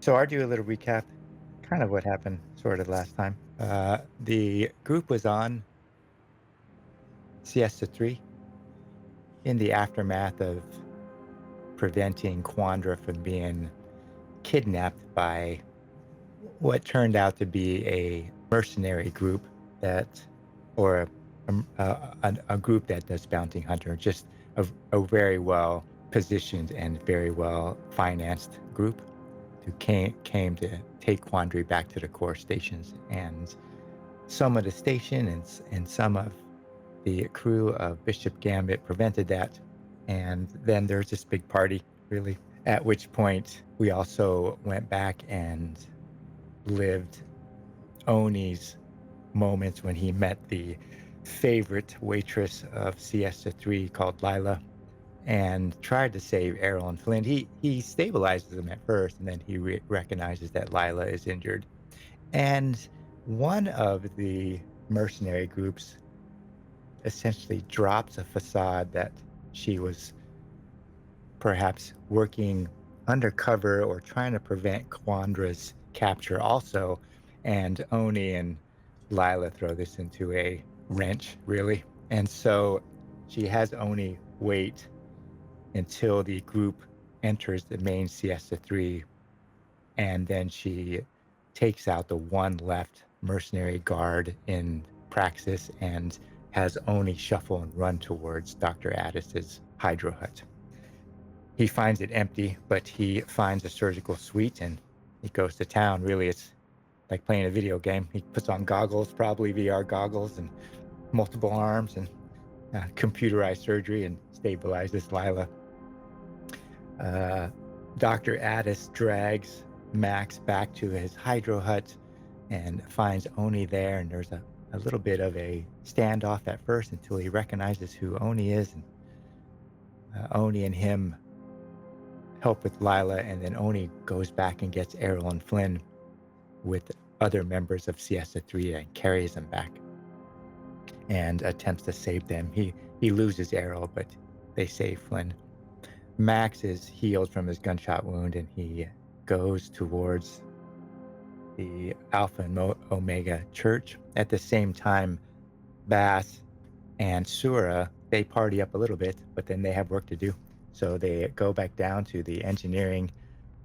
So I'll do a little recap, kind of what happened sort of last time. The group was on Siesta 3 in the aftermath of preventing Quandra from being kidnapped by what turned out to be a mercenary group that, or a group that does bounty hunter, just a very well positioned and very well financed group who came to take Quandary back to the core stations. And some of the station and some of the crew of Bishop Gambit prevented that. And then there's this big party, really, at which point we also went back and lived Oni's moments when he met the favorite waitress of Siesta 3 called Lila and tried to save Errol and Flynn. He stabilizes them at first, and then he recognizes that Lila is injured. And one of the mercenary groups essentially drops a facade that she was perhaps working undercover or trying to prevent Quandra's capture also. And Oni and Lila throw this into a wrench, really. And so she has Oni wait until the group enters the main Siesta 3, and then she takes out the one left mercenary guard in Praxis and has Oni shuffle and run towards Dr. Addis's hydro hut. He finds it empty, but he finds a surgical suite and he goes to town. Really, it's like playing a video game. He puts on goggles, probably VR goggles, and multiple arms and computerized surgery and stabilizes Lila. Dr. Addis drags Max back to his hydro hut and finds Oni there, and there's a little bit of a standoff at first until he recognizes who Oni is, and Oni and him help with Lila, and then Oni goes back and gets Errol and Flynn with other members of Siesta 3 and carries them back and attempts to save them. He loses Errol, but they save Flynn. Max is healed from his gunshot wound, and he goes towards the Alpha and Omega Church. At the same time, Bass and Sura, they party up a little bit, but then they have work to do. So they go back down to the engineering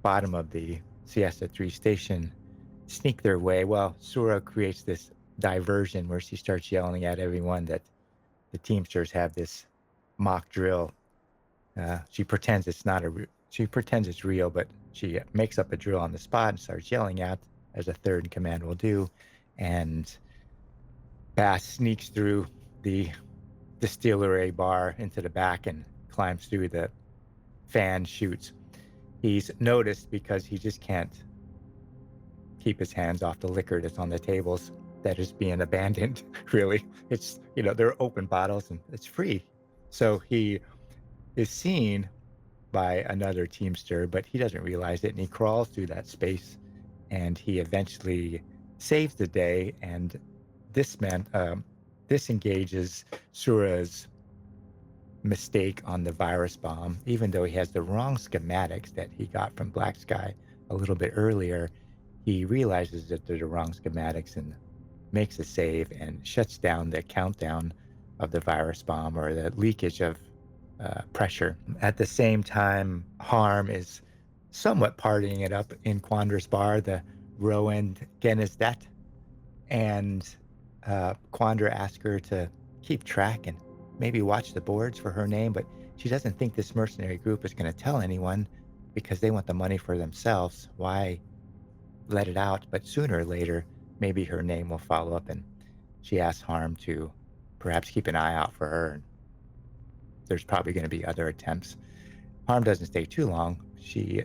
bottom of the Siesta 3 station, sneak their way. Well, Sura creates this diversion where she starts yelling at everyone that the Teamsters have this mock drill. She pretends she pretends it's real, but she makes up a drill on the spot and starts yelling out, as a third in command will do. And Bass sneaks through the distillery bar into the back and climbs through the fan chutes. He's noticed because he just can't keep his hands off the liquor that's on the tables that is being abandoned. Really, it's, they're open bottles and it's free. So he is seen by another Teamster, but he doesn't realize it, and he crawls through that space, and he eventually saves the day. And this disengages Sura's mistake on the virus bomb, even though he has the wrong schematics that he got from Black Sky a little bit earlier. He realizes that they're the wrong schematics and makes a save and shuts down the countdown of the virus bomb, or the leakage of pressure. At the same time, Harm is somewhat partying it up in Quandra's bar, the Rowan Genizdet, and Quandra asks her to keep track and maybe watch the boards for her name, but she doesn't think this mercenary group is going to tell anyone because they want the money for themselves. Why let it out? But sooner or later, maybe her name will follow up, and she asks Harm to perhaps keep an eye out for her. And there's probably going to be other attempts. Harm doesn't stay too long. He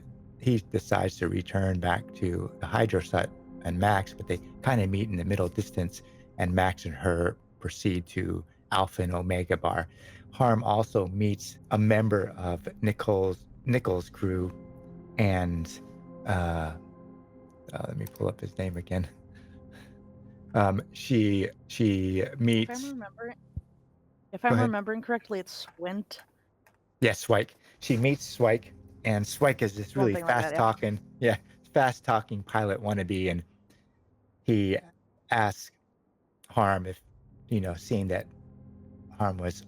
decides to return back to the Hydro Hut and Max, but they kind of meet in the middle distance, and Max and her proceed to Alpha and Omega Bar. Harm also meets a member of Nichols' crew, and let me pull up his name again. She meets. If I'm remembering correctly, it's Swint. Yeah, Swike. She meets Swike, and Swike is this really fast talking fast-talking pilot wannabe, and he asks Harm if, seeing that Harm was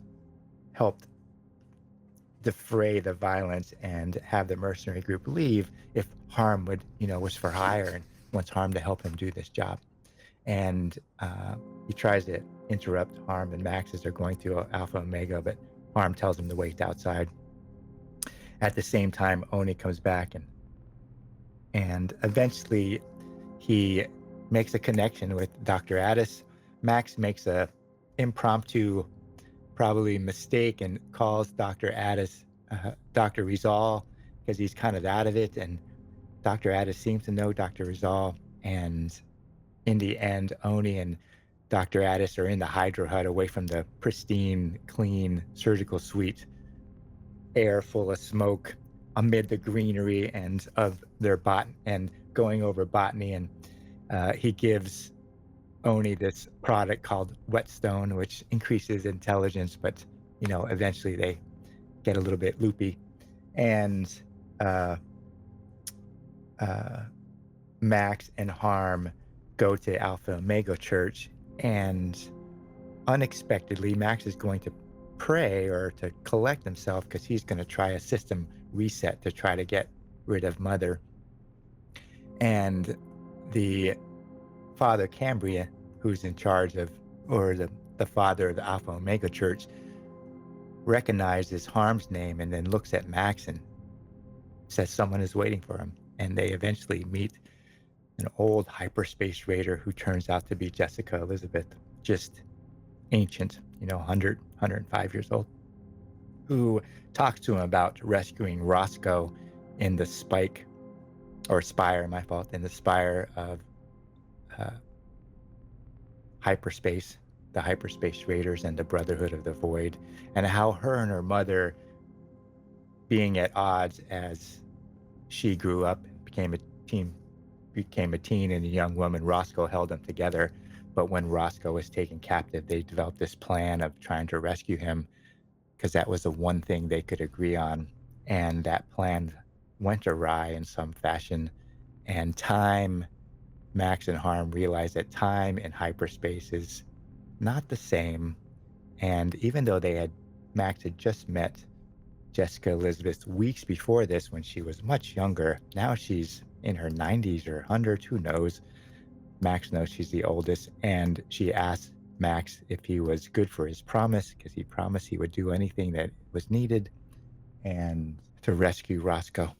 helped defray the violence and have the mercenary group leave, if Harm would, was for hire and wants Harm to help him do this job. And he tries to interrupt Harm and Max as they're going through Alpha Omega, but Harm tells him to wait outside. At the same time, Oni comes back, and eventually he makes a connection with Dr. Addis. Max makes a impromptu, probably mistake, and calls Dr. Addis Dr. Rizal, because he's kind of out of it, and Dr. Addis seems to know Dr. Rizal. And in the end, Oni and Dr. Addis are in the Hydro Hut, away from the pristine, clean surgical suite, air full of smoke, amid the greenery and of their and going over botany. And he gives Oni this product called Whetstone, which increases intelligence, but eventually they get a little bit loopy. And Max and Harm go to Alpha Omega Church, and unexpectedly Max is going to pray or to collect himself, because he's going to try a system reset to try to get rid of Mother. And the Father Cambria, who's in charge of, or the father of the Alpha Omega Church, recognizes Harm's name and then looks at Max and says someone is waiting for him. And they eventually meet an old hyperspace raider who turns out to be Jessica Elizabeth, just ancient, 100, 105 years old, who talks to him about rescuing Roscoe in the spire, in the spire of hyperspace, the hyperspace raiders and the Brotherhood of the Void, and how her and her mother, being at odds as she grew up, became a teen and a young woman, Roscoe held them together. But when Roscoe was taken captive, they developed this plan of trying to rescue him, because that was the one thing they could agree on. And that plan went awry in some fashion. And Max and Harm realized that time in hyperspace is not the same. And even though Max had just met Jessica Elizabeth weeks before this, when she was much younger, now she's in her 90s or 100s, who knows? Max knows she's the oldest, and she asked Max if he was good for his promise, because he promised he would do anything that was needed and to rescue Roscoe.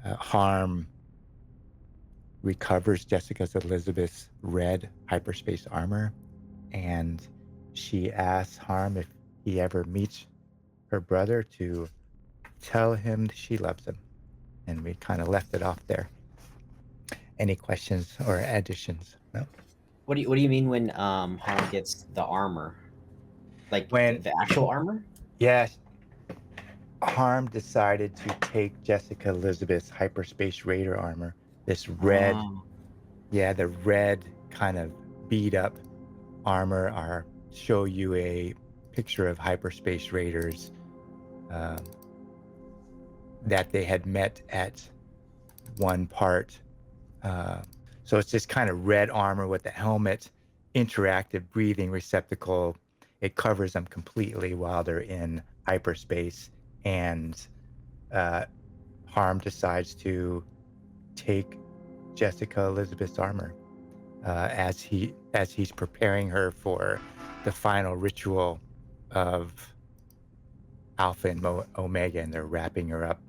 Harm recovers Jessica Elizabeth's red hyperspace armor, and she asks Harm if he ever meets her brother to tell him she loves him. And we kind of left it off there. Any questions or additions? No. What do you mean when Harm gets the armor? Like the actual armor? Yes. Harm decided to take Jessica Elizabeth's hyperspace raider armor, this red, the red kind of beat up armor. I'll show you a picture of hyperspace raiders that they had met at one part. So it's this kind of red armor with the helmet, interactive breathing receptacle. It covers them completely while they're in hyperspace. And Harm decides to take Jessica Elizabeth's armor as he's preparing her for the final ritual of Alpha and Omega, and they're wrapping her up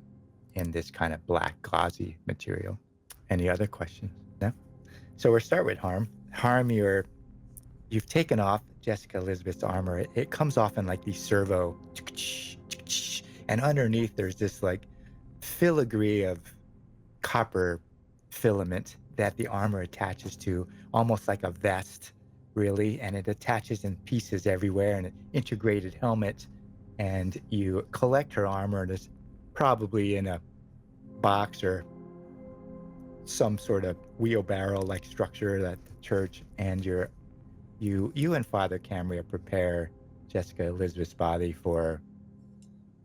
in this kind of black gauzy material. Any other questions? No? So we'll start with Harm. Harm, you've taken off Jessica Elizabeth's armor. It comes off in like these servo, and underneath there's this like filigree of copper filament that the armor attaches to, almost like a vest, really, and it attaches in pieces everywhere, and an integrated helmet. And you collect her armor, and it's probably in a box or some sort of wheelbarrow-like structure at the church, and you and Father Cambria prepare Jessica Elizabeth's body for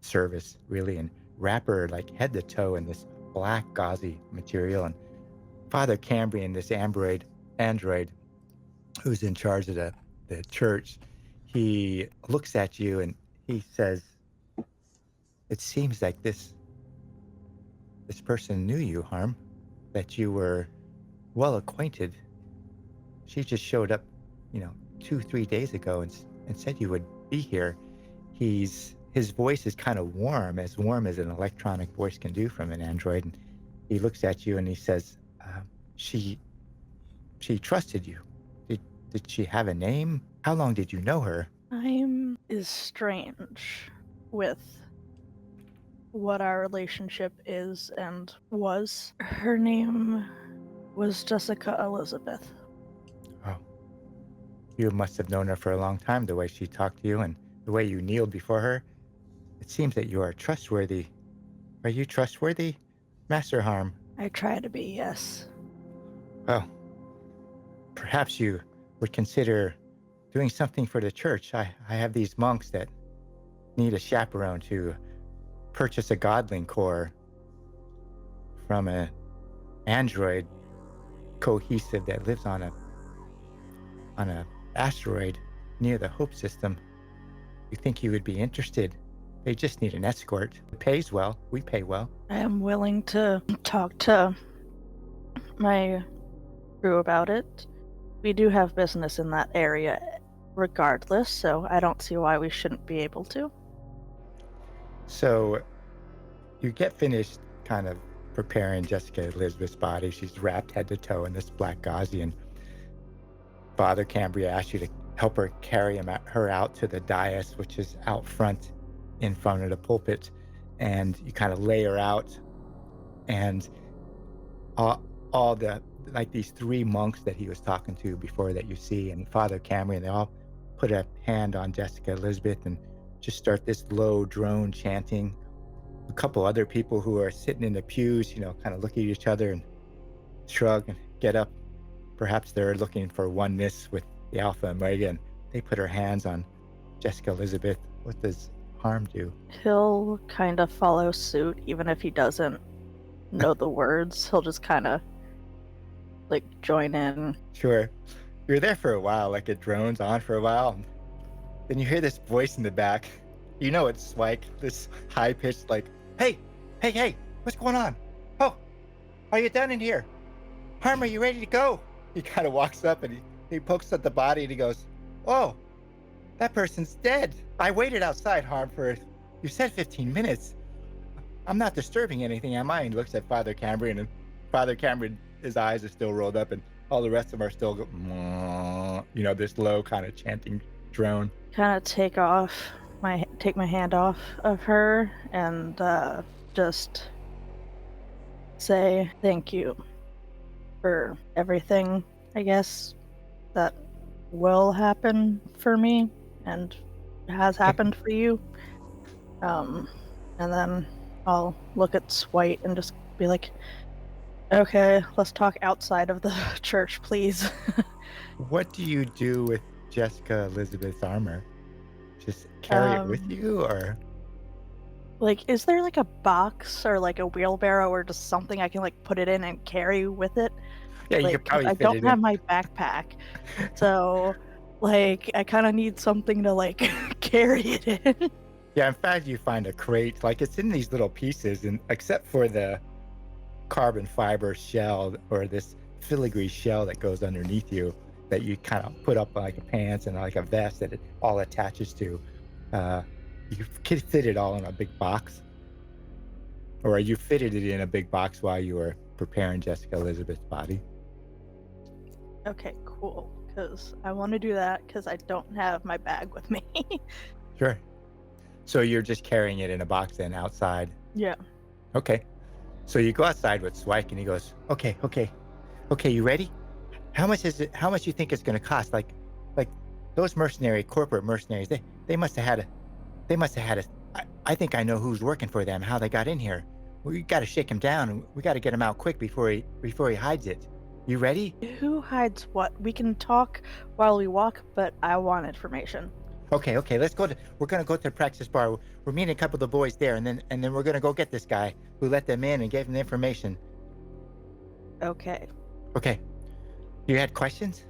service, really, and wrap her like head to toe in this black gauzy material. And Father Cambrian, this android who's in charge of the church, he looks at you and he says, "It seems like this person knew you, Harm, that you were well acquainted. She just showed up, 2-3 days ago and said you would be here." His voice is kind of warm as an electronic voice can do from an android. And he looks at you and he says, she trusted you. Did she have a name? How long did you know her? Time is strange with what our relationship is and was. Her name was Jessica Elizabeth. Oh, you must have known her for a long time, the way she talked to you and the way you kneeled before her. It seems that you are trustworthy. Are you trustworthy, Master Harm? I try to be, yes. Well, perhaps you would consider doing something for the church. I have these monks that need a chaperone to purchase a godling core from an android cohesive that lives on a asteroid near the Hope system. You think you would be interested? They just need an escort. It pays well. We pay well. I am willing to talk to my crew about it. We do have business in that area regardless, so I don't see why we shouldn't be able to. So you get finished kind of preparing Jessica Elizabeth's body. She's wrapped head to toe in this black gauze, and Father Cambria asked you to help her carry her out to the dais, which is out front in front of the pulpit, and you kind of lay her out, and all the, like, these 3 monks that he was talking to before that you see, and Father Cambrian, they all put a hand on Jessica Elizabeth and just start this low drone chanting. A couple other people who are sitting in the pews, kind of look at each other and shrug and get up. Perhaps they're looking for oneness with the Alpha and Omega, and they put her hands on Jessica Elizabeth. What does Harm do? He'll kind of follow suit, even if he doesn't know the words. He'll just kind of join in. Sure. You're there for a while, like it drones on for a while. And then you hear this voice in the back. You know it's Swike, this high-pitched, like, hey, what's going on? Oh, are you done in here? Harm, are you ready to go? He kind of walks up and he pokes at the body and he goes, oh, that person's dead. I waited outside, Harm, you said 15 minutes. I'm not disturbing anything, am I? And he looks at Father Cambrian, and Father Cambrian, his eyes are still rolled up, and all the rest of them are still this low kind of chanting drone. Kind of take my hand off of her and just say thank you for everything, I guess, that will happen for me and has happened for you. And then I'll look at Swite and just be like, okay, let's talk outside of the church, please. What do you do with Jessica Elizabeth's armor? Just carry it with you, or? Is there a box or a wheelbarrow or just something I can put it in and carry with it? Yeah, you could probably I fit don't it have in. my backpack, so I kind of need something to carry it in. Yeah, in fact, you find a crate, it's in these little pieces, and except for the carbon fiber shell or this filigree shell that goes underneath you that you kind of put up like a pants and like a vest that it all attaches to. You could fit it all in a big box, or you fitted it in a big box while you were preparing Jessica Elizabeth's body. Okay, cool, because I want to do that because I don't have my bag with me. Sure. So you're just carrying it in a box then outside? Yeah. Okay. So you go outside with Swike and he goes, okay, you ready? How much is it? How much you think it's going to cost? Like those corporate mercenaries, they must have had I think I know who's working for them, how they got in here. We got to shake him down, and we got to get him out quick before he hides it. You ready? Who hides what? We can talk while we walk, but I want information. Okay, let's go we're going to go to the practice bar. We're meeting a couple of the boys there, and then we're going to go get this guy who let them in and gave them the information. Okay. Okay. You had questions?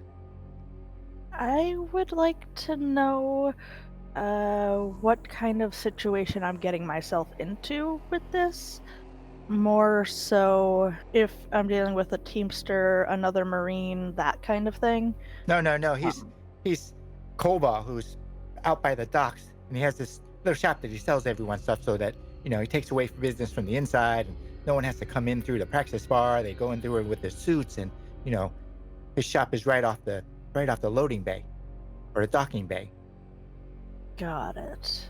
I would like to know what kind of situation I'm getting myself into with this. More so if I'm dealing with a Teamster, another Marine, that kind of thing. No. Um, He's Cobalt, who's out by the docks, and he has this little shop that he sells everyone stuff so that he takes away business from the inside, and no one has to come in through the practice bar. They go in through it with their suits, and you know his shop is right off the loading bay or the docking bay. got it.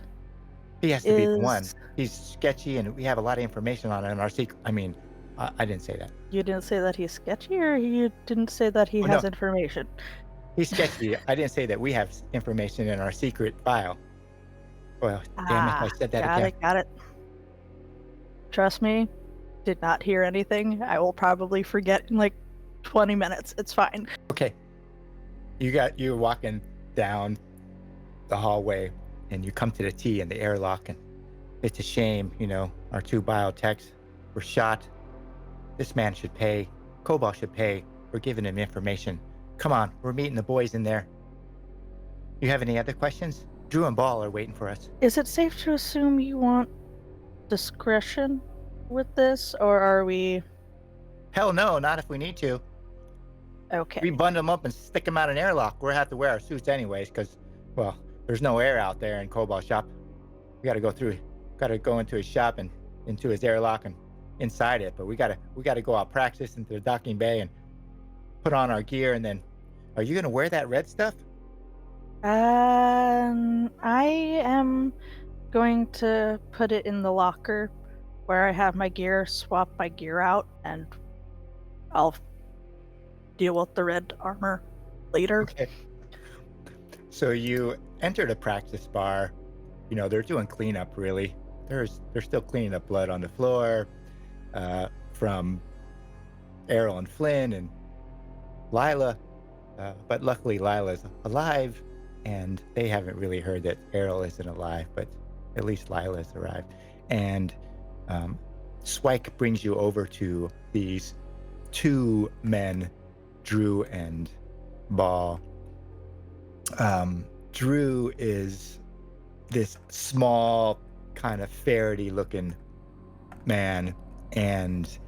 He has to be the one. Is He's sketchy, and we have a lot of information on it in our secret. I mean, I didn't say that. You didn't say that he's sketchy, or you didn't say that he Oh has no, information? he's sketchy. I didn't say that we have information in our secret file. Well, damn it, I said that Got again. it, got it. Trust me, did not hear anything. I will probably forget in like 20 minutes. It's fine. Okay, you're walking down the hallway, and you come to the T in the airlock, and it's a shame, our two biotechs were shot. This man should pay. Cobalt should pay. We're giving him information. Come on, we're meeting the boys in there. You have any other questions? Drew and Ball are waiting for us. Is it safe to assume you want discretion with this, or are we Hell no, not if we need to. okay? We bund them up and stick them out an airlock. We'll have to wear our suits anyways, because, well, there's no air out there in Cobalt's shop. We got to go into his shop and into his airlock and inside it. But we got to go out practice into the docking bay and put on our gear. And then, are you gonna wear that red stuff? I am going to put it in the locker where I have my gear, swap my gear out, and I'll deal with the red armor later. Okay. So you enter the practice bar. They're doing cleanup. Really, they're still cleaning up blood on the floor from Errol and Flynn and Lila. But luckily, Lila's alive, and they haven't really heard that Errol isn't alive. But at least Lila's arrived. And Swike brings you over to these two men, Drew and Ball. Drew is this small, kind of ferrety looking man, and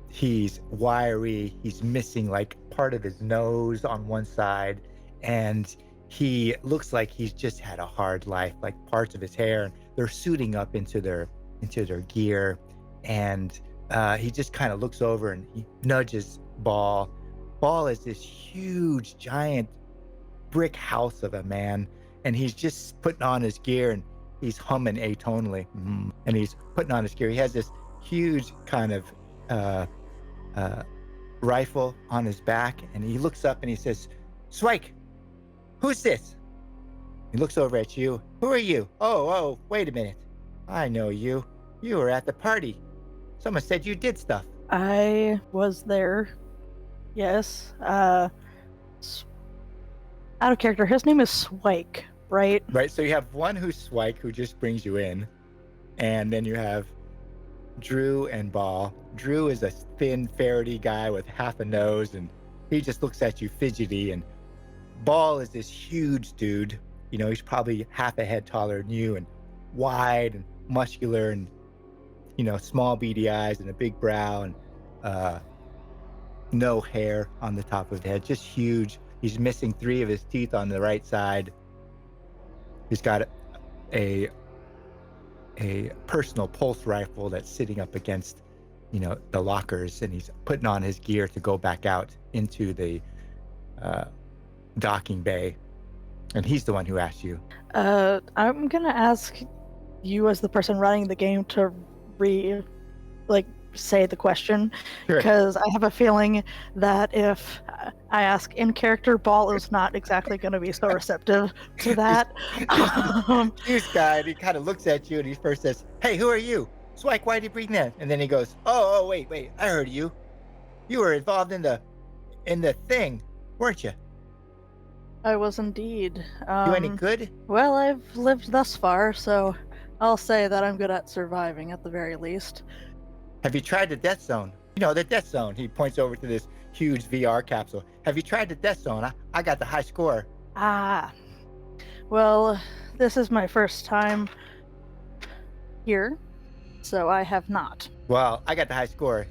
he's wiry. He's missing like part of his nose on one side, and he looks like he's just had a hard life, like parts of his hair, and they're suiting up into their gear. And he just kind of looks over and he nudges Ball. Ball is this huge, giant brick house of a man, and he's just putting on his gear, and he's humming atonally, and he's putting on his gear. He has this huge kind of rifle on his back, and he looks up and he says, "Swike, who's this?" He looks over at you. "Who are you?" Oh, wait a minute. I know you. You were at the party. Someone said you did stuff. I was there. Yes. Out of character, his name is Swike, right? Right, so you have one who's Swike, who just brings you in, and then you have Drew and Ball. Drew is a thin, ferrety guy with half a nose, and he just looks at you fidgety. And Ball is this huge dude. He's probably half a head taller than you, and wide and muscular, and small beady eyes and a big brow, and no hair on the top of his head, just huge. He's missing 3 of his teeth on the right side. He's got a personal pulse rifle that's sitting up against, the lockers, and he's putting on his gear to go back out into the docking bay. And he's the one who asked you. I'm gonna ask you, as the person running the game, to say the question, Sure. because I have a feeling that if I ask in character, Ball is not exactly going to be so receptive to that. Huge guy, and he kind of looks at you, and he first says, "Hey, who are you? Swike, why did you bring that?" And then he goes, oh, wait, I heard you. You were involved in the thing, weren't you? I was indeed. You any good? Well, I've lived thus far, so I'll say that I'm good at surviving at the very least. Have you tried the death zone? The death zone. He points over to this huge VR capsule. Have you tried the death zone? I got the high score. Ah, well, this is my first time here, so I have not. Well, I got the high score.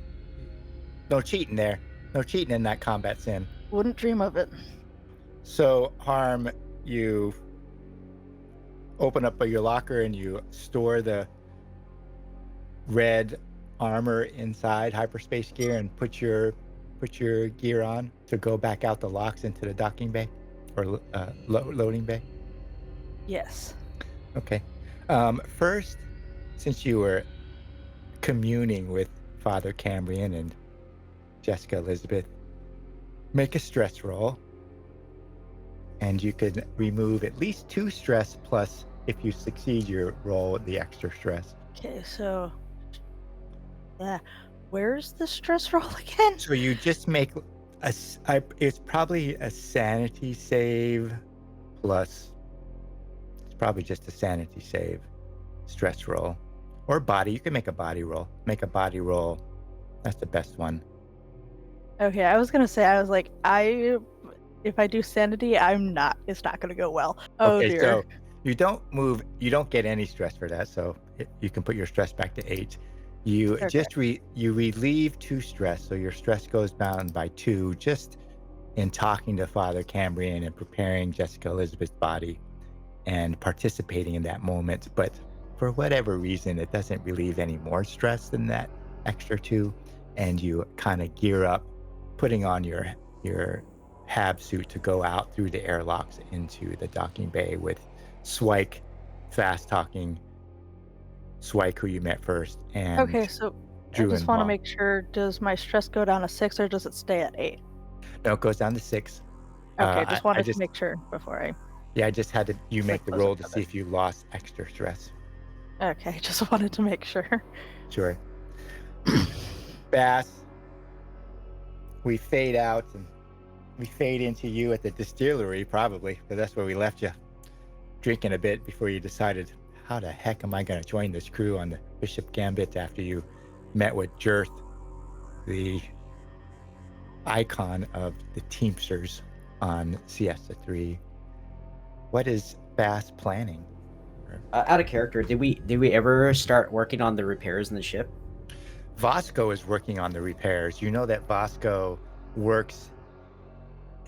No cheating there. No cheating in that combat sim. Wouldn't dream of it. So, Harm, you open up your locker and you store the red armor inside hyperspace gear and put your gear on to go back out the locks into the docking bay or loading bay. Yes. Okay. First, since you were communing with Father Cambrian and Jessica Elizabeth, make a stress roll. And you could remove at least 2 stress, plus if you succeed your roll, the extra stress. Okay, so where's the stress roll again? So you just make it's probably a sanity save plus, it's probably just a sanity save stress roll. Or body, you can make a body roll. Make a body roll. That's the best one. Okay, I was gonna say, I was like, if I do sanity, it's not gonna go well. Oh Okay, dear. so you don't get any stress for that, so you can put your stress back to 8. You Okay. just you relieve 2 stress, so your stress goes down by 2 just in talking to Father Cambrian and preparing Jessica Elizabeth's body and participating in that moment. But for whatever reason, it doesn't relieve any more stress than that extra 2, and you kind of gear up, putting on your hab suit to go out through the airlocks into the docking bay with Swike, fast-talking Swike, who you met first, and Okay, so Drew I just and want to Paul. make sure, does my stress go down to 6 or does it stay at 8? No, it goes down to 6. Okay, just wanted just to make sure before I... Yeah, I just had to Just make like the close roll up to to see this. if you lost extra stress. Okay, just wanted to make sure. Sure. Bass, we fade out and we fade into you at the distillery, probably, because that's where we left you, drinking a bit before you decided, how the heck am I going to join this crew on the Bishop Gambit after you met with Jirth, the icon of the Teamsters on Siesta 3. What is Bass planning? Out of character, did we ever start working on the repairs in the ship? Vasco is working on the repairs. You know that Vasco works.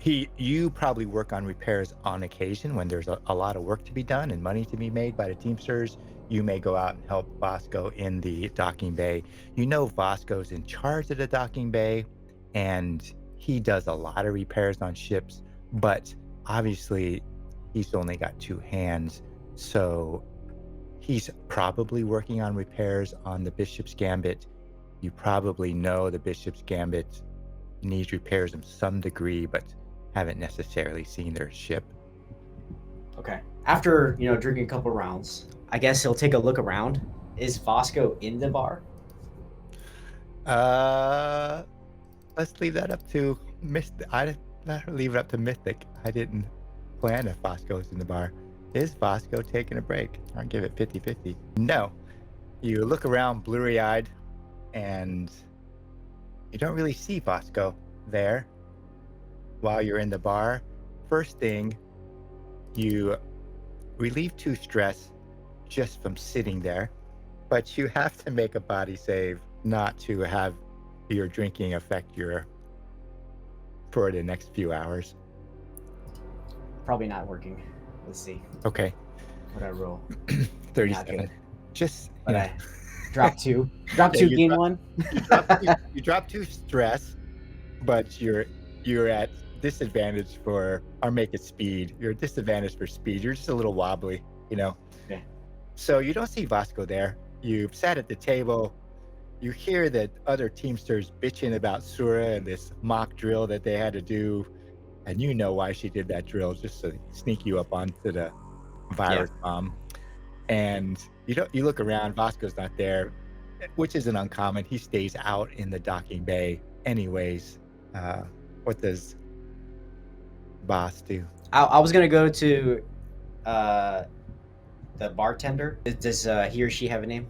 You probably work on repairs on occasion when there's a lot of work to be done and money to be made by the Teamsters. You may go out and help Vasco in the docking bay. You know Vasco's in charge of the docking bay, and he does a lot of repairs on ships, but obviously he's only got 2 hands, so he's probably working on repairs on the Bishop's Gambit. You probably know the Bishop's Gambit needs repairs of some degree, but haven't necessarily seen their ship. Okay. After, drinking a couple rounds, I guess he'll take a look around. Is Vasco in the bar? Let's leave that up to Mystic. Leave it up to Mythic. I didn't plan if Vasco's in the bar. Is Vasco taking a break? I'll give it 50-50. No. You look around blurry-eyed, and you don't really see Vasco there while you're in the bar. First thing, you relieve 2 stress just from sitting there, but you have to make a body save not to have your drinking affect your for the next few hours. Probably not working. Let's see. Okay. What I roll? 37. Just But I drop 2. Drop 2, you gain drop- 1. you drop 2 stress, but you're at disadvantage for, or make it speed. You're disadvantaged for speed. You're just a little wobbly, Okay. So you don't see Vasco there. You've sat at the table. You hear that other Teamsters bitching about Sura and this mock drill that they had to do, and you know why she did that drill, just to sneak you up onto the virus bomb. And you look around, Vasco's not there, which isn't uncommon. He stays out in the docking bay anyways. What does Boss do? I was gonna go to the bartender. Does he or she have a name?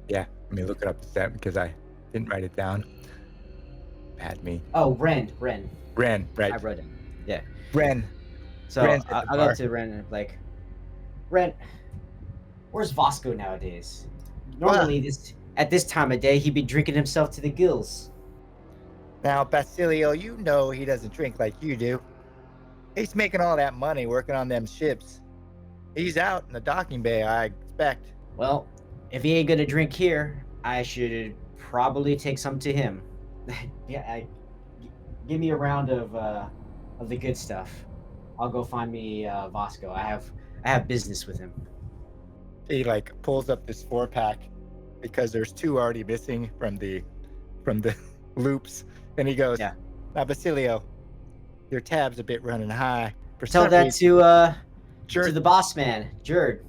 Yeah, let me look it up to that because I Didn't write it down. Bad me. Oh, Ren. Ren, right. I wrote it. Yeah. Ren. So Ren's at the I'll go bar. up to Ren and like, Ren, where's Vasco nowadays? Normally, at this time of day, he'd be drinking himself to the gills. Now, Basilio, you know he doesn't drink like you do. He's making all that money working on them ships. He's out in the docking bay, I expect. Well, if he ain't gonna drink here, I should probably take some to him. Yeah, give me a round of the good stuff. I'll go find me Vasco. I have business with him. He like pulls up this 4-pack because there's 2 already missing from the loops, and he goes, Yeah. Now, Basilio, your tab's a bit running high. Tell that to the boss man, Jerd.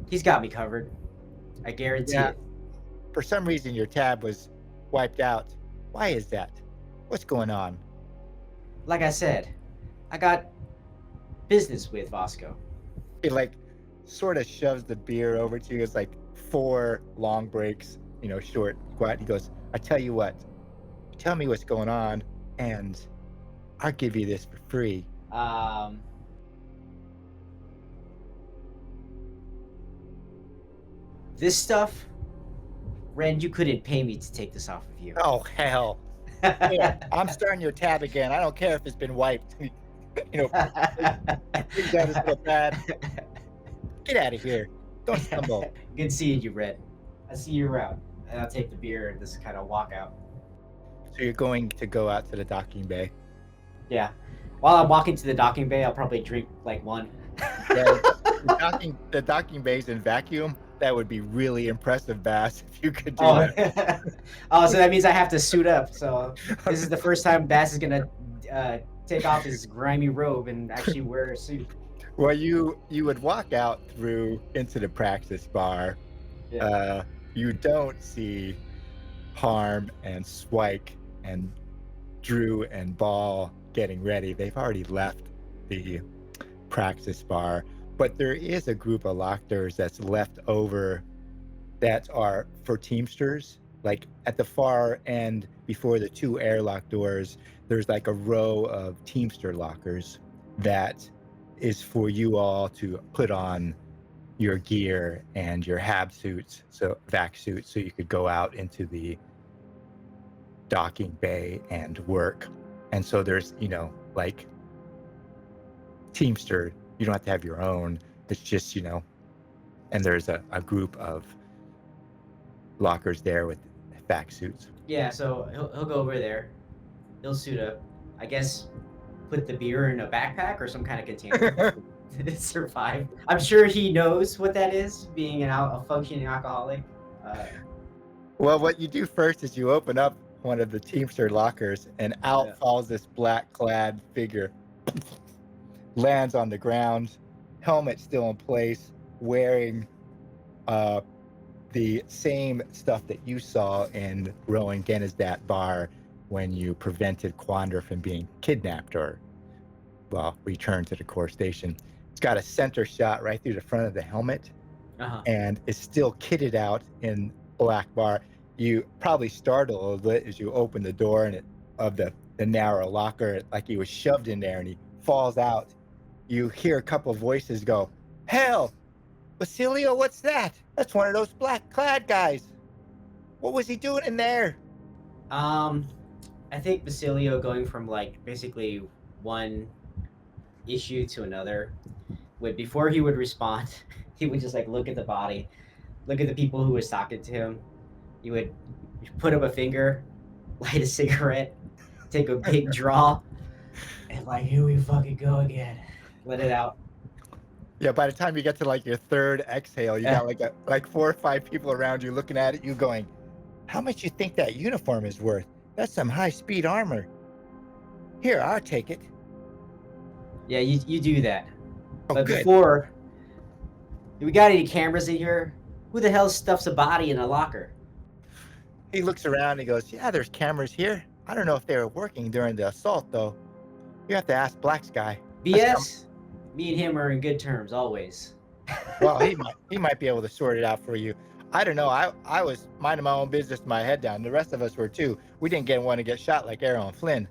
He's got me covered. I guarantee it. For some reason, your tab was wiped out. Why is that? What's going on? Like I said, I got business with Vasco. He like sort of shoves the beer over to you. It's like 4 long breaks, short, quiet. He goes, I tell you what, tell me what's going on, and I'll give you this for free. This stuff, Ren, you couldn't pay me to take this off of you. Oh, hell. Yeah, I'm starting your tab again. I don't care if it's been wiped. That is so bad. Get out of here. Don't stumble. Good seeing you, Red. I see you around. And I'll take the beer and just kind of walk out. So you're going to go out to the docking bay? Yeah. While I'm walking to the docking bay, I'll probably drink like one. Yeah, the docking bay's in vacuum. That would be really impressive, Bass, if you could do that. Oh, so that means I have to suit up. So this is the first time Bass is going to take off his grimy robe and actually wear a suit. Well, you would walk out through into the practice bar. Yeah. You don't see Harm and Swike and Drew and Ball getting ready. They've already left the practice bar. But there is a group of lockers that's left over that are for Teamsters. Like at the far end, before the 2 airlock doors, there's like a row of Teamster lockers that is for you all to put on your gear and your HAB suits, so vac suits, so you could go out into the docking bay and work. And so there's, like Teamster, you don't have to have your own. It's just, and there's a group of lockers there with vac suits. Yeah, so he'll go over there. He'll suit up. I guess put the beer in a backpack or some kind of container to survive. I'm sure he knows what that is, being a functioning alcoholic. Well, what you do first is you open up one of the Teamster lockers, and out falls this black-clad figure. Lands on the ground, helmet still in place, wearing the same stuff that you saw in Rowan Genizdat bar when you prevented Quandra from being kidnapped or, returned to the core station. It's got a center shot right through the front of the helmet, and it's still kitted out in black bar. You probably startle a little bit as you open the door of the narrow locker, like he was shoved in there, and he falls out. You hear a couple of voices go, "Hell, Basilio, what's that? That's one of those black-clad guys. What was he doing in there?" I think Basilio going from basically one issue to another before he would respond, he would just look at the body, look at the people who was talking to him. He would put up a finger, light a cigarette, take a big draw, and here we fucking go again. Let it out. Yeah, by the time you get to your 3rd exhale, you got like 4 or 5 people around you looking at it, you going, "How much you think that uniform is worth? That's some high-speed armor. Here, I'll take it." Yeah, you do that. Oh, But good. before, do we got any cameras in here? Who the hell stuffs a body in a locker? He looks around and he goes, "Yeah, there's cameras here. I don't know if they were working during the assault, though. You have to ask Black Sky." BS? Me and him are in good terms, always. Well, he might be able to sort it out for you. I don't know. I was minding my own business, my head down. The rest of us were too. We didn't want to get shot like Arrow and Flynn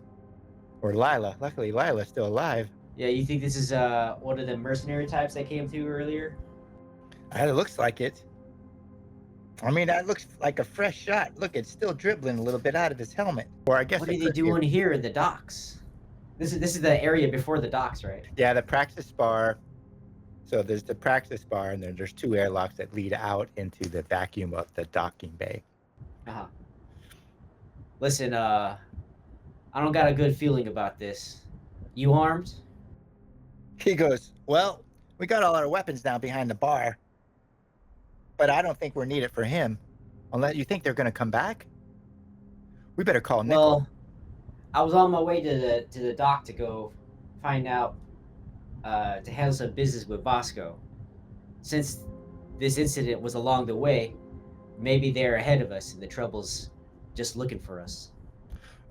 or Lila. Luckily, Lila's still alive. Yeah, you think this is one of the mercenary types that came through earlier? It looks like it. I mean, that looks like a fresh shot. Look, it's still dribbling a little bit out of his helmet. Or I guess What it are they could be. doing here in the docks? This is the area before the docks, right? Yeah, the practice bar. So there's the practice bar, and then there's 2 airlocks that lead out into the vacuum of the docking bay. Uh-huh. Listen, I don't got a good feeling about this. You armed? He goes, well, we got all our weapons down behind the bar, but I don't think we're needed for him. Unless you think they're going to come back? We better call Nickel. Well, I was on my way to the dock to go find out to handle some business with Vasco. Since this incident was along the way, maybe they're ahead of us and the trouble's just looking for us.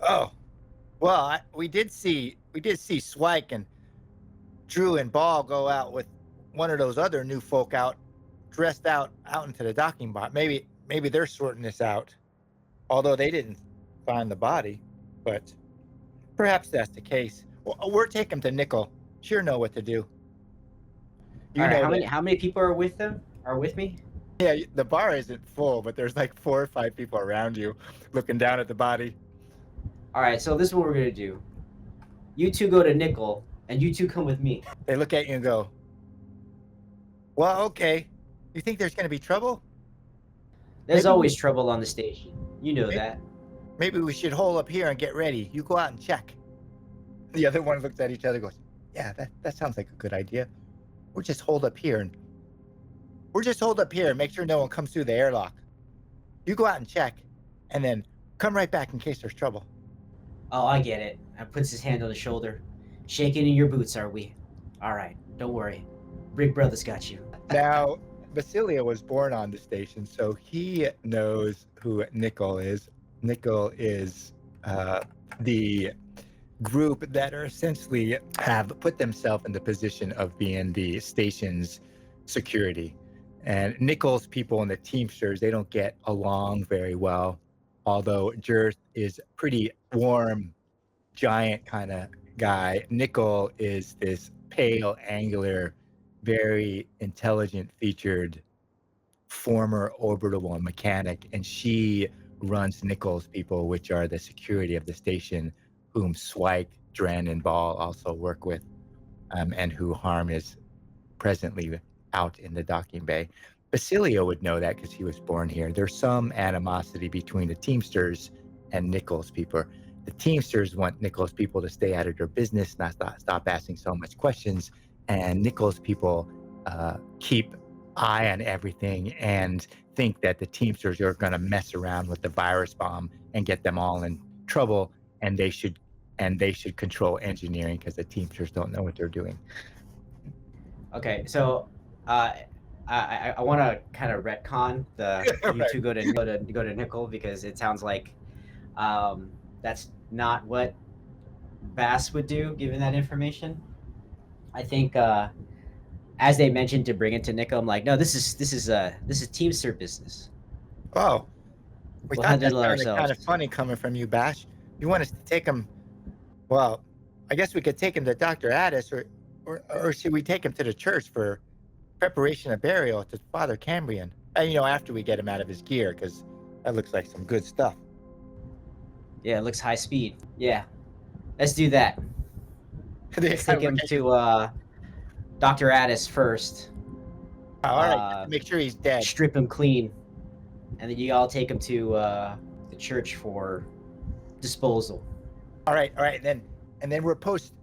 Oh, well, we did see Swike and Drew and Ball go out with one of those other new folk dressed out into the docking bar. Maybe they're sorting this out, although they didn't find the body. But perhaps that's the case. We'll take him to Nickel. Sure know what to do. All right, how many people are with them? Are with me? Yeah, the bar isn't full, but there's like 4 or 5 people around you looking down at the body. All right, so this is what we're gonna do. You two go to Nickel, and you two come with me. They look at you and go, well, okay. You think there's going to be trouble? There's Maybe always trouble on the station. You know that. Maybe we should hole up here and get ready. You go out and check. The other one looks at each other and goes, yeah, that sounds like a good idea. We'll just hold up here and make sure no one comes through the airlock. You go out and check, and then come right back in case there's trouble. Oh, I get it. And puts his hand on his shoulder. Shaking in your boots, are we? All right, don't worry. Big Brother's got you. Now, Basilio was born on the station, so he knows who Nickel is. Nickel is the group that are essentially have put themselves in the position of being the station's security. And Nickel's people and the Teamsters, they don't get along very well, although Jerth is pretty warm, giant kind of guy. Nickel is this pale, angular, very intelligent featured former orbital mechanic, and she runs Nickel's people, which are the security of the station, whom Swike, Dren, and Ball also work with, and who Harm is presently out in the docking bay. Basilio would know that because he was born here. There's some animosity between the Teamsters and Nickel's people. The Teamsters want Nickel's people to stay out of their business, not stop asking so much questions, and Nickel's people keep eye on everything and think that the Teamsters are going to mess around with the virus bomb and get them all in trouble, and they should control engineering because the Teamsters don't know what they're doing. Okay, so I want to kind of retcon the you two go to Nickel, because it sounds like that's not what Bass would do given that information. I think as they mentioned to bring it to Nickel, I'm like, no, this is Teamster business. Oh, we We'll thought that handle it sounded kind of ourselves. funny coming from you, Bash. You want us to take him? Well, I guess we could take him to Dr. Addis, or should we take him to the church for preparation of burial to Father Cambrian? After we get him out of his gear, because that looks like some good stuff. Yeah, it looks high speed. Yeah, let's do that. Let's take him to Dr. Addis first. All right, make sure he's dead. Strip him clean, and then you all take him to the church for disposal. All right, and then we're post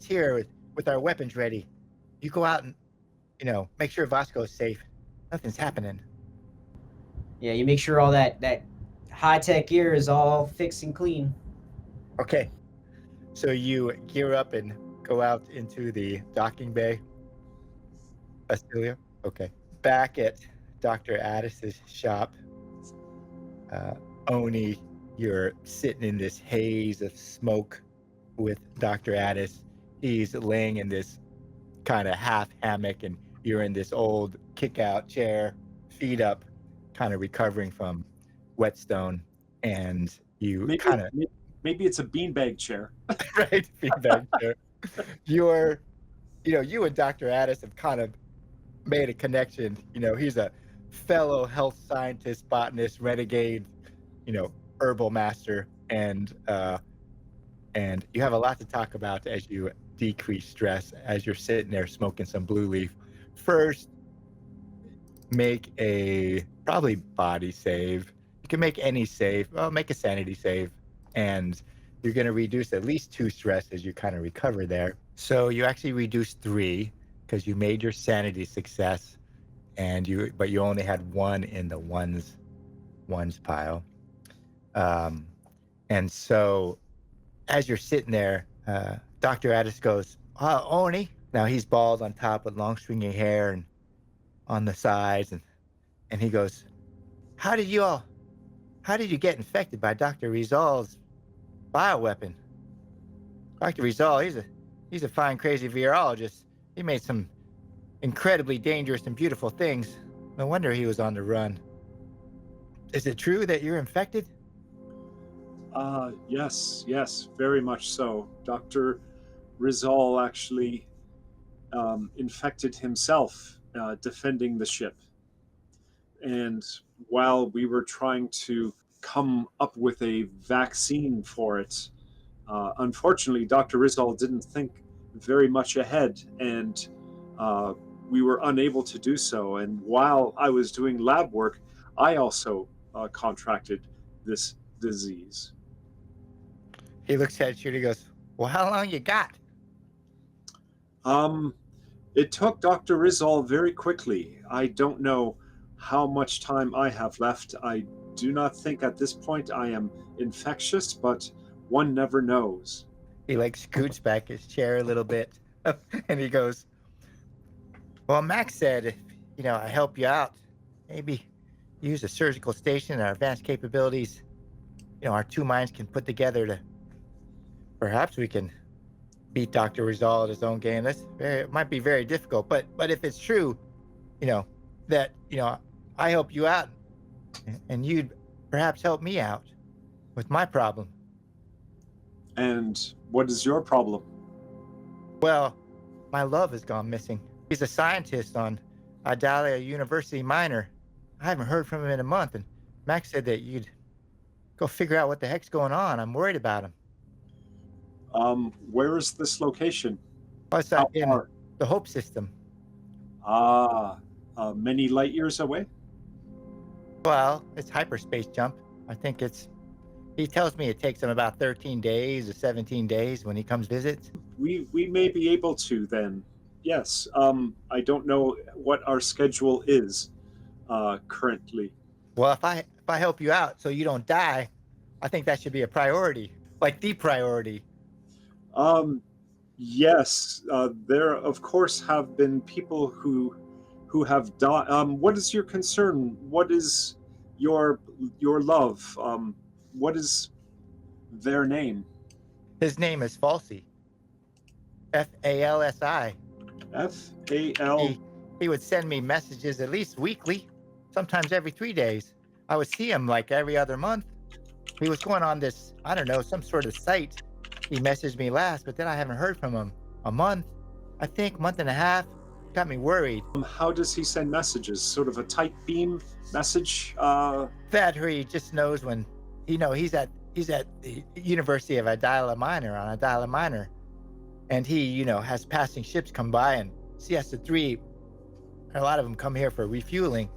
here with our weapons ready. You go out and make sure Vasco's safe. Nothing's happening. Yeah, you make sure all that high tech gear is all fixed and clean. Okay, so you gear up and go out into the docking bay. Basilio? Okay. Back at Dr. Addis's shop, Oni, you're sitting in this haze of smoke with Dr. Addis. He's laying in this kind of half hammock, and you're in this old kick-out chair, feet up, kind of recovering from whetstone, and you Maybe kind of maybe it's a beanbag chair. right feedback there. You're, you and Dr. Addis have kind of made a connection. He's a fellow health scientist, botanist, renegade, herbal master, and you have a lot to talk about as you decrease stress as you're sitting there smoking some blue leaf. First, make a probably body save. You can make any save. Well, make a sanity save, and you're going to reduce at least 2 stress as you kind of recover there. So you actually reduce 3 because you made your sanity success, but you only had 1 in the ones pile. And so as you're sitting there, Dr. Addis goes, "Oh, Oni." Now he's bald on top with long stringy hair and on the sides, and he goes, How did you get infected by Dr. Rizal's bioweapon? Dr. Rizal, he's a fine, crazy virologist. He made some incredibly dangerous and beautiful things. No wonder he was on the run. Is it true that you're infected? Yes, very much so. Dr. Rizal actually infected himself defending the ship. And while we were trying to come up with a vaccine for it, unfortunately, Dr. Rizal didn't think very much ahead, and we were unable to do so. And while I was doing lab work, I also contracted this disease. He looks at you and he goes, Well, how long you got? It took Dr. Rizal very quickly. I don't know how much time I have left. I do not think at this point I am infectious, but one never knows. He scoots back his chair a little bit and he goes, Well, Max said, if, I help you out, maybe use a surgical station and our advanced capabilities, our 2 minds can put together to perhaps we can beat Dr. Rizal at his own game. It might be very difficult, but if it's true, that, I help you out and you'd perhaps help me out with my problem. And what is your problem? Well, my love has gone missing. He's a scientist on Idalia University Minor. I haven't heard from him in a month, and Max said that you'd go figure out what the heck's going on. I'm worried about him. Where is this location? Plus, in the Hope system. Many light years away? Well, it's hyperspace jump. I think he tells me it takes him about 13 days or 17 days when he comes visit. We may be able to then. Yes. I don't know what our schedule is currently. Well, if I help you out so you don't die, I think that should be a priority, like the priority. Yes. There, of course, have been people who have died. What is your concern? What is your love? What is their name? His name is Falsey. Falsi. F-A-L. He would send me messages at least weekly, sometimes every 3 days. I would see him like every other month. He was going on this, I don't know, some sort of site. He messaged me last, but then I haven't heard from him. A month, I think, month and a half. Got me worried. How does he send messages? Sort of a tight beam message? That he just knows when, he's at the University of Idalia Minor on Idalia Minor, and he, has passing ships come by, and CS3, a lot of them come here for refueling.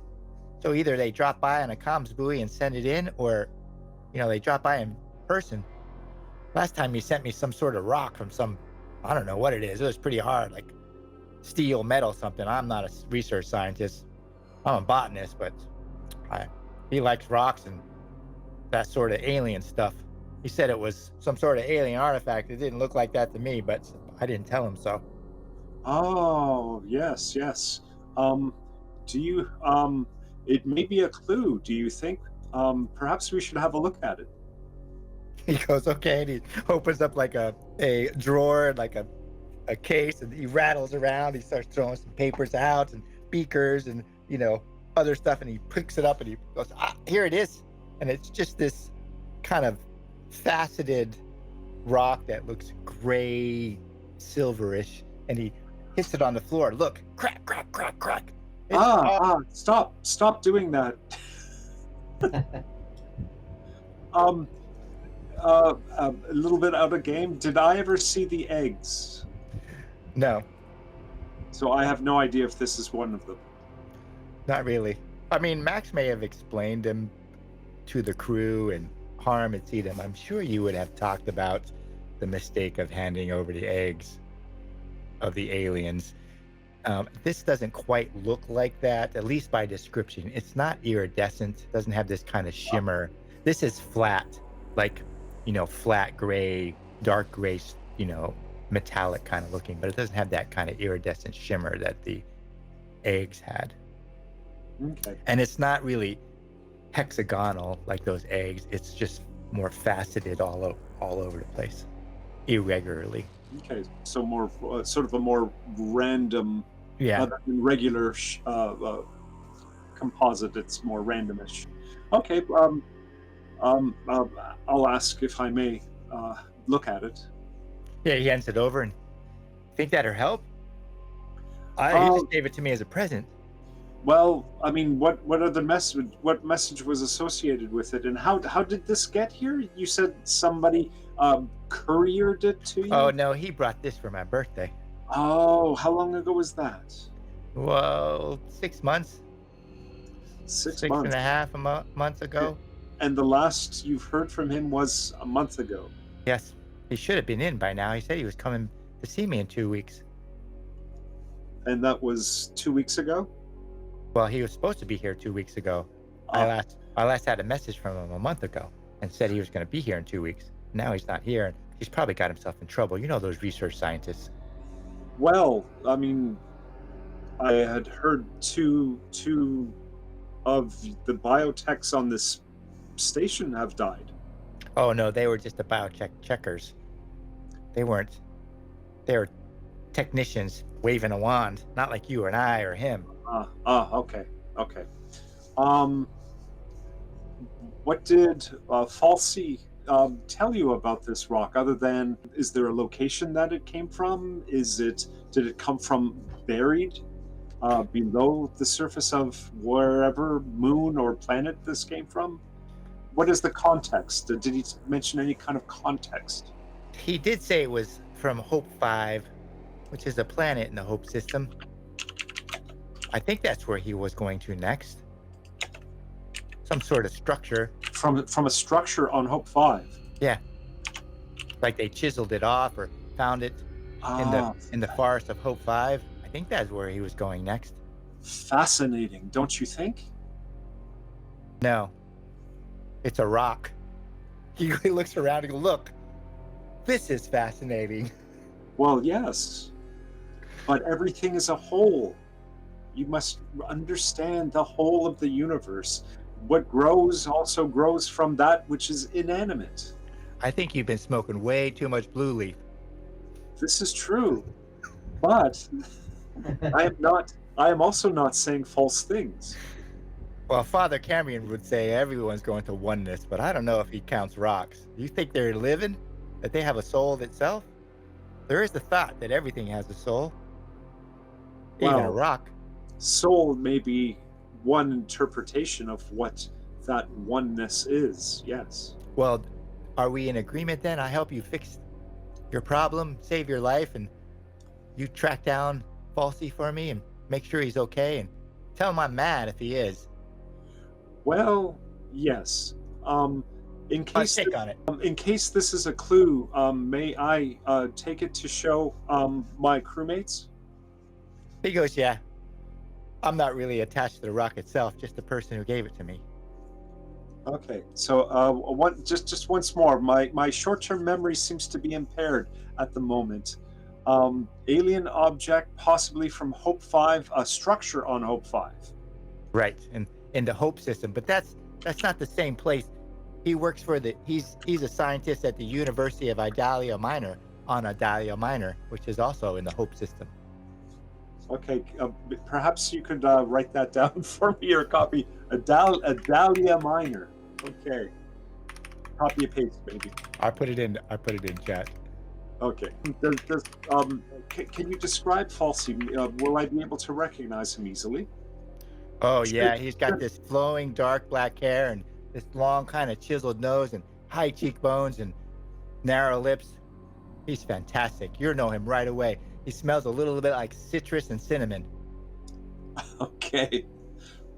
So either they drop by on a comms buoy and send it in, or, they drop by in person. Last time he sent me some sort of rock from some, I don't know what it is. It was pretty hard, like steel, metal, something. I'm not a research scientist. I'm a botanist, but he likes rocks and that sort of alien stuff. He said it was some sort of alien artifact. It didn't look like that to me, but I didn't tell him so. Oh, yes. Do you, it may be a clue. Do you think, perhaps we should have a look at it? He goes, okay, and he opens up like a drawer, like a case, and he rattles around. He starts throwing some papers out and beakers and, other stuff, and he picks it up and he goes, here it is. And it's just this kind of faceted rock that looks gray, silverish, and he hits it on the floor. Look, crack, crack, crack, crack. Stop doing that. A little bit out of game. Did I ever see the eggs? No, So I have no idea if this is one of them. not really. I mean, Max may have explained him to the crew, and Harm had seen him. I'm sure you would have talked about the mistake of handing over the eggs of the aliens. This doesn't quite look like that, at least by description. It's not iridescent. It doesn't have this kind of shimmer. This is flat, like, flat gray, dark gray, metallic kind of looking, but it doesn't have that kind of iridescent shimmer that the eggs had. Okay. And it's not really hexagonal like those eggs. It's just more faceted all over the place, irregularly. Okay. So more sort of a more random, Yeah. other than regular composite. It's more randomish. Okay. I'll ask if I may look at it. Yeah, he hands it over, and think that'll help? He just gave it to me as a present. Well, I mean, what other message? What message was associated with it, and how did this get here? You said somebody couriered it to you. Oh no, he brought this for my birthday. Oh, how long ago was that? Well, 6 months, 6 six months. and a half months ago. And the last you've heard from him was a month ago. Yes, he should have been in by now. He said he was coming to see me in 2 weeks. And that was 2 weeks ago? Well, he was supposed to be here 2 weeks ago. I last had a message from him a month ago and said he was going to be here in 2 weeks. Now he's not here, and he's probably got himself in trouble. You know those research scientists. Well, I mean, I had heard two of the biotechs on this station have died. Oh no, they were just the checkers. They weren't. They were technicians waving a wand, not like you and I or him. Okay. What did Falsey tell you about this rock? Other than, is there a location that it came from? Did it come from buried below the surface of wherever moon or planet this came from? What is the context? Did he mention any kind of context? He did say it was from Hope 5, which is a planet in the Hope system. I think that's where he was going to next. Some sort of structure. From a structure on Hope 5. Yeah. Like they chiseled it off or found it in the forest of Hope 5. I think that's where he was going next. Fascinating, don't you think? No. It's a rock. He looks around and goes, look, this is fascinating. Well, yes. But everything is a whole. You must understand the whole of the universe. What grows also grows from that which is inanimate. I think you've been smoking way too much Blue Leaf. This is true. But I am also not saying false things. Well, Father Cameron would say everyone's going to oneness, but I don't know if he counts rocks. Do you think they're living? That they have a soul of itself? There is the thought that everything has a soul. Even a Well, rock. soul may be one interpretation of what that oneness is, yes. Well, are we in agreement then? I help you fix your problem, save your life, and you track down Falsey for me and make sure he's okay, and tell him I'm mad if he is. Well, yes. In case take on it. in case this is a clue, may I take it to show my crewmates? He goes, yeah. I'm not really attached to the rock itself, just the person who gave it to me. Okay, so just once more, my short-term memory seems to be impaired at the moment. Alien object, possibly from Hope 5, a structure on Hope 5. Right, and in the Hope system, but that's not the same place. He works for he's a scientist at the University of Idalia Minor on Idalia Minor, which is also in the Hope system. Okay, perhaps you could write that down for me or copy a Dahlia minor. Okay, copy and paste, maybe. I put it in chat. Okay. Can you describe Falsey? Will I be able to recognize him easily? Oh yeah, he's got this flowing dark black hair and this long kind of chiseled nose and high cheekbones and narrow lips. He's fantastic. You'll know him right away. He smells a little bit like citrus and cinnamon. Okay,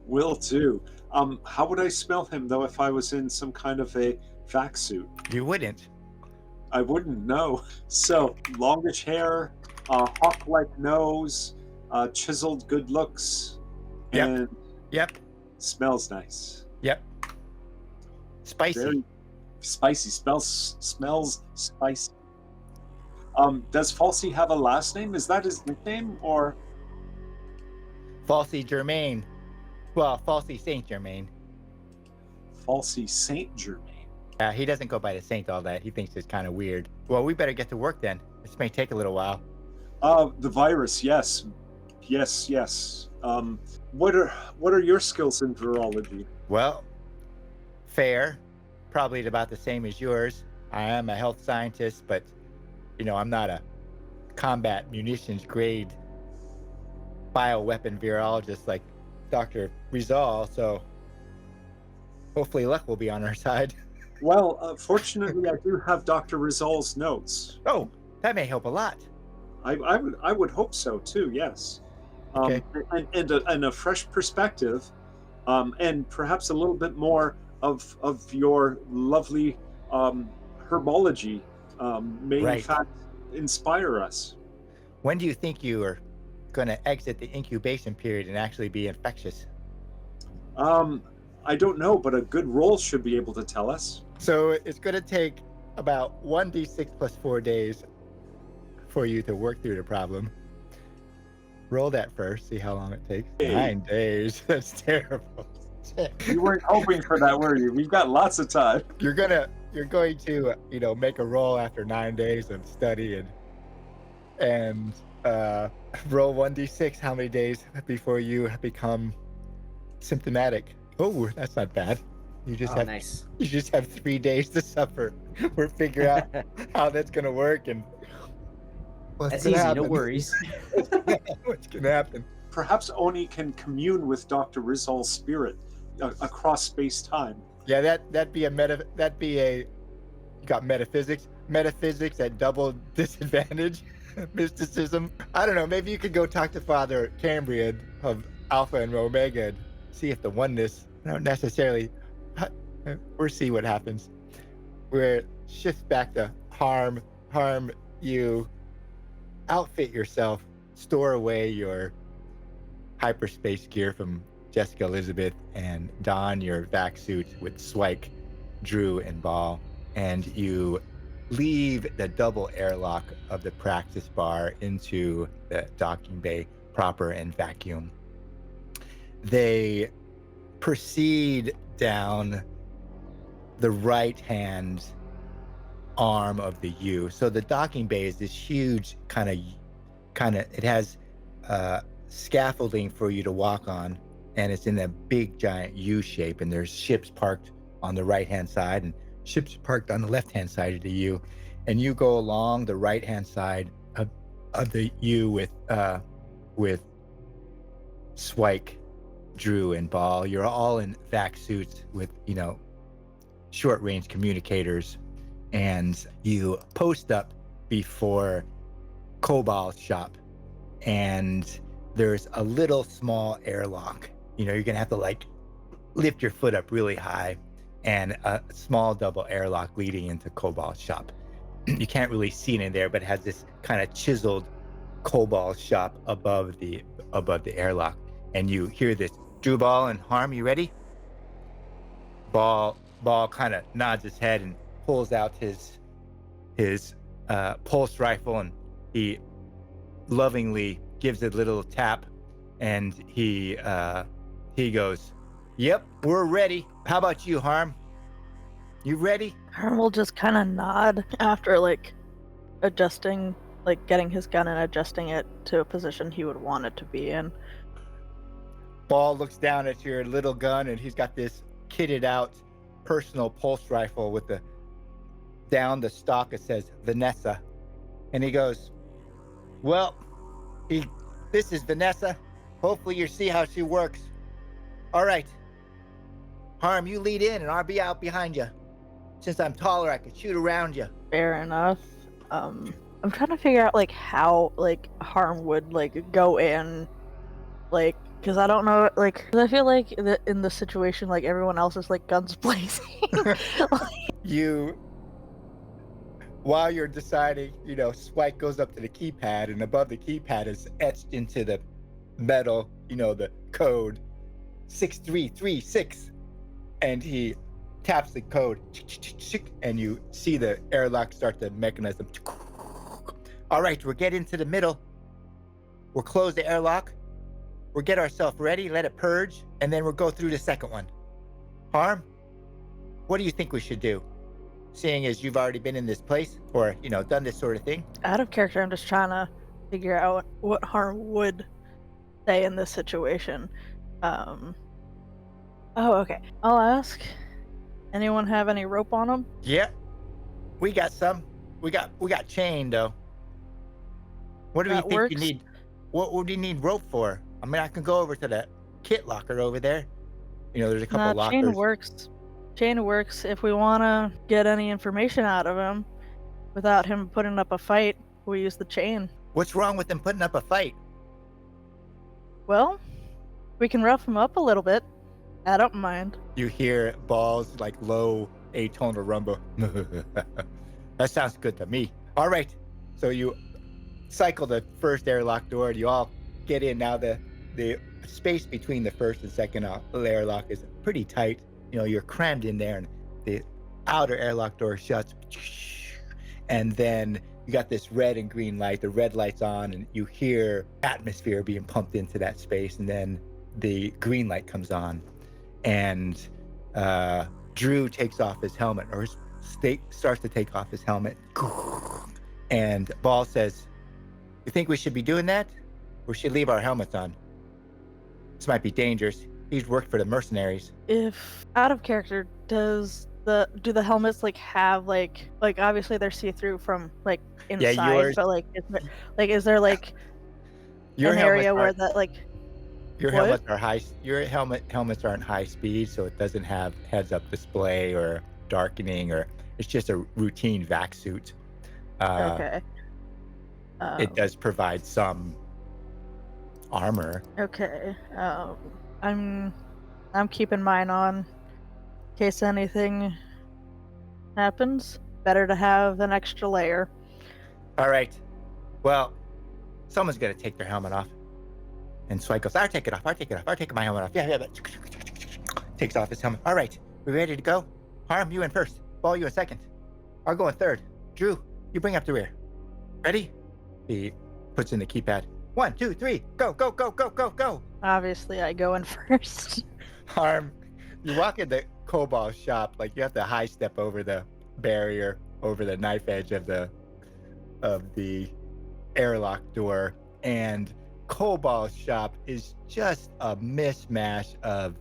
will do. How would I smell him though if I was in some kind of a vac suit? You wouldn't. I wouldn't know. So longish hair, hawk-like nose, chiseled good looks, and Yep. smells nice. Yep. Spicy. Very spicy. Smells spicy. Does Falsey have a last name? Is that his nickname or? Falsey Germain. Well, Falsey Saint Germain. Falsey Saint Germain. Yeah, he doesn't go by the Saint all that. He thinks it's kind of weird. Well, we better get to work then. This may take a little while. The virus, yes. What are your skills in virology? Well, fair. Probably about the same as yours. I am a health scientist, but, I'm not a combat munitions grade bioweapon virologist like Dr. Rizal, so hopefully luck will be on our side. Well, fortunately, I do have Dr. Rizal's notes. Oh, that may help a lot. I would hope so too. Yes, Okay. and a fresh perspective, and perhaps a little bit more of your lovely herbology may in Right. fact inspire us. When do you think you are going to exit the incubation period and actually be infectious? I don't know, but a good roll should be able to tell us. So it's going to take about 1d6 plus 4 days for you to work through the problem. Roll that first, see how long it takes. Hey. 9 days. That's terrible. You weren't hoping for that, were you? We've got lots of time. You're going to, make a roll after 9 days of study and roll 1d6 how many days before you become symptomatic. Oh, that's not bad. You just have Nice. You just have 3 days to suffer. We'll figure out how that's gonna work and what's That's gonna easy. happen. No worries. What's gonna happen? Perhaps Oni can commune with Dr. Rizal's spirit across space-time. Yeah, that'd be you got metaphysics at double disadvantage. Mysticism. I don't know. Maybe you could go talk to Father Cambrian of Alpha and Omega and see if the oneness, not necessarily. We'll see what happens. We're shift back to harm you, outfit yourself, store away your hyperspace gear from Jessica Elizabeth, and don your vac suit with Swike, Drew, and Ball, and you leave the double airlock of the practice bar into the docking bay proper and vacuum. They proceed down the right-hand arm of the U. So the docking bay is this huge kind of it has scaffolding for you to walk on, and it's in a big giant U shape, and there's ships parked on the right-hand side and ships parked on the left-hand side of the U, and you go along the right-hand side of the U with Swike, Drew, and Ball. You're all in vac suits with short-range communicators, and you post up before Cobalt's shop, and there's a little small airlock. You're gonna have to lift your foot up really high, and a small double airlock leading into Cobalt's shop. You can't really see it in there, but it has this kind of chiseled Cobalt shop above the airlock, and you hear this. Drew, Ball, and Harm, you ready? Ball kind of nods his head and pulls out his pulse rifle, and he lovingly gives it a little tap, and he goes, "Yep, we're ready. How about you, Harm? You ready?" Harm will just kind of nod after adjusting like getting his gun and adjusting it to a position he would want it to be in. Ball looks down at your little gun, and he's got this kitted out personal pulse rifle with down the stock it says Vanessa, and he goes, "Well, this is Vanessa. Hopefully you see how she works. All right, Harm, you lead in, and I'll be out behind you. Since I'm taller, I can shoot around you." Fair enough. I'm trying to figure out like how like Harm would like go in, like, because I don't know, like, 'cause I feel like in the situation, like everyone else is like guns blazing. You, while you're deciding, Spike goes up to the keypad, and above the keypad is etched into the metal, the code 6336, and he taps the code, and you see the airlock start the mechanism. All right, we'll get into the middle. We'll close the airlock. We'll get ourselves ready, let it purge, and then we'll go through the second one. Harm, what do you think we should do? Seeing as you've already been in this place, or, done this sort of thing. Out of character, I'm just trying to figure out what Harm would say in this situation. Oh, okay. I'll ask. Anyone have any rope on them? Yeah, we got some. We got chain though. What do you think works. you need? What would you need rope for? I mean, I can go over to the kit locker over there. There's a couple lockers. Chain works. Chain works if we want to get any information out of him without him putting up a fight. We use the chain. What's wrong with them putting up a fight? Well, we can rough him up a little bit. I don't mind. You hear Ball's like low atonal rumble. That sounds good to me. All right, so you cycle the first airlock door, and you all get in. Now the space between the first and second airlock is pretty tight. You're crammed in there, and the outer airlock door shuts, and then you got this red and green light. The red light's on, and you hear atmosphere being pumped into that space, and then the green light comes on, and Drew takes off his helmet, or starts to take off his helmet, and Ball says, "You think we should be doing that, or should leave our helmets on? This might be dangerous. He's worked for the mercenaries." If out of character, do the helmets like have like obviously they're see-through from like inside, yours, but is there like your an area where that like your what? helmets are high. Your helmets aren't high speed, so it doesn't have heads-up display or darkening, or it's just a routine vac suit. Okay. It does provide some armor. Okay. I'm keeping mine on in case anything happens. Better to have an extra layer. All right. Well, someone's gonna take their helmet off. And Swike goes, I'll take it off. I'll take my helmet off. Yeah. Takes off his helmet. All right. We ready to go? Harm, you in first. Ball, you in second. I'll go in third. Drew, you bring up the rear. Ready? He puts in the keypad. 1, 2, 3. Go, go, go, go, go, go. Obviously, I go in first. Harm, you walk in the Cobalt shop, like you have to high step over the barrier, over the knife edge of the airlock door, and Cobalt shop is just a mishmash of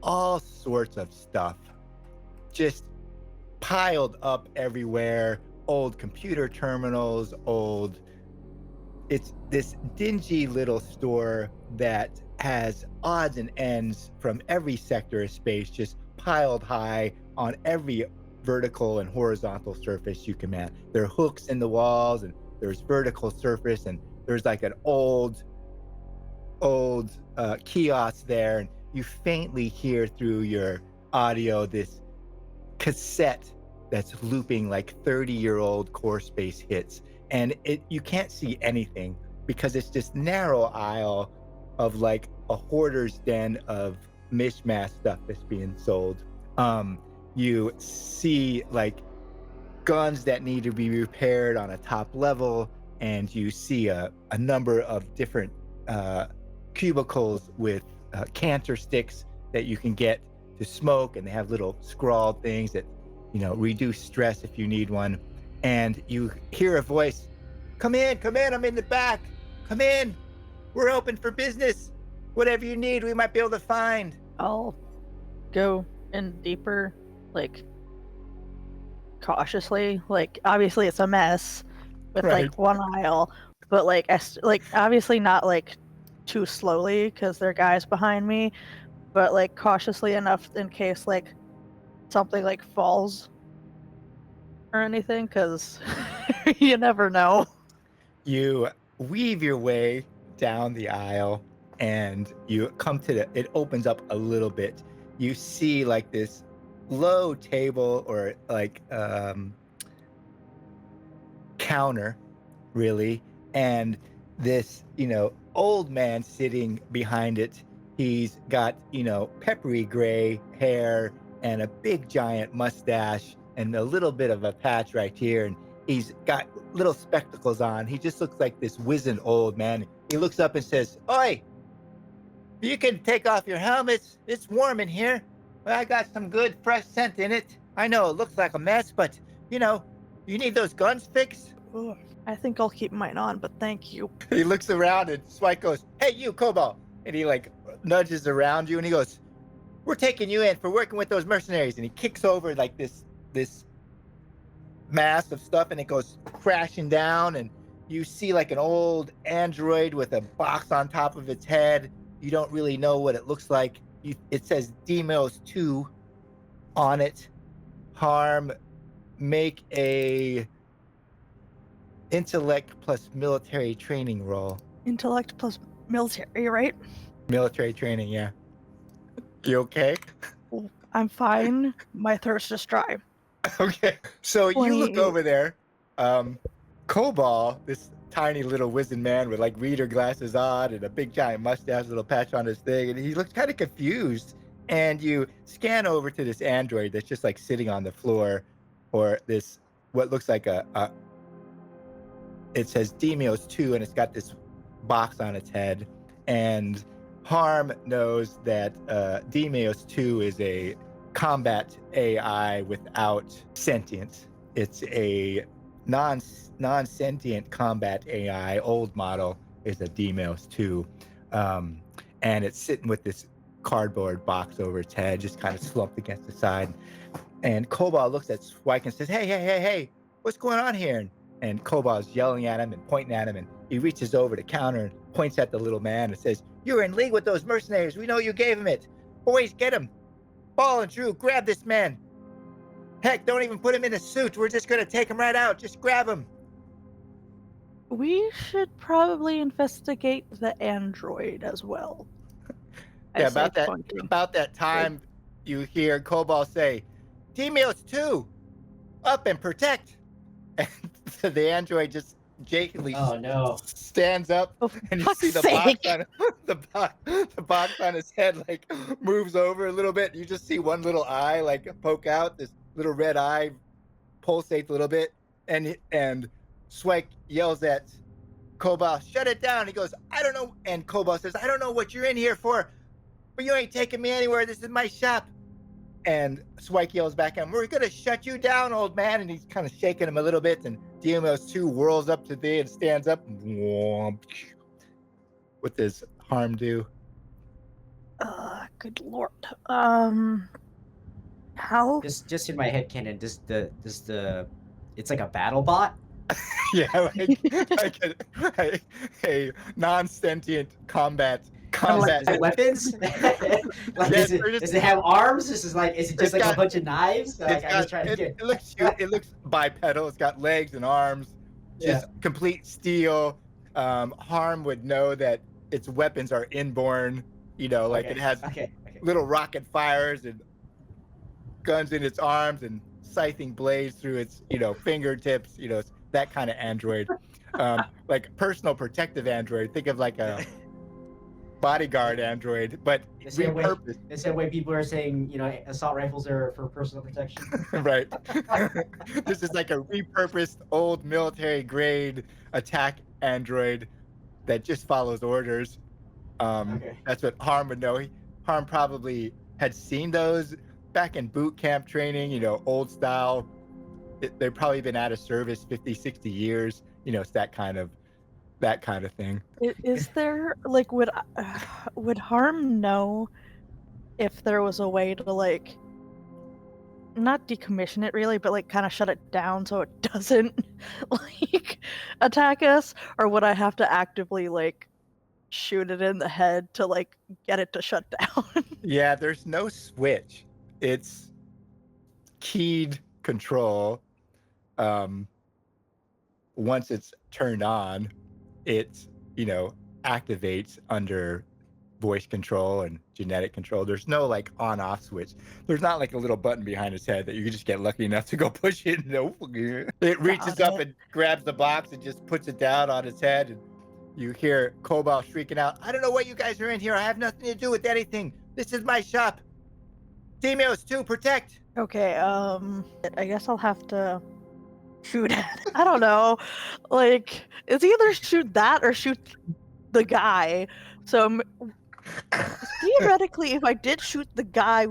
all sorts of stuff, just piled up everywhere. Old computer terminals, it's this dingy little store that has odds and ends from every sector of space just piled high on every vertical and horizontal surface you can man. There are hooks in the walls, and there's vertical surface, and there's like an old kiosk there, and you faintly hear through your audio this cassette that's looping like 30-year-old core space hits, and you can't see anything because it's this narrow aisle of like a hoarder's den of mishmash stuff that's being sold. You see like guns that need to be repaired on a top level, and you see a number of different cubicles with cancer sticks that you can get to smoke, and they have little scrawled things that reduce stress if you need one. And you hear a voice, Come in, I'm in the back. Come in. We're open for business. Whatever you need, we might be able to find. I'll go in deeper, like cautiously. Like obviously it's a mess with Right. like one aisle, but like obviously not like too slowly because there are guys behind me, but like cautiously enough in case like something like falls or anything, because you never know. You weave your way down the aisle and you come to it opens up a little bit. You see like this low table or like counter really, and this old man sitting behind it. He's got peppery gray hair and a big giant mustache and a little bit of a patch right here, and he's got little spectacles on. He just looks like this wizened old man. He looks up and says, "Oi, you can take off your helmets. It's warm in here. Well, I got some good fresh scent in it. I know it looks like a mess, but you need those guns fixed." Ugh, I think I'll keep mine on, but thank you. He looks around and Swike goes, "Hey, you, Cobalt." And he like nudges around you and he goes, "We're taking you in for working with those mercenaries." And he kicks over like this mass of stuff and it goes crashing down, and you see like an old android with a box on top of its head. You don't really know what it looks like. It says Demos 2 on it. Harm, make a intellect plus military training roll. Intellect plus military, right? Military training, yeah. You okay? I'm fine. My thirst is dry. Okay. So you 20. look over there. Cobalt, this tiny little wizened man with like reader glasses on and a big giant mustache, little patch on his thing, and he looks kind of confused. And you scan over to this android that's just like sitting on the floor, or this what looks like it says Demios 2 and it's got this box on its head. And Harm knows that Demios 2 is a combat AI without sentience. It's a non-sentient combat AI. Old model is a Demios 2. And it's sitting with this cardboard box over its head, just kind of slumped against the side. And Cobalt looks at Swike and says, hey, what's going on here? And Cobalt's yelling at him and pointing at him, and he reaches over the counter and points at the little man and says, "You're in league with those mercenaries. We know you gave him it. Boys, get him. Ball and Drew, grab this man. Heck, don't even put him in a suit. We're just going to take him right out. Just grab him." We should probably investigate the android as well. Yeah, about that time, you hear Cobalt say, "Demios 2, up and protect." And the android just jauntily stands up, and you see the box on his head like moves over a little bit. You just see one little eye like poke out. This little red eye pulsates a little bit, and Swike yells at Cobalt, "Shut it down." He goes, "I don't know." And Cobalt says, "I don't know what you're in here for, but you ain't taking me anywhere. This is my shop." And Swike yells back at him, "We're going to shut you down, old man." And he's kind of shaking him a little bit. And Demos 2 whirls up to thee and stands up. What does Harm do? Good lord. How? Just in my head canon, does the it's like a battle bot? Yeah, like a non-sentient combat. Is it weapons? Like, Yeah, does it have arms? Is it just like a bunch of knives? Like, it looks bipedal. It's got legs and arms, just complete steel. Harm would know that its weapons are inborn. It has little rocket fires and guns in its arms and scything blades through its fingertips. It's that kind of android, like personal protective android. Think of like a bodyguard android, but repurposed. The same way people are saying, assault rifles are for personal protection. Right. This is like a repurposed old military grade attack android that just follows orders. That's what Harm would know. Harm probably had seen those back in boot camp training, old style. They've probably been out of service 50, 60 years. It's that kind of thing. Is there like would Harm know if there was a way to like not decommission it really, but like kind of shut it down so it doesn't like attack us, or would I have to actively like shoot it in the head to like get it to shut down? Yeah, there's no switch. It's keyed control. Once it's turned on, it activates under voice control and genetic control. There's no like on-off switch. There's not like a little button behind his head that you can just get lucky enough to go push it. No, it reaches up and grabs the box and just puts it down on his head, and you hear Cobalt shrieking out, "I don't know what you guys are in here. I have nothing to do with anything. This is my shop. Demios 2, protect." Okay, I guess I'll have to shoot it. I don't know. Like, it's either shoot that or shoot the guy. So theoretically, if I did shoot the guy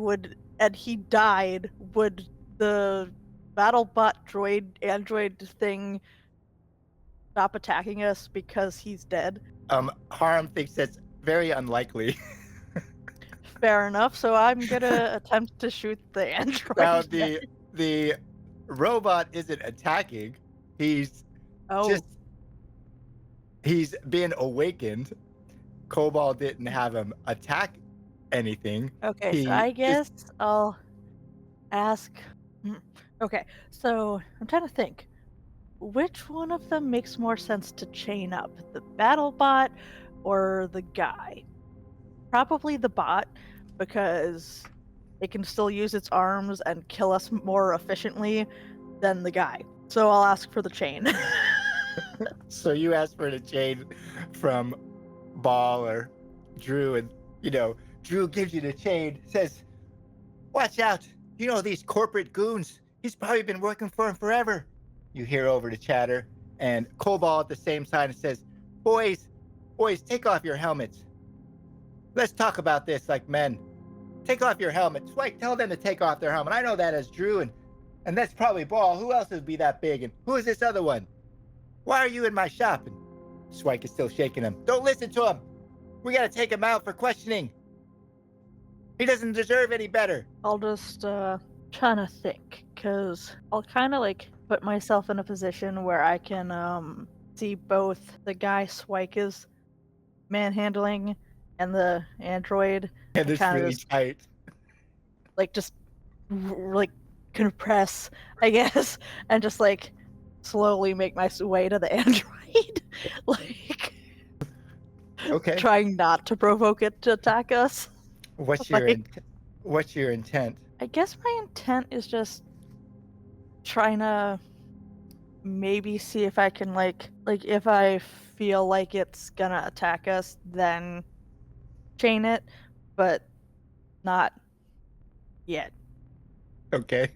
and he died, would the BattleBot android thing stop attacking us because he's dead? Harm thinks that's very unlikely. Fair enough. So I'm gonna attempt to shoot the android. Now the robot isn't attacking. He's been awakened. Cobalt didn't have him attack anything. Okay, so I guess I'll ask. Okay, so I'm trying to think. Which one of them makes more sense to chain up? The BattleBot or the guy? Probably the bot, because it can still use its arms and kill us more efficiently than the guy. So I'll ask for the chain. So you ask for the chain from Ball or Drew, and Drew gives you the chain, says, "Watch out, these corporate goons, he's probably been working for him forever." You hear over the chatter, and Cobalt at the same time says, boys, take off your helmets. Let's talk about this like men. Take off your helmets. Swike, tell them to take off their helmet. I know that as Drew, and that's probably Ball. Who else would be that big? And who is this other one? Why are you in my shop? And Swike is still shaking him. Don't listen to him. We gotta take him out for questioning. He doesn't deserve any better. I'll just trying to think, because I'll kind of like put myself in a position where I can see both the guy Swike is manhandling and the android. And it's really tight. Like just like compress, I guess, and just like slowly make my way to the android. Like, okay, trying not to provoke it to attack us. What's your intent? I guess my intent is just trying to maybe see if I can like if I feel like it's gonna attack us, then chain it, but not yet. Okay.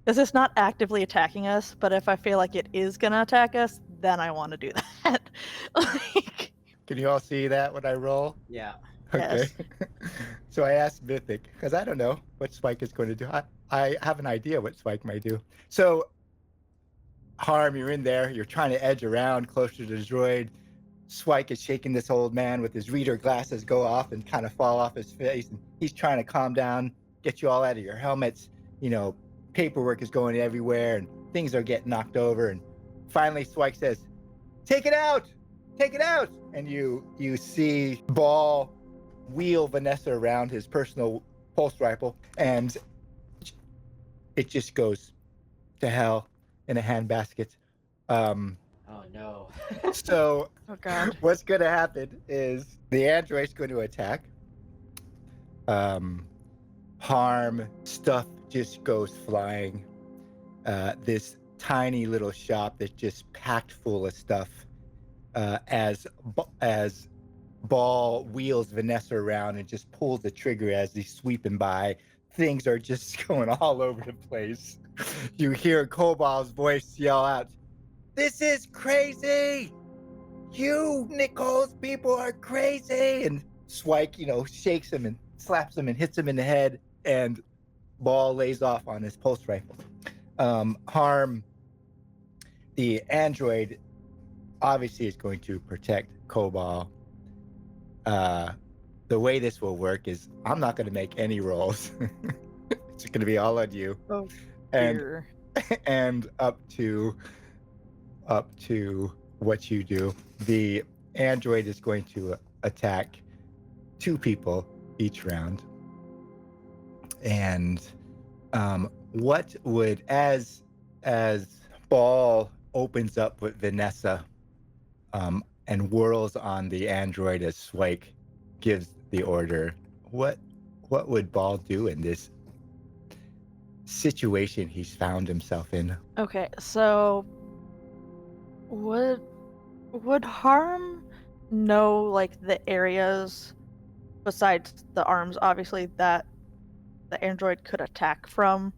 Because it's not actively attacking us, but if I feel like it is gonna attack us, then I want to do that. Like, can you all see that when I roll? Yeah. Okay. Yes. So I asked Mythic, because I don't know what Spike is going to do. I have an idea what Spike might do. So, Harm, you're in there. You're trying to edge around closer to the droid. Spike is shaking this old man with his reader glasses go off and kind of fall off his face. And he's trying to calm down, get you all out of your helmets. Paperwork is going everywhere and things are getting knocked over. And finally, Spike says, "Take it out! Take it out!" And you see Ball wheel Vanessa around his personal pulse rifle, and it just goes to hell in a handbasket. Oh no. So oh god. what's going to happen is the android's going to attack. Harm, stuff just goes flying. This tiny little shop that's just packed full of stuff. As Ball wheels Vanessa around and just pulls the trigger as he's sweeping by. Things are just going all over the place. You hear Cobalt's voice yell out, "This is crazy! You Nicole's people are crazy!" And Swike, shakes him and slaps him and hits him in the head, and Ball lays off on his pulse rifle. Harm the android obviously is going to protect Cobalt. The way this will work is I'm not going to make any rolls. It's going to be all on you. Oh, and dear. and up to what you do. The android is going to attack 2 people each round. And what would as Ball opens up with Vanessa and whirls on the android as Swike gives the order, what would Ball do in this situation he's found himself in? Okay, so would Harm know like the areas besides the arms, obviously, that the android could attack from?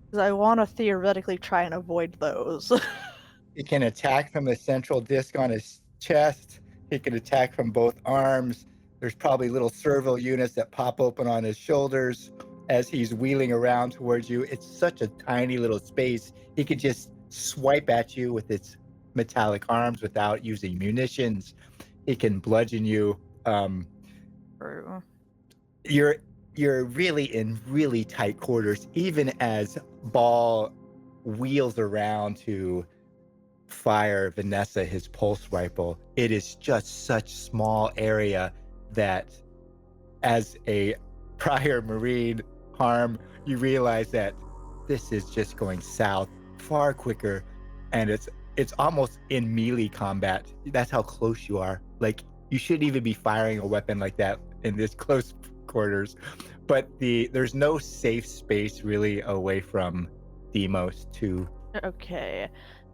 Because I want to theoretically try and avoid those. He can attack from the central disc on his chest. He can attack from both arms. There's probably little servo units that pop open on his shoulders as he's wheeling around towards you. It's such a tiny little space. He could just swipe at you with its metallic arms without using munitions. He can bludgeon you. True. You're really in really tight quarters, even as Ball wheels around to fire Vanessa his pulse rifle. It is just such small area that, as a prior Marine, Harm, you realize that this is just going south far quicker, and it's almost in melee combat. That's how close you are. Like, you shouldn't even be firing a weapon like that in this close quarters. But there's no safe space really away from Demos too. Okay,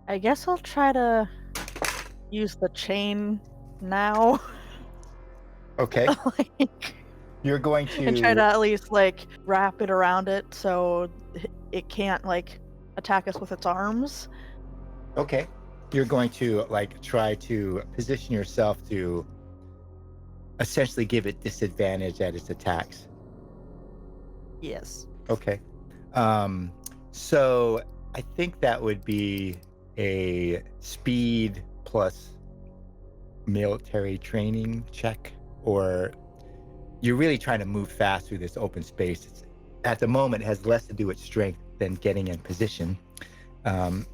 I guess I'll try to use the chain now. Okay. Like, You're going to and try to at least like wrap it around it so it can't like attack us with its arms. Okay. You're going to like try to position yourself to essentially give it disadvantage at its attacks. Yes. Okay. So I think that would be a speed plus military training check, or you're really trying to move fast through this open space. At the moment, it has less to do with strength than getting in position. And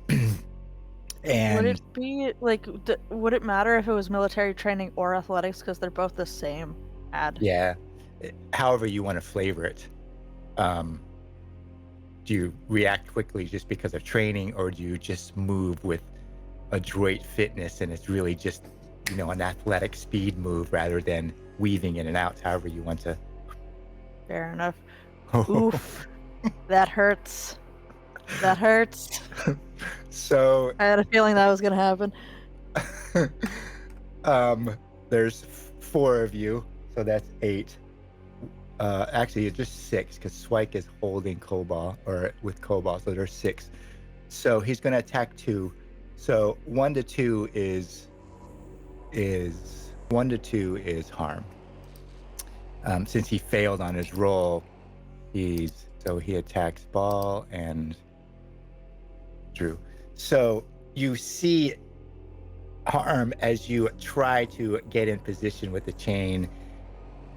would it be like? Would it matter if it was military training or athletics? Because they're both the same. Yeah, however you want to flavor it. Do you react quickly just because of training, or do you just move with adroit fitness and it's really just, an athletic speed move rather than weaving in and out, however you want to? Fair enough. Oof. That hurts. That hurts. So I had a feeling that was going to happen. There's 4 of you, so that's 8. Actually, it's just 6 because Swike is holding Cobalt, or with Cobalt, so there's 6. So he's going to attack 2. So 1 to 2 is 1 to 2 is Harm. Since he failed on his roll, he attacks Ball and Drew. So you see Harm as you try to get in position with the chain.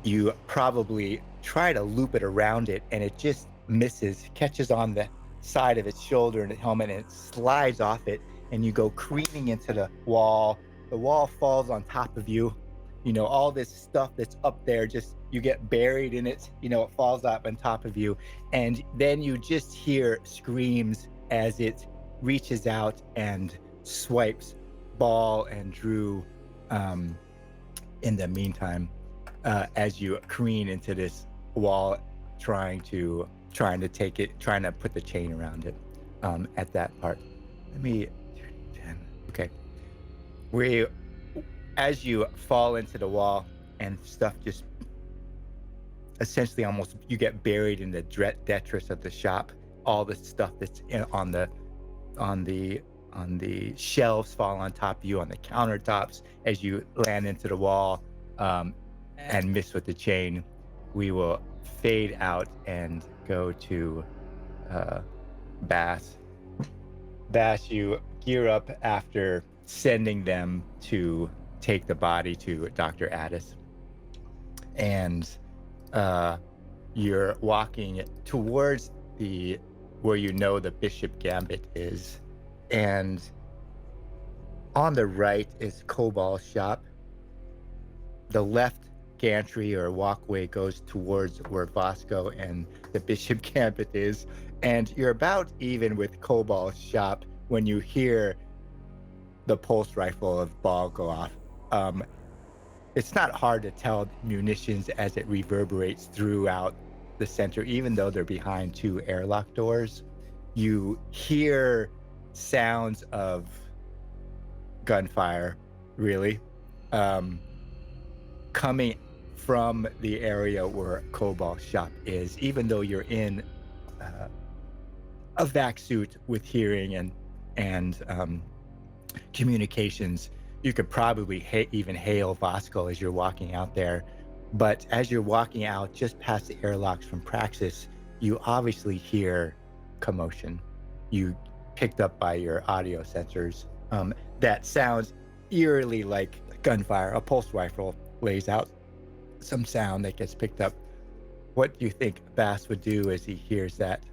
You probably try to loop it around it, and it just misses, catches on the side of its shoulder and the helmet, and it slides off it, and you go careening into the wall. The wall falls on top of you. All this stuff that's up there, just you get buried in it. It falls up on top of you, and then you just hear screams as it reaches out and swipes Ball and Drew. In the meantime, as you careen into this wall, trying to put the chain around it. At that part, okay. As you fall into the wall and stuff just essentially almost, you get buried in the detritus of the shop. All the stuff that's on the shelves fall on top of you, on the countertops. As you land into the wall and miss with the chain, we will fade out and go to Bass. Bass, you gear up after sending them to take the body to Dr. Addis. And you're walking towards where you know the Bishop Gambit is. And on the right is Cobal's shop. The left gantry or walkway goes towards where Vasco and the Bishop Gambit is. And you're about even with Cobal's shop when you hear the pulse rifle of Ball go off. It's not hard to tell munitions as it reverberates throughout the center, even though they're behind two airlock doors. You hear sounds of gunfire, really, coming from the area where Cobalt's shop is, even though you're in a vac suit with hearing and communications. You could probably even hail Vasco as you're walking out there. But as you're walking out just past the airlocks from Praxis, you obviously hear commotion. You picked up by your audio sensors. That sounds eerily like gunfire. A pulse rifle lays out some sound that gets picked up. What do you think Bass would do as he hears that?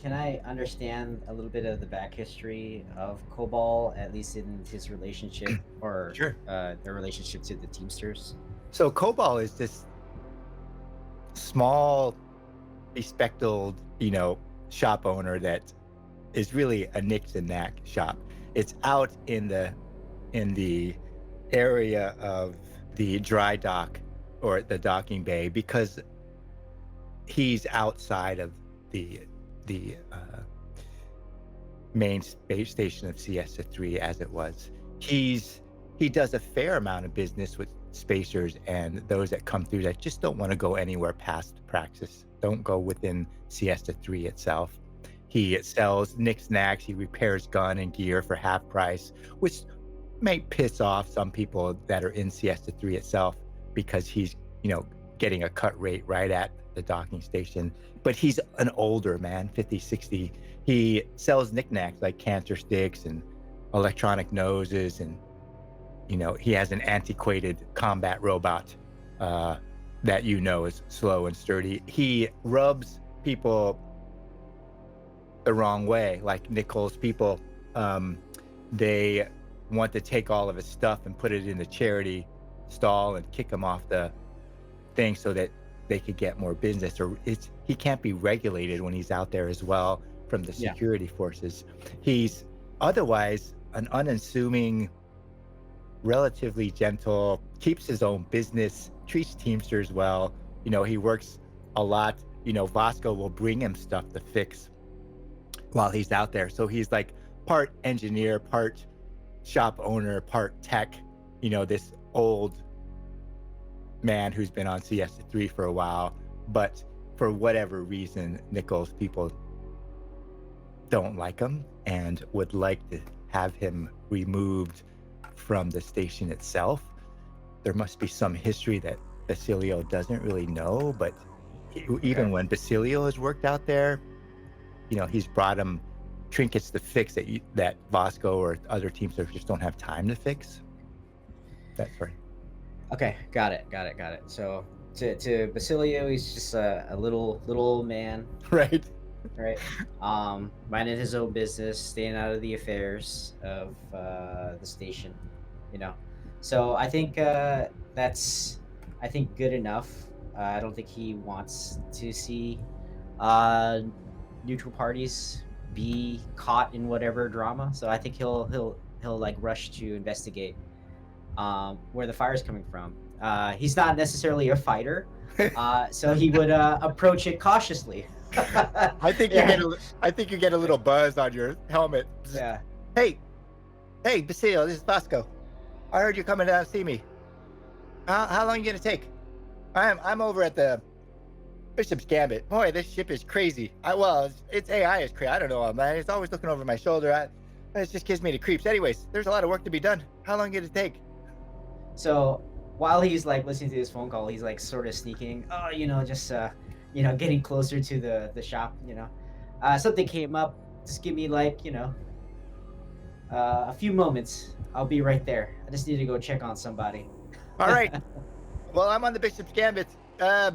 Can I understand a little bit of the back history of Cobalt, at least in his relationship or Sure. their relationship to the Teamsters? So Cobalt is this small, bespectacled, shop owner that is really a Nix and Knack shop. It's out in the area of the dry dock or the docking bay because he's outside of the main space station of Siesta 3 as it was. He does a fair amount of business with spacers and those that come through that just don't want to go anywhere past Praxis, don't go within Siesta 3 itself. He sells knickknacks, he repairs gun and gear for half price, which may piss off some people that are in Siesta 3 itself because he's, getting a cut rate right at the docking station. But he's an older man, 50, 60. He sells knickknacks like cancer sticks and electronic noses, and he has an antiquated combat robot that is slow and sturdy. He rubs people the wrong way, like Nichols people. They want to take all of his stuff and put it in the charity stall and kick him off the thing so that they could get more business. Or he can't be regulated when he's out there as well from the security forces. He's otherwise an unassuming, relatively gentle, keeps his own business, treats Teamsters well. He works a lot. Vasco will bring him stuff to fix while he's out there. So he's like part engineer, part shop owner, part tech, this old man who's been on Siesta 3 for a while. But for whatever reason, Nichols people don't like him and would like to have him removed from the station itself. There must be some history that Basilio doesn't really know, but even when Basilio has worked out there, he's brought him trinkets to fix that Vasco or other teams just don't have time to fix. That's right. Okay, got it. So to Basilio, he's just a little man, Right. Minding his own business, staying out of the affairs of the station, So I think that's good enough. I don't think he wants to see neutral parties be caught in whatever drama. So I think he'll like rush to investigate where the fire is coming from. He's not necessarily a fighter, so he would approach it cautiously. I think you get a little buzz on your helmet. Yeah. Hey, Basilio, this is Vasco. I heard you're coming down to see me. How long are you gonna take? I'm over at the Bishop's Gambit. Boy, this ship is crazy. Its AI is crazy. I don't know, man. It's always looking over my shoulder. It just gives me the creeps. Anyways, there's a lot of work to be done. How long did it take? So while he's like listening to his phone call, he's like sort of sneaking. Just getting closer to the shop. Something came up just give me like a few moments. I'll be right there. I just need to go check on somebody. All right. Well, I'm on the Bishop's Gambit. Hey,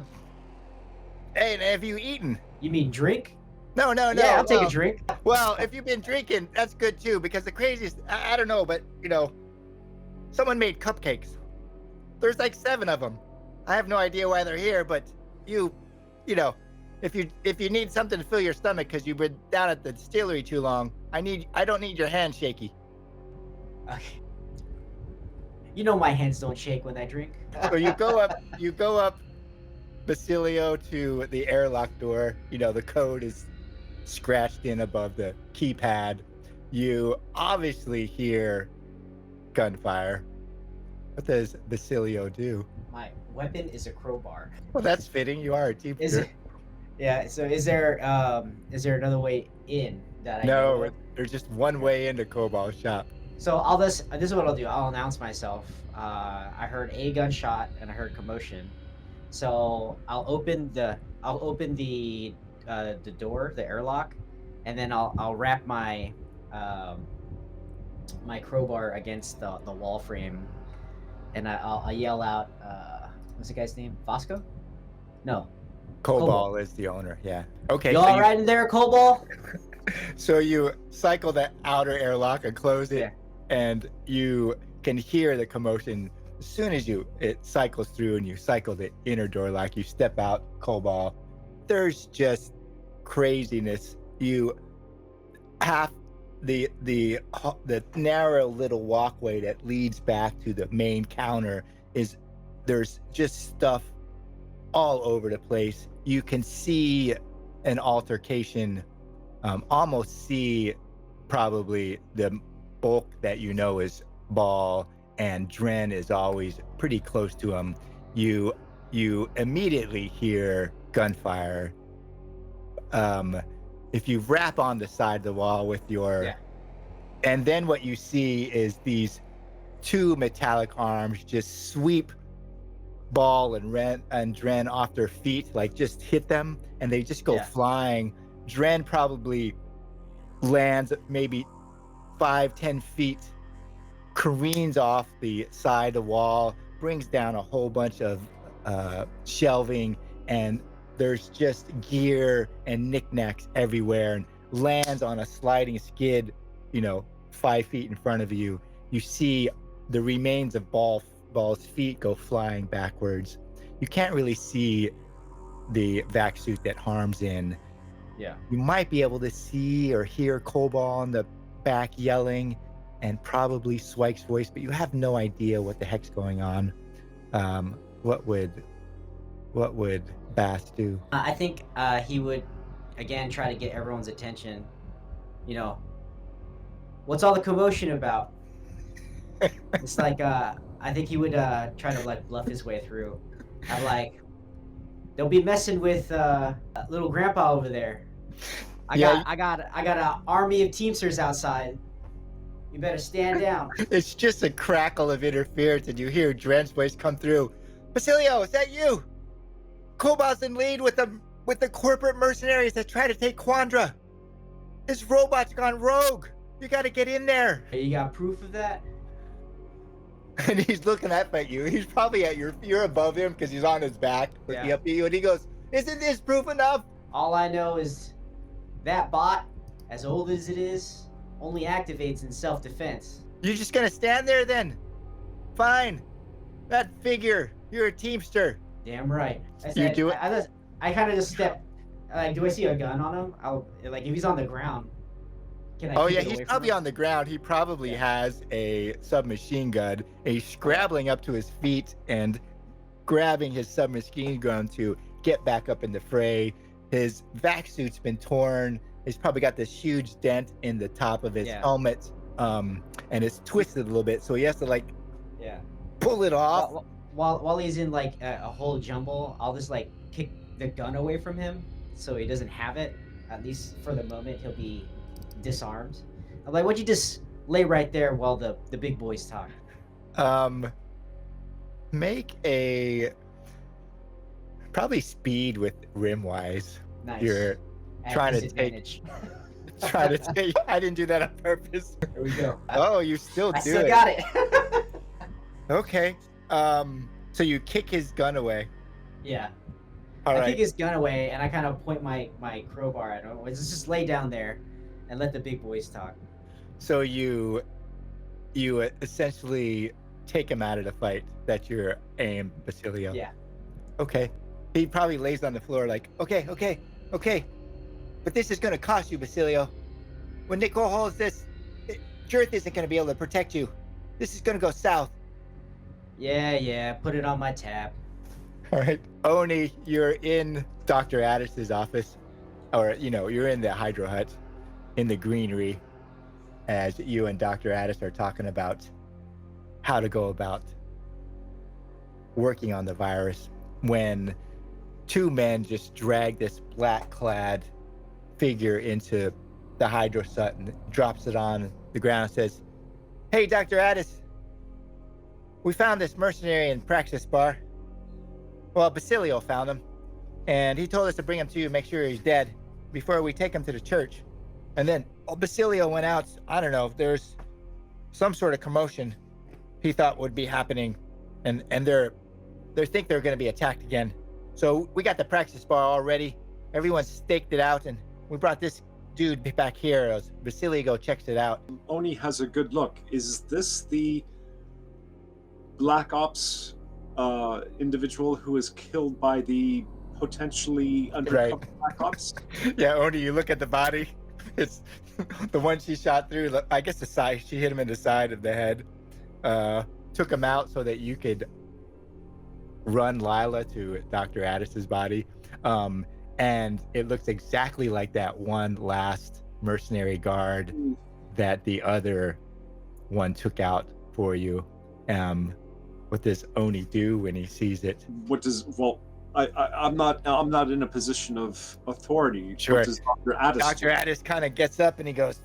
and have you eaten? You mean drink? No. Yeah, I'll take a drink. Well, if you've been drinking, that's good too, because the craziest, I don't know, but someone made cupcakes. There's like 7 of them. I have no idea why they're here, but you know, if you need something to fill your stomach because you've been down at the distillery too long, I don't need your hand shaky. Okay. You know my hands don't shake when I drink. So you go up, Basilio, to the airlock door. The code is scratched in above the keypad. You obviously hear gunfire. What does Basilio do? My weapon is a crowbar. Well, that's fitting. You are a teacher. Is it? Yeah. So is there another way in that I know No, of? there's just one way into Cobalt's shop. So this is what I'll do. I'll announce myself. I heard a gunshot and I heard commotion. So I'll open the door, the airlock, and then I'll wrap my my crowbar against the wall frame, and I'll yell out. What's the guy's name? Vasco? No. Cobalt is the owner. Yeah. Okay. You all right in there, Cobalt? So you cycle that outer airlock and close it, Yeah. and you can hear the commotion as soon as it cycles through, and you cycle the inner door lock. You step out, Cobalt. There's just craziness. You have the narrow little walkway that leads back to the main counter. There's just stuff all over the place. You can see an altercation. Almost see probably the bulk that is Ball, and Dren is always pretty close to him. You immediately hear gunfire. If you wrap on the side of the wall with and then what you see is these 2 metallic arms just sweep Ball and Dren off their feet, like just hit them, and they just go flying. Dren probably lands maybe 5-10 feet, careens off the side of the wall, brings down a whole bunch of shelving, and there's just gear and knickknacks everywhere, and lands on a sliding skid, 5 feet in front of you. You see the remains of Ball's feet go flying backwards. You can't really see the vac suit that Harm's in. Yeah. You might be able to see or hear Cobalt in the back yelling, and probably Swike's voice, but you have no idea what the heck's going on. What would Bass do? I think he would again try to get everyone's attention. What's all the commotion about? It's like I think he would try to like bluff his way through. I'm like, they'll be messing with little grandpa over there. I got an army of Teamsters outside. You better stand down. It's just a crackle of interference, and you hear Dren's voice come through. Basilio, is that you? Cobalt's in lead with the corporate mercenaries that try to take Quandra. His robot's gone rogue. You got to get in there. Hey, you got proof of that? And he's looking up at you. He's probably you're above him because he's on his back, looking up at you, and he goes, "Isn't this proof enough?" All I know is that bot, as old as it is, only activates in self-defense. You're just gonna stand there then? Fine. That figure, you're a Teamster. Damn right. Do it. I kind of just step. Like, do I see a gun on him? If he's on the ground. Can I? Oh keep yeah, it he's away probably from him? on the ground. He probably has a submachine gun. And he's scrabbling up to his feet and grabbing his submachine gun to get back up in the fray. His vac suit's been torn. He's probably got this huge dent in the top of his helmet, and it's twisted a little bit, so he has to pull it off. While he's in like a whole jumble, I'll just like kick the gun away from him so he doesn't have it. At least for the moment, he'll be disarmed. I'm like, why'd you just lay right there while the big boys talk? Make a probably speed with Rimwise. Nice. You're At trying to disadvantage. try to tell you. I didn't do that on purpose. There we go. Oh, you still I do still it. got it. Okay. So you kick his gun away. Yeah. All I right. kick his gun away and I kind of point my crowbar at him. Let's just lay down there and let the big boys talk. So you essentially take him out of the fight. That's your aim, Basilio. Yeah. Okay. He probably lays on the floor like, okay. But this is going to cost you, Basilio. When Nicole holds this, Jirth isn't going to be able to protect you. This is going to go south. Yeah. Put it on my tab. All right. Oni, you're in Dr. Addis's office, or, you're in the Hydro Hut in the greenery as you and Dr. Addis are talking about how to go about working on the virus when two men just drag this black-clad figure into the Hydro Hut and drops it on the ground and says, "Hey, Dr. Addis, we found this mercenary in Praxis Bar. Well, Basilio found him, and he told us to bring him to you and make sure he's dead before we take him to the church." And then Basilio went out. I don't know if there's some sort of commotion he thought would be happening, and they think they're going to be attacked again. So we got the Praxis Bar already. Everyone's staked it out, and we brought this dude back here as Basilio checks it out. Oni has a good look. Is this the Black Ops individual who was killed by the potentially undercover Black Ops? Yeah, Oni, you look at the body. It's the one she shot through. I guess the side. She hit him in the side of the head. Took him out so that you could run Lila to Dr. Addis's body. And it looks exactly like that one last mercenary guard that the other one took out for you. What does Oni do when he sees it? I'm not in a position of authority. Sure. What does Dr. Addis Dr. Addis kind of gets up and he goes,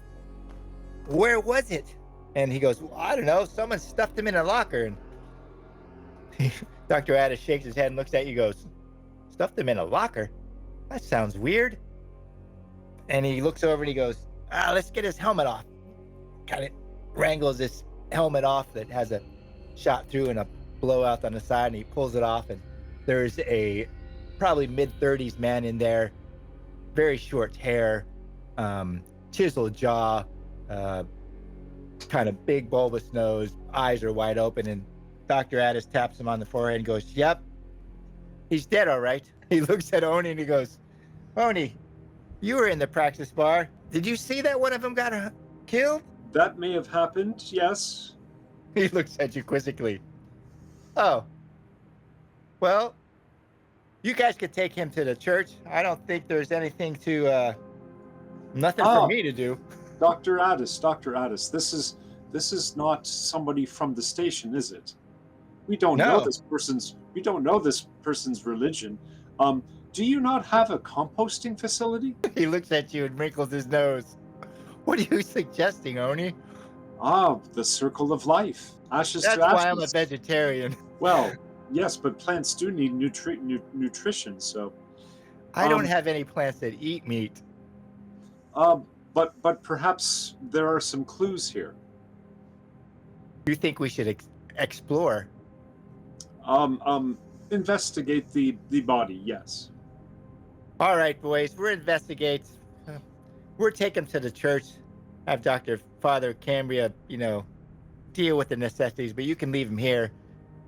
"Where was it?" And he goes, "Well, I don't know. Someone stuffed him in a locker." And Dr. Addis shakes his head and looks at you and goes, "Stuffed him in a locker? That sounds weird." And he looks over and he goes, "Let's get his helmet off." Kind of wrangles this helmet off that has a shot through and a blowout on the side, and he pulls it off, and there's a probably mid-30s man in there, very short hair, chiseled jaw, kind of big bulbous nose, eyes are wide open, and Dr. Addis taps him on the forehead and goes, "Yep, he's dead, all right." He looks at Oni and he goes, "Oni, you were in the Praxis Bar. Did you see that one of them got killed?" That may have happened, yes. He looks at you quizzically. "Oh, well, you guys could take him to the church. I don't think there's anything nothing for me to do." Dr. Addis, this is not somebody from the station, is it? We don't know this person's religion. Do you not have a composting facility? He looks at you and wrinkles his nose. "What are you suggesting, Oni?" The circle of life. Ashes That's to ashes. why I'm a vegetarian. Well, yes, but plants do need nutrition, so. I don't have any plants that eat meat. But perhaps there are some clues here. You think we should explore? Investigate the body, yes. All right, boys, we're investigate. We're taking him to the church. Have Father Cambria, deal with the necessities, but you can leave him here.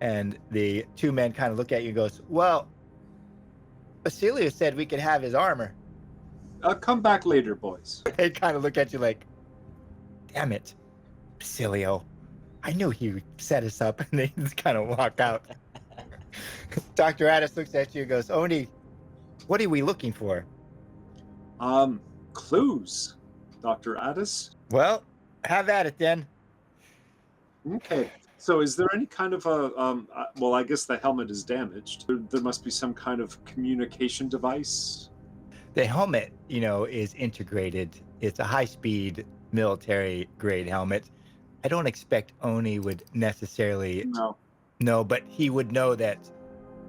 And the two men kind of look at you and goes, "Well, Basilio said we could have his armor." Come back later, boys. They kind of look at you like, "Damn it, Basilio. I knew he would set us up," and they just kind of walk out. Dr. Addis looks at you and goes, "Oni, what are we looking for?" Clues, Dr. Addis. "Well, have at it then." Okay. So is there any kind of well, I guess the helmet is damaged. There must be some kind of communication device. The helmet, is integrated. It's a high-speed military-grade helmet. I don't expect Oni would necessarily know, but he would know that,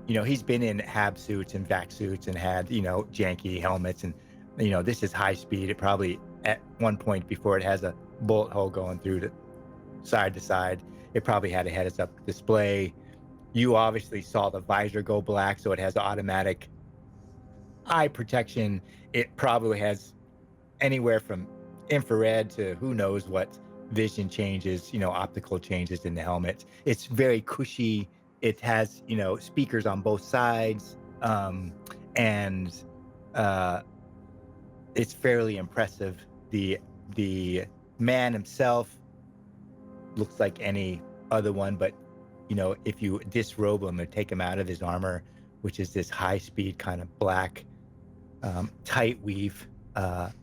he's been in HAB suits and vac suits and had, janky helmets, and, this is high speed. It probably at one point before it has a bullet hole going through to side. It probably had a heads-up display. You obviously saw the visor go black, so it has automatic eye protection. It probably has anywhere from infrared to who knows what vision changes, optical changes in the helmet. It's very cushy. It has, speakers on both sides, and it's fairly impressive. The man himself looks like any other one, but if you disrobe him and take him out of his armor, which is this high-speed kind of black tight weave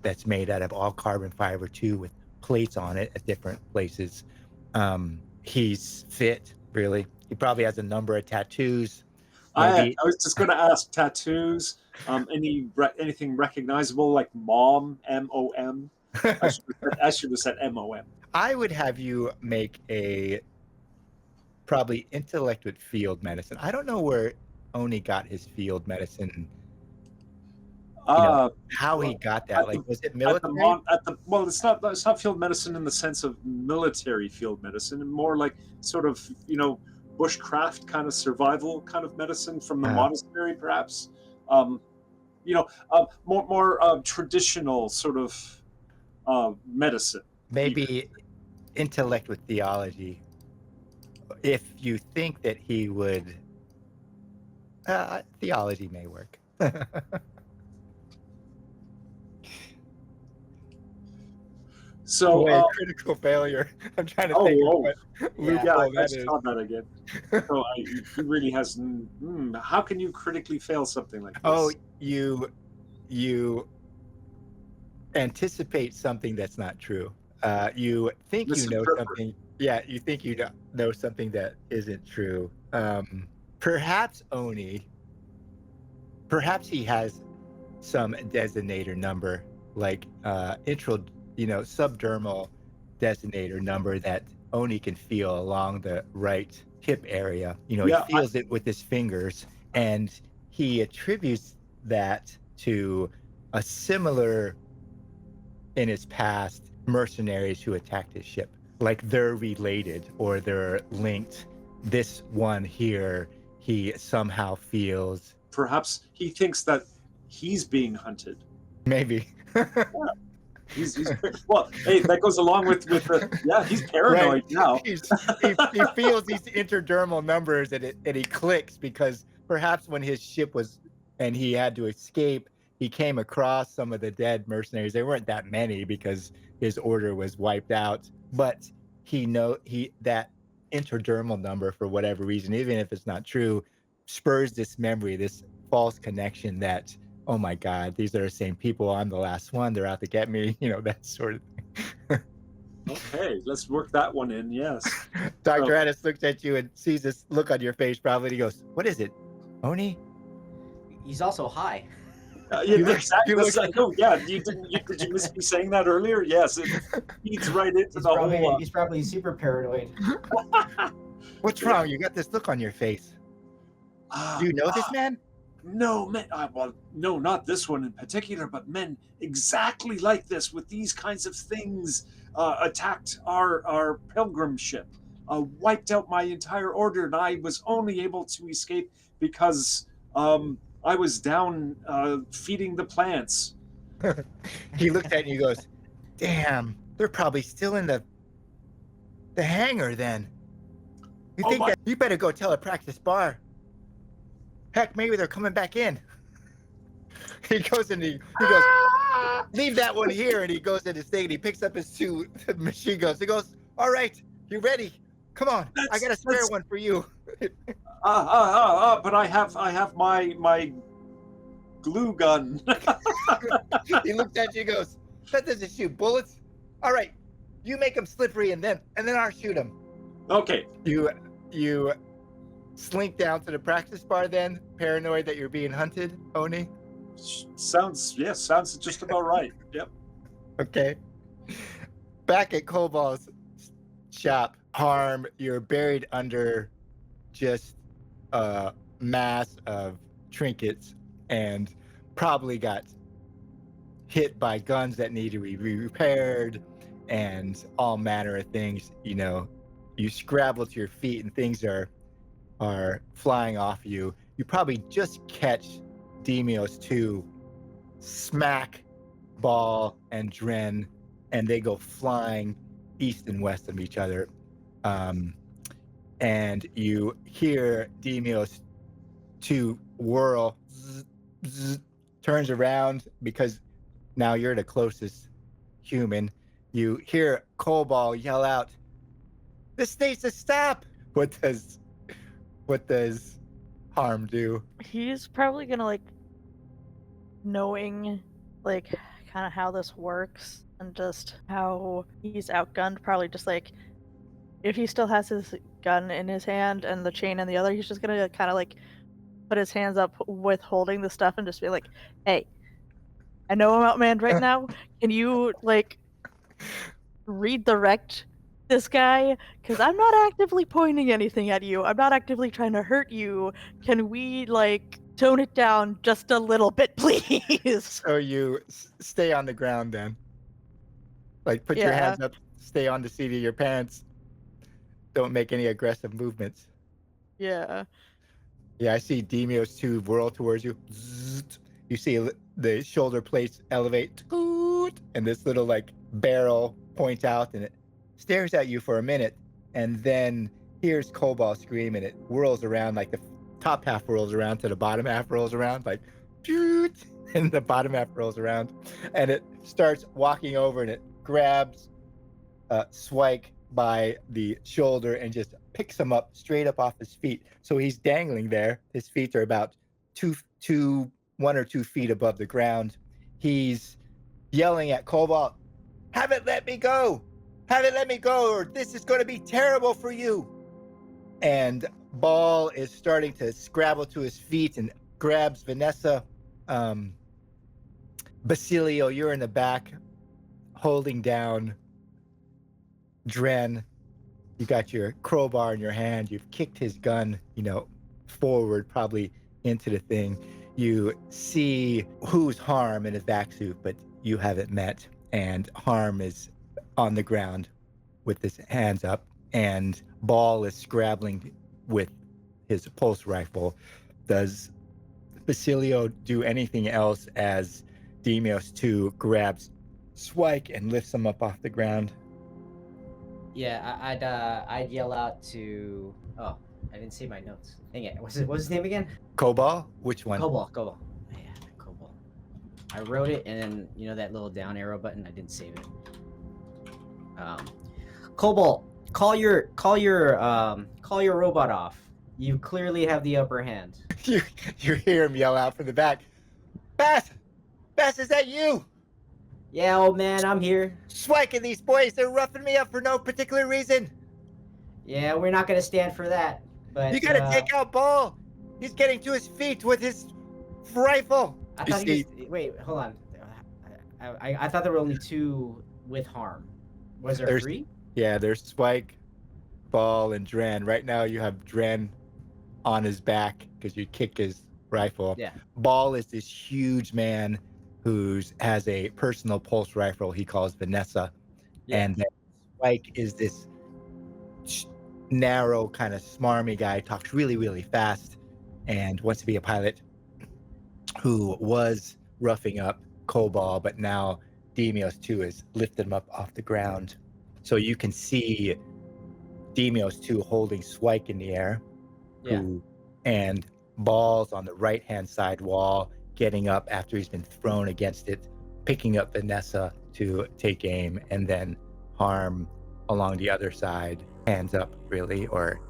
that's made out of all carbon fiber too, with plates on it at different places. He's fit, really. He probably has a number of tattoos. I was just going to ask, tattoos, anything recognizable, like mom, M-O-M? I should have said M-O-M. I would have you make a probably intellect with field medicine. I don't know where Oni got his field medicine. How he got that? Like, was it military? Well, it's not field medicine in the sense of military field medicine, and more like sort of bushcraft kind of survival kind of medicine from the monastery, perhaps. More traditional sort of medicine. Maybe intellect with theology. If you think that he would, theology may work. So critical failure. I'm trying to think of what loophole that is. That again. So he really has. How can you critically fail something like this? Oh, you anticipate something that's not true. You think you know something. Yeah, you think you know something that isn't true. Perhaps Oni. Perhaps he has some designator number, like subdermal designator number that Oni can feel along the right hip area. He feels it with his fingers, and he attributes that to a similar, in his past, mercenaries who attacked his ship. Like they're related or they're linked. This one here, he somehow feels. Perhaps he thinks that he's being hunted. Maybe. He's well. Hey, that goes along with the he's paranoid now. He feels these interdermal numbers and he clicks because perhaps when his ship was and he had to escape, he came across some of the dead mercenaries. There weren't that many because his order was wiped out, but that interdermal number, for whatever reason, even if it's not true, spurs this memory, this false connection that, oh my God, these are the same people. I'm the last one. They're out to get me. That sort of thing. Okay, let's work that one in. Yes. Dr. Addis looks at you and sees this look on your face probably. And he goes, "What is it, Oni?" He's also high. Exactly. Like, oh yeah, did you miss me saying that earlier? Yes, it feeds right into whole. He's probably super paranoid. What's wrong? You got this look on your face. Do you know this man? No, men. Well, no, not this one in particular, but men exactly like this with these kinds of things attacked our pilgrim ship, wiped out my entire order, and I was only able to escape because I was down feeding the plants. He looked at you and he goes, "Damn, they're probably still in the hangar then. You think that you better go tell a practice bar. Heck, maybe they're coming back in." He goes and he goes, "Leave that one here," and he goes in his thing and he picks up his two machine guns. He goes, "All right, you ready? Come on, I got a spare one for you." But I have my glue gun. He looked at you and goes, "That doesn't shoot bullets. All right, you make them slippery and then I'll shoot them." Okay. You slink down to the practice bar then, paranoid that you're being hunted, Oni? Sounds just about right. Yep. Okay. Back at Kobal's shop, Harm, you're buried under just a mass of trinkets and probably got hit by guns that need to be repaired and all manner of things. You know, you scrabble to your feet and things are flying off you. You probably just catch Demios 2 smack Ball and Dren, and they go flying east and west of each other. And you hear Demios 2 whirl, zzz, zzz, turns around because now you're the closest human. You hear Cobalt yell out, "This needs to stop!" What does Harm do? He's probably gonna like, knowing like kind of how this works and just how he's outgunned, probably just like, if he still has his gun in his hand and the chain in the other, he's just gonna kind of like put his hands up with holding the stuff and just be like, "Hey, I know I'm outmanned right now. Can you like redirect this guy? Because I'm not actively pointing anything at you. I'm not actively trying to hurt you. Can we like tone it down just a little bit, please?" So you stay on the ground then. Like put your Yeah. hands up, stay on the seat of your pants. Don't make any aggressive movements. Yeah. Yeah, I see Demios 2 whirl towards you. Zzzt. You see the shoulder plates elevate, toot, and this little like barrel points out and it stares at you for a minute. And then here's Cobalt scream and it whirls around, like the top half whirls around to the bottom half rolls around, like, toot, and the bottom half rolls around. And it starts walking over and it grabs Swike by the shoulder and just picks him up straight up off his feet. So he's dangling there. His feet are about 1 or 2 feet above the ground. He's yelling at Cobalt, "Haven't let me go! Haven't let me go, or this is going to be terrible for you!" And Ball is starting to scrabble to his feet and grabs Vanessa. Basilio, you're in the back, holding down Dren. You got your crowbar in your hand. You've kicked his gun, forward, probably into the thing. You see who's Harm in his vac suit, but you haven't met. And Harm is on the ground with his hands up, and Ball is scrabbling with his pulse rifle. Does Basilio do anything else as Demios 2 grabs Swike and lifts him up off the ground? Yeah, I'd yell out to. Oh, I didn't see my notes. Dang it! What's his name again? Cobalt? Which one? Cobalt. Yeah, Cobalt. I wrote it, and then that little down arrow button. I didn't save it. Cobalt, call your robot off. You clearly have the upper hand. you hear him yell out from the back, Bass, is that you? Yeah, old man, I'm here. Swike and these boys, they're roughing me up for no particular reason. Yeah, we're not gonna stand for that. But you gotta take out Ball. He's getting to his feet with his rifle. I thought wait, hold on. I thought there were only 2 with Harm. Was there 3? Yeah, there's Swike, Ball, and Dren. Right now you have Dren on his back because you kick his rifle. Yeah. Ball is this huge man who has a personal pulse rifle he calls Vanessa. Yeah. And then Swike is this narrow, kind of smarmy guy, talks really, really fast and wants to be a pilot, who was roughing up Cobalt, but now Demios 2 has lifted him up off the ground. So you can see Demios 2 holding Swike in the air. Yeah. And Ball's on the right-hand side wall, getting up after he's been thrown against it, picking up Vanessa to take aim, and then Harm along the other side, hands up really, or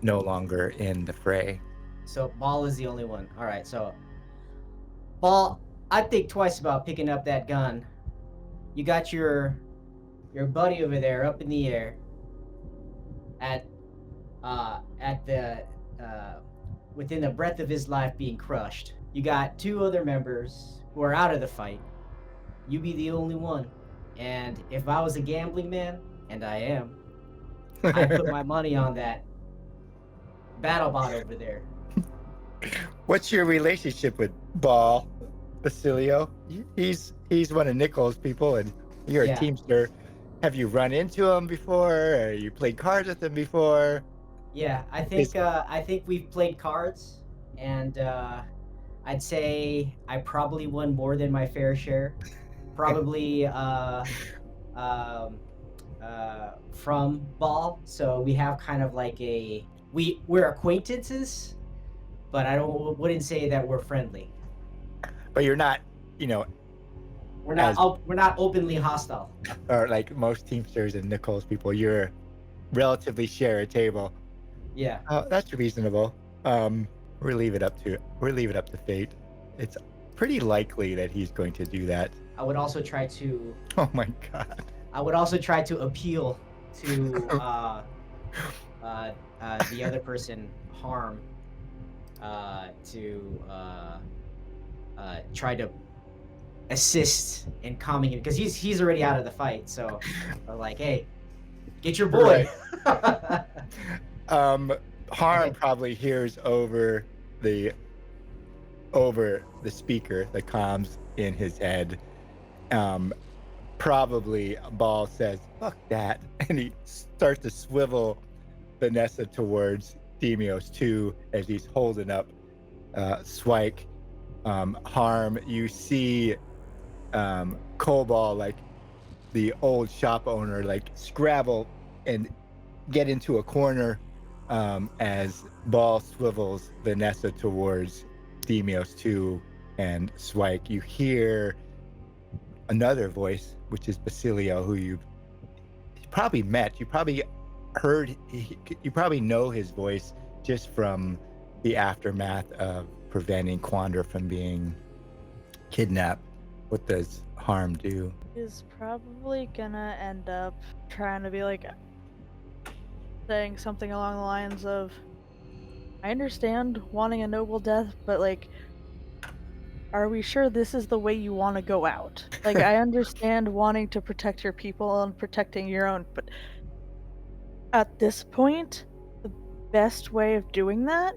no longer in the fray. So Ball is the only one. All right, so Ball, I'd think twice about picking up that gun. You got your buddy over there up in the air at the within the breath of his life being crushed. You got 2 other members who are out of the fight. You be the only one. And if I was a gambling man, and I am, I'd put my money on that BattleBot over there. What's your relationship with Ball? Basilio. He's one of Nichols' people, and you're a Yeah. Teamster. Have you run into him before? Or you played cards with him before? Yeah, I Is- think we've played cards, and I'd say I probably won more than my fair share. Probably from Ball, so we have kind of like we're acquaintances, but wouldn't say that we're friendly. But you're not, We're not As- we're not openly hostile. or like most Teamsters and Nichols people, you're relatively share a table. Yeah. That's reasonable. We'll leave it up to fate. It's pretty likely that he's going to do that. I would also try to Oh my god. appeal to the other person, Harm, to try to assist in calming him, because he's already out of the fight. So we're like, hey, get your boy. Harm Okay. probably hears over the speaker, the comms in his head. Probably Ball says, "Fuck that," and he starts to swivel Vanessa towards Demios too, as he's holding up Swike. Harm, you see Cobalt, like the old shop owner, like scrabble and get into a corner as Ball swivels Vanessa towards Demios too and Swike. You hear another voice, which is Basilio, who you probably met. You probably heard, you probably know his voice just from the aftermath of preventing Quandra from being kidnapped. What does Harm do? He's probably gonna end up trying to be like saying something along the lines of, I understand wanting a noble death, but like, are we sure this is the way you want to go out? Like, I understand wanting to protect your people and protecting your own, but at this point, the best way of doing that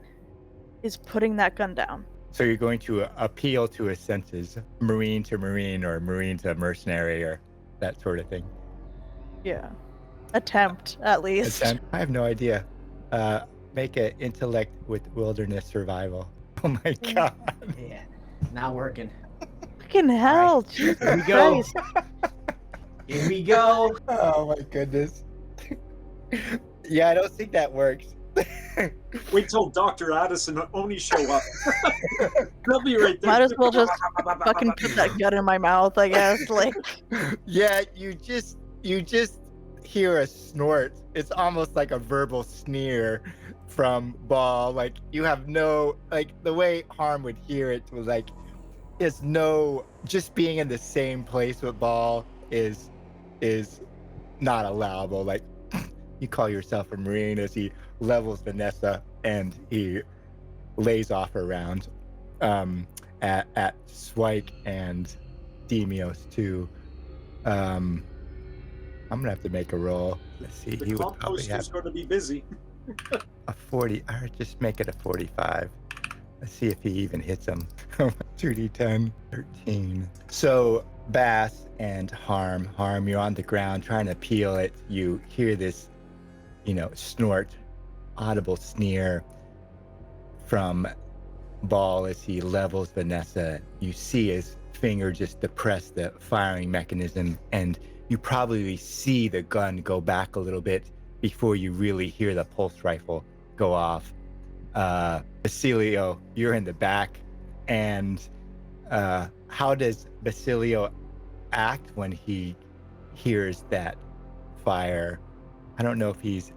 is putting that gun down. So you're going to appeal to his senses, Marine to Marine or Marine to mercenary or that sort of thing. Yeah. Attempt, at least. I have no idea. Make an intellect with wilderness survival. Oh my god. Yeah, not working. Fucking hell, Alright, Jesus here we go. Christ. Here we go. Oh my goodness. Yeah, I don't think that works. Wait till Dr. Addison and Oni show up. They'll be right there. Might as well just fucking put that gun in my mouth, I guess. Like, Yeah, you just hear a snort. It's almost like a verbal sneer from Ball. Like you have no, like the way Harm would hear it was like, there's no, just being in the same place with Ball is not allowable. Like you call yourself a Marine, as he levels Vanessa and he lays off her round at Swike and Demios too. I'm gonna have to make a roll. Let's see. The He would probably composter's have going to be busy. a 40, or just make it a 45. Let's see if he even hits him. 2d10, 13. So Bass and Harm, you're on the ground trying to peel it. You hear this, snort, audible sneer from Ball as he levels Vanessa. You see his finger just depress the firing mechanism, and you probably see the gun go back a little bit before you really hear the pulse rifle go off. Basilio, you're in the back, and how does Basilio act when he hears that fire? I don't know if he's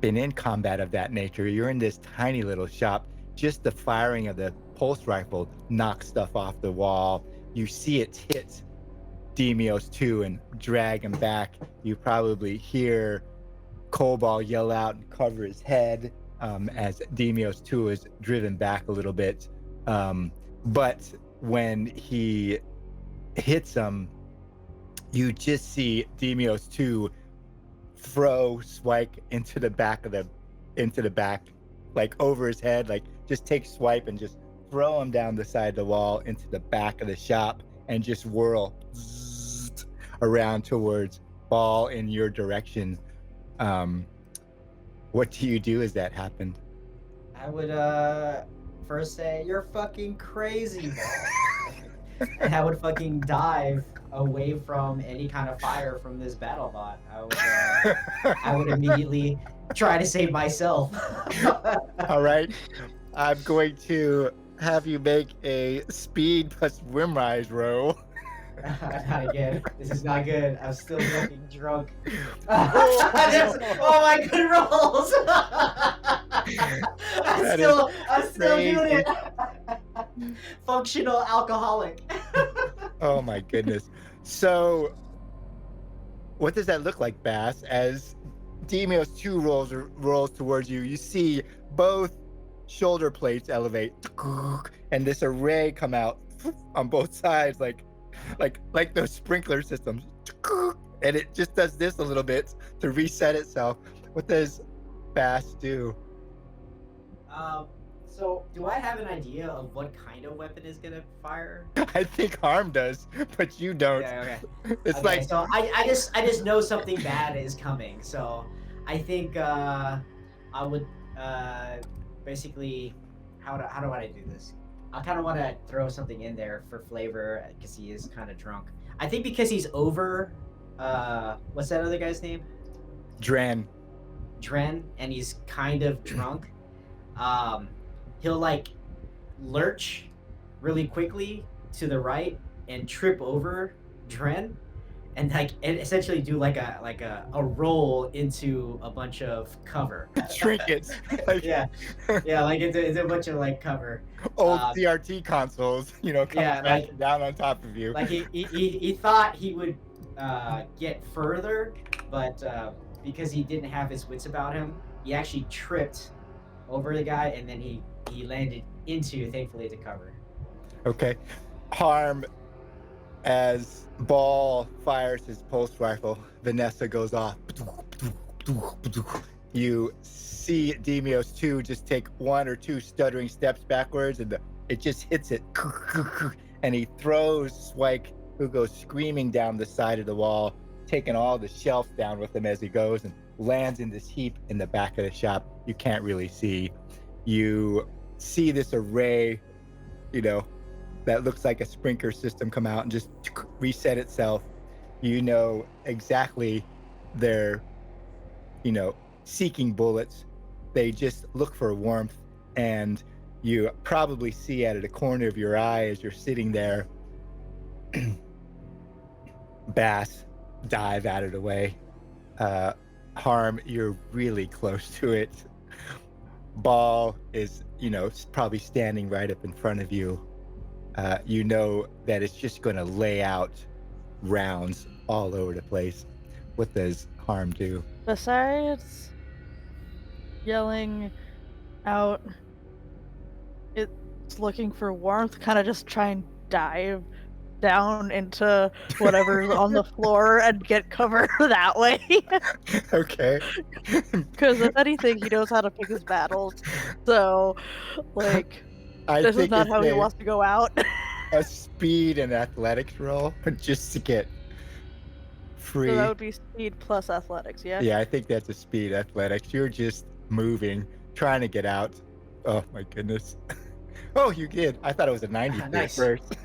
been in combat of that nature. You're in this tiny little shop. Just the firing of the pulse rifle knocks stuff off the wall. You see it hit Demios too and drag him back. You probably hear Cobalt yell out and cover his head as Demios too is driven back a little bit. But when he hits him, you just see Demios too throw Swipe into the back, like over his head, like just take Swipe and just throw him down the side of the wall into the back of the shop and just whirl around towards Ball in your direction. What do you do as that happened? I would first say you're fucking crazy, Ball. And I would fucking dive away from any kind of fire from this battle bot. I would immediately try to save myself. All right. I'm going to have you make a speed plus Wimrise roll. Not again. This is not good. I'm still fucking drunk. Oh my good rolls! I'm still doing it. Functional alcoholic. Oh my goodness. So what does that look like, Bass? As Demios 2 rolls towards you, you see both shoulder plates elevate and this array come out on both sides like those sprinkler systems, and it just does this a little bit to reset itself. What does Bass do? So do I have an idea of what kind of weapon is gonna fire? I think Harm does, but you don't. Okay. It's Okay, like, so I just know something bad is coming. So I think I would basically how do I do this? I kind of want to throw something in there for flavor because he is kind of drunk. I think because he's over, what's that other guy's name? Dren, and he's kind of drunk. He'll like lurch really quickly to the right and trip over Dren, and essentially do like a roll into a bunch of cover. trinkets, like yeah, like it's a bunch of like cover. old CRT consoles, come crashing down on top of you. Like he thought he would get further, but because he didn't have his wits about him, he actually tripped over the guy, and then he landed into, thankfully, the cover. Okay. Harm, as Ball fires his pulse rifle, Vanessa goes off. You see Demios 2 just take one or two stuttering steps backwards, and it just hits it. And he throws Swike, who goes screaming down the side of the wall, taking all the shelves down with him as he goes, and lands in this heap in the back of the shop. You can't really see. You see this array, that looks like a sprinkler system come out and just reset itself. You know exactly they're, seeking bullets. They just look for warmth, and you probably see out of the corner of your eye as you're sitting there, Bass dive out of the way. Harm, you're really close to it. Ball is, probably standing right up in front of you. You know that it's just going to lay out rounds all over the place. What does Harm do? Besides yelling out, it's looking for warmth, kind of just try and dive down into whatever's on the floor and get cover that way. Okay. Because if anything, he knows how to pick his battles. So, I this is think not it's how he wants to go out. a speed and athletics roll just to get free. So that would be speed plus athletics, yeah? Yeah, I think that's a speed athletics. You're just moving, trying to get out. Oh my goodness. Oh, you did. I thought it was a 90 Nice. first.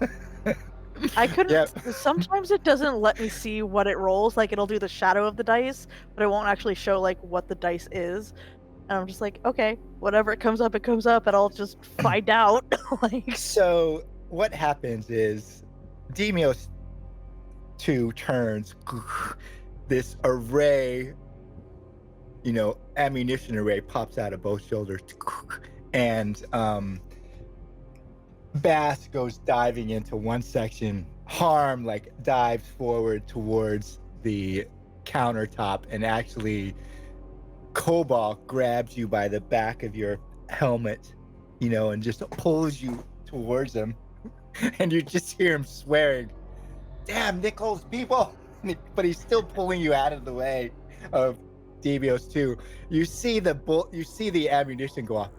I couldn't. Yep. Sometimes it doesn't let me see what it rolls. Like, it'll do the shadow of the dice, but it won't actually show what the dice is. And I'm just like, okay, whatever it comes up, and I'll just find out. So what happens is Demios 2 turns, this array, ammunition array pops out of both shoulders, and Bass goes diving into one section. Harm dives forward towards the countertop, and actually Cobalt grabs you by the back of your helmet, and just pulls you towards him. And you just hear him swearing, "Damn Nichols people!" But he's still pulling you out of the way of Demios 2. You see the ammunition go off,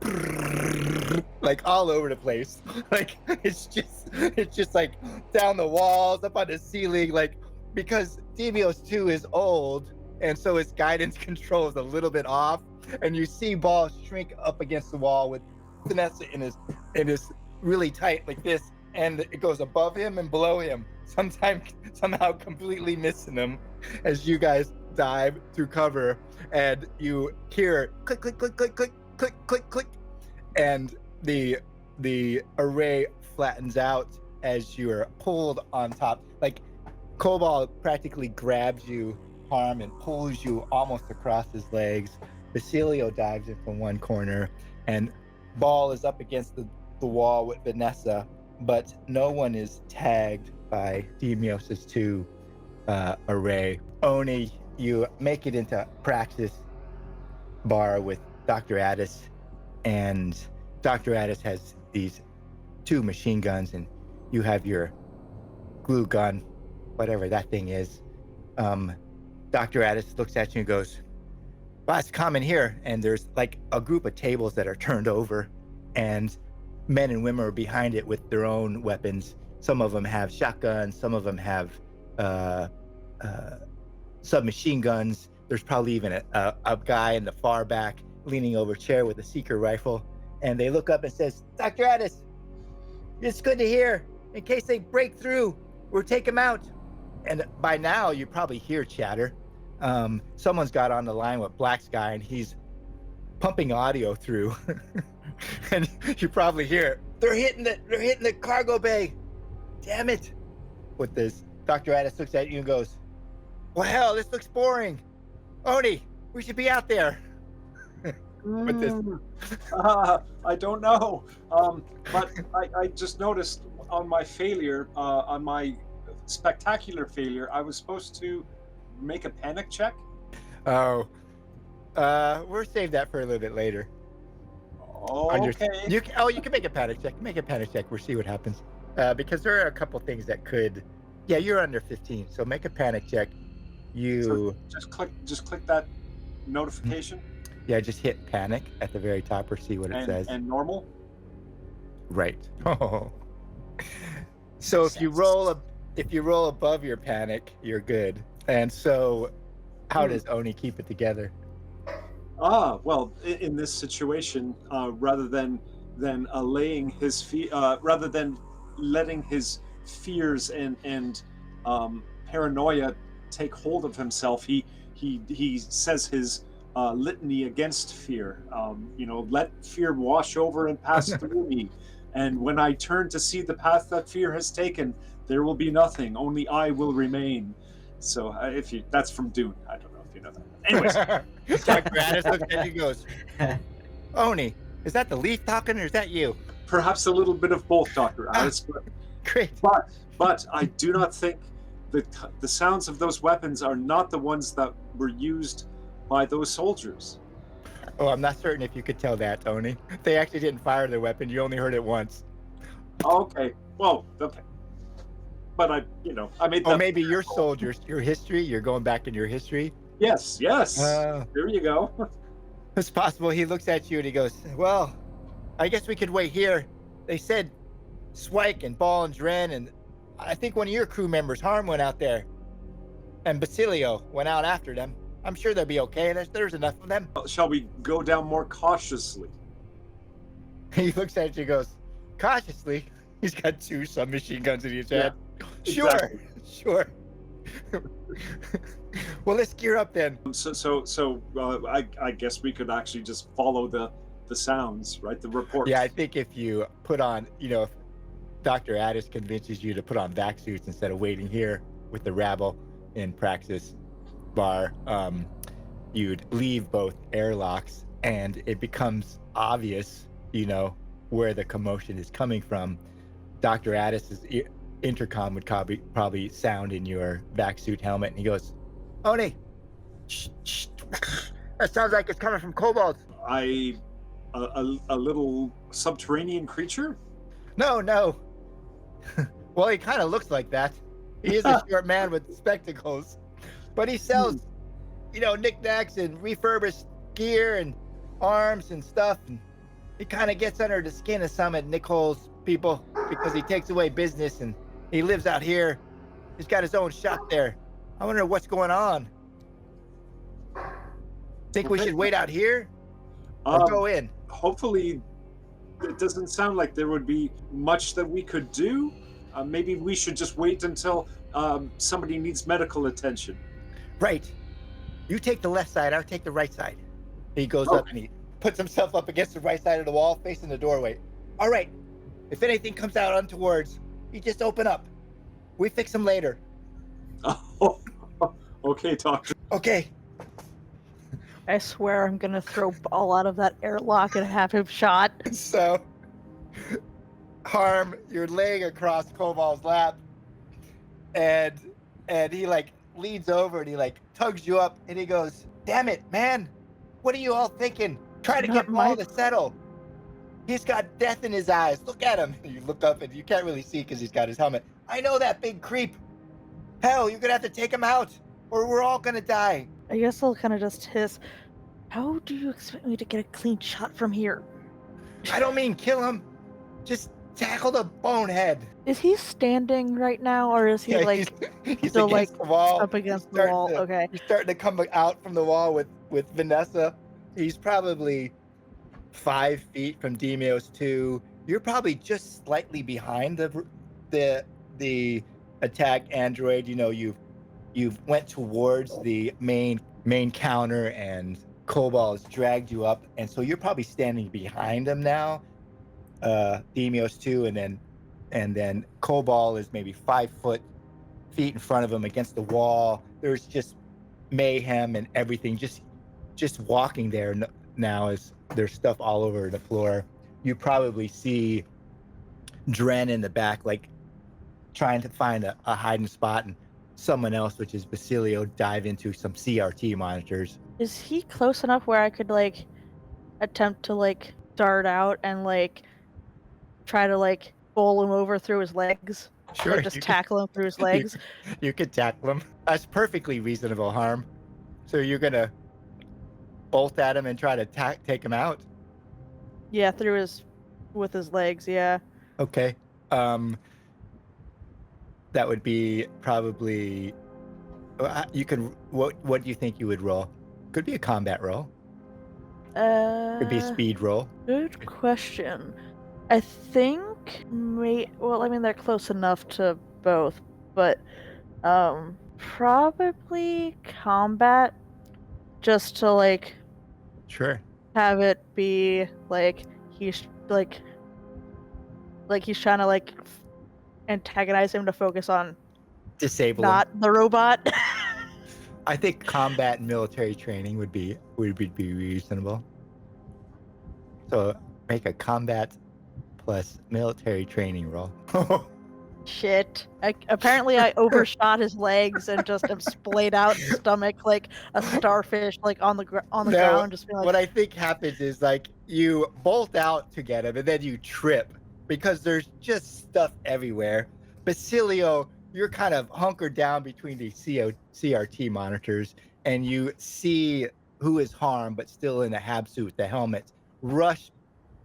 like all over the place. Like it's just like down the walls, up on the ceiling, like because Demios 2 is old, and so its guidance control is a little bit off, and you see Ball shrink up against the wall with Vanessa in his really tight like this, and it goes above him and below him, somehow completely missing him as you guys dive through cover, and you hear click click click click click click click click, and the array flattens out as you're pulled on top. Like Cobalt practically grabs you, Harm, and pulls you almost across his legs. Basilio dives in from one corner, and Ball is up against the wall with Vanessa, but no one is tagged by Demios' 2 array. Oni, you make it into Praxis bar with Dr. Addis, and Dr. Addis has these 2 machine guns, and you have your glue gun, whatever that thing is. Dr. Addis looks at you and goes, "Boss, come in here." And there's like a group of tables that are turned over, and men and women are behind it with their own weapons. Some of them have shotguns, some of them have submachine guns. There's probably even a guy in the far back leaning over a chair with a seeker rifle. And they look up and says, "Dr. Addis, it's good to hear. In case they break through, we'll take them out." And by now, you probably hear chatter. Someone's got on the line with Black Sky, and he's pumping audio through. And you probably hear, they're hitting the cargo bay. Damn it. With this, Dr. Addis looks at you and goes, "Well, hell, this looks boring. Oni, we should be out there." With this. I don't know. But I just noticed on my failure, on my spectacular failure, I was supposed to make a panic check. Oh, we'll save that for a little bit later. Okay. You can make a panic check. Make a panic check. We'll see what happens. Because there are a couple things that could. Yeah, you're under 15, so make a panic check. So just click that notification. Yeah, just hit panic at the very top or see what it says. And normal. Right. So if you roll above your panic, you're good. And so, how does Oni keep it together? Well, in this situation, rather than allaying his rather than letting his fears and paranoia take hold of himself, he says his litany against fear. Let fear wash over and pass through me, and when I turn to see the path that fear has taken, there will be nothing. Only I will remain. So that's from Dune. I don't know if you know that. Anyways, Dr. Addis looks at you and goes, "Oni, is that the leaf talking, or is that you?" Perhaps a little bit of both, Dr. Addis. Great. But I do not think the sounds of those weapons are not the ones that were used by those soldiers. Oh, I'm not certain if you could tell that, Oni. They actually didn't fire their weapon. You only heard it once. Okay. Well, okay. But I made that. Or maybe your soldiers, your history, you're going back in your history. Yes. There you go. It's possible. He looks at you and he goes, "Well, I guess we could wait here. They said Swike and Ball and Dren, and I think one of your crew members, Harm, went out there. And Basilio went out after them. I'm sure they'll be okay. There's enough of them." Shall we go down more cautiously? He looks at you and goes, "Cautiously?" He's got 2 submachine guns in his head. Yeah, exactly. Sure. Well, let's gear up then. I guess we could actually just follow the sounds, right? The reports. Yeah, I think if you put on, if Dr. Addis convinces you to put on vac suits instead of waiting here with the rabble in Praxis bar, you'd leave both airlocks, and it becomes obvious, where the commotion is coming from. Dr. Addis's intercom would probably sound in your vac suit helmet, and he goes, "Oni, shh, that sounds like it's coming from Cobalt." A little subterranean creature? No. Well, he kind of looks like that. He is a short man with spectacles, but he sells, knickknacks and refurbished gear and arms and stuff. And He kind of gets under the skin of some of Nicole's people because he takes away business and he lives out here. He's got his own shop there. I wonder what's going on. Think we should wait out here or go in? Hopefully, it doesn't sound like there would be much that we could do. Maybe we should just wait until somebody needs medical attention. Right. You take the left side, I'll take the right side. He goes up and he puts himself up against the right side of the wall, facing the doorway. All right. If anything comes out untowards, you just open up. We fix him later. Oh, okay, Doctor. Okay. I swear I'm gonna throw Ball out of that airlock and have him shot. So, Harm, you're laying across Koval's lap, and he like leans over and he like tugs you up and he goes, "Damn it, man! What are you all thinking? Try to get Ball to settle. He's got death in his eyes. Look at him." And you look up and you can't really see because he's got his helmet. "I know that big creep. Hell, you're gonna have to take him out, or we're all gonna die." I guess I'll kind of just hiss. How do you expect me to get a clean shot from here? I don't mean kill him. Just tackle the bonehead. Is he standing right now, or is he like he's still like against the wall. up against the wall? Okay. He's starting to come out from the wall with Vanessa. He's probably 5 feet from Demios 2. You're probably just slightly behind the attack android. You know, you've went towards the main counter, and Cobalt has dragged you up, and so you're probably standing behind him now. Demios 2, and then Cobalt is maybe 5 feet in front of him against the wall. There's just mayhem and everything. Just walking there now is there's stuff all over the floor. You probably see Dren in the back, like trying to find a hiding spot, and someone else, which is Basilio, dive into some CRT monitors. Is he close enough where I could like attempt to like dart out and like try to like bowl him over through his legs? Sure, Like, just tackle him through his legs. You could tackle him. That's perfectly reasonable, Harm. So you're gonna bolt at him and try to take him out? Yeah, with his legs. Yeah. Okay. That would be probably. You can. What do you think you would roll? Could be a combat roll. Could be a speed roll. Good question. I think well, I mean they're close enough to both, but probably combat, just to like Sure. have it be like he's he's trying to like antagonize him to focus on Disable not him. the robot. I think combat and military training would be reasonable. So make a combat plus military training roll. Shit. Apparently I overshot his legs and just am splayed out stomach like a starfish, like on the ground. Just being like, what I think happens is like you bolt out to get him and then you trip because there's just stuff everywhere. Basilio, you're kind of hunkered down between the CRT monitors, and you see who is harmed but still in a hab suit, the helmet, rush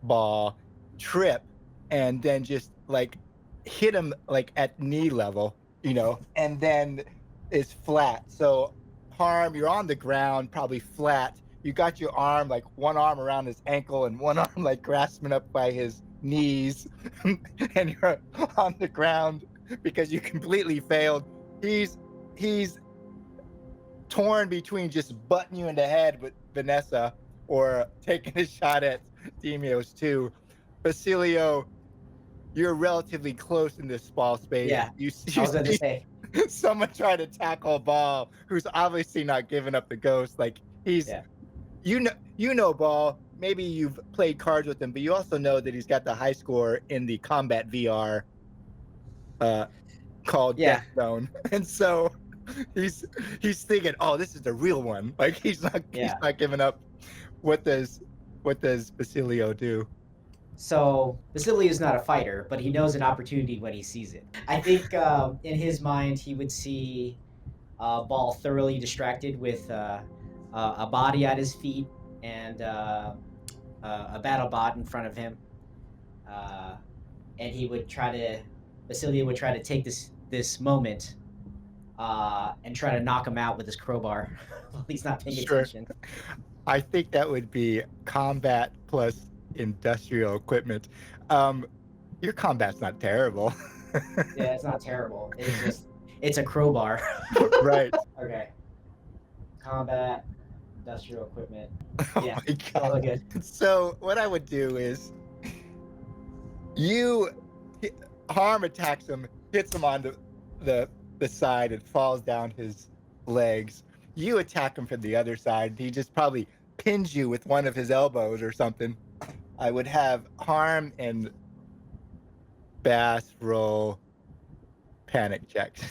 Ball, trip, and then just like hit him like at knee level, and then is flat. So Harm, you're on the ground, probably flat. You got your arm, like one arm around his ankle and one arm like grasping up by his knees, and you're on the ground because you completely failed. He's torn between just butting you in the head with Vanessa or taking a shot at Demios 2. Basilio, you're relatively close in this small space. Yeah, you I was going to say. Someone tried to tackle Ball, who's obviously not giving up the ghost. Like he's, you know Ball. Maybe you've played cards with him, but you also know that he's got the high score in the combat VR called Death Zone, and so he's thinking, oh, this is the real one. Like he's not giving up. What does Basilio do? So Basilio is not a fighter, but he knows an opportunity when he sees it. I think in his mind he would see Ball thoroughly distracted with a body at his feet and a battle bot in front of him, and Basilio would try to take this moment and try to knock him out with his crowbar while he's not paying Sure. attention. I think that would be combat plus industrial equipment. Your combat's not terrible. Yeah, it's not terrible. It's a crowbar. Right. Okay. Combat, industrial equipment. Oh Yeah, my all god. good. So what I would do is Harm attacks him, hits him on the side, and falls down his legs. You attack him from the other side. He just probably pins you with one of his elbows or something. I would have Harm and Bass roll panic checks.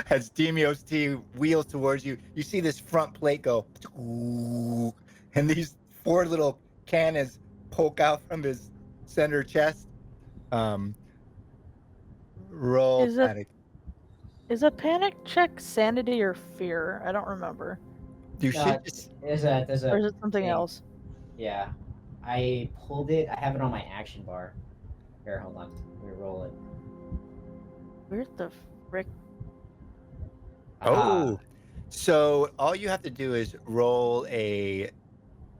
As Demios T wheels towards you, you see this front plate go, and these 4 little cannons poke out from his center chest. Roll Is it- panic. Is a panic check sanity or fear? I don't remember. You Uh, should just. There's a Or is it something thing. else? Yeah, I pulled it. I have it on my action bar. Here, hold on. Let me roll it. Where the frick? Aha. Oh, so all you have to do is roll a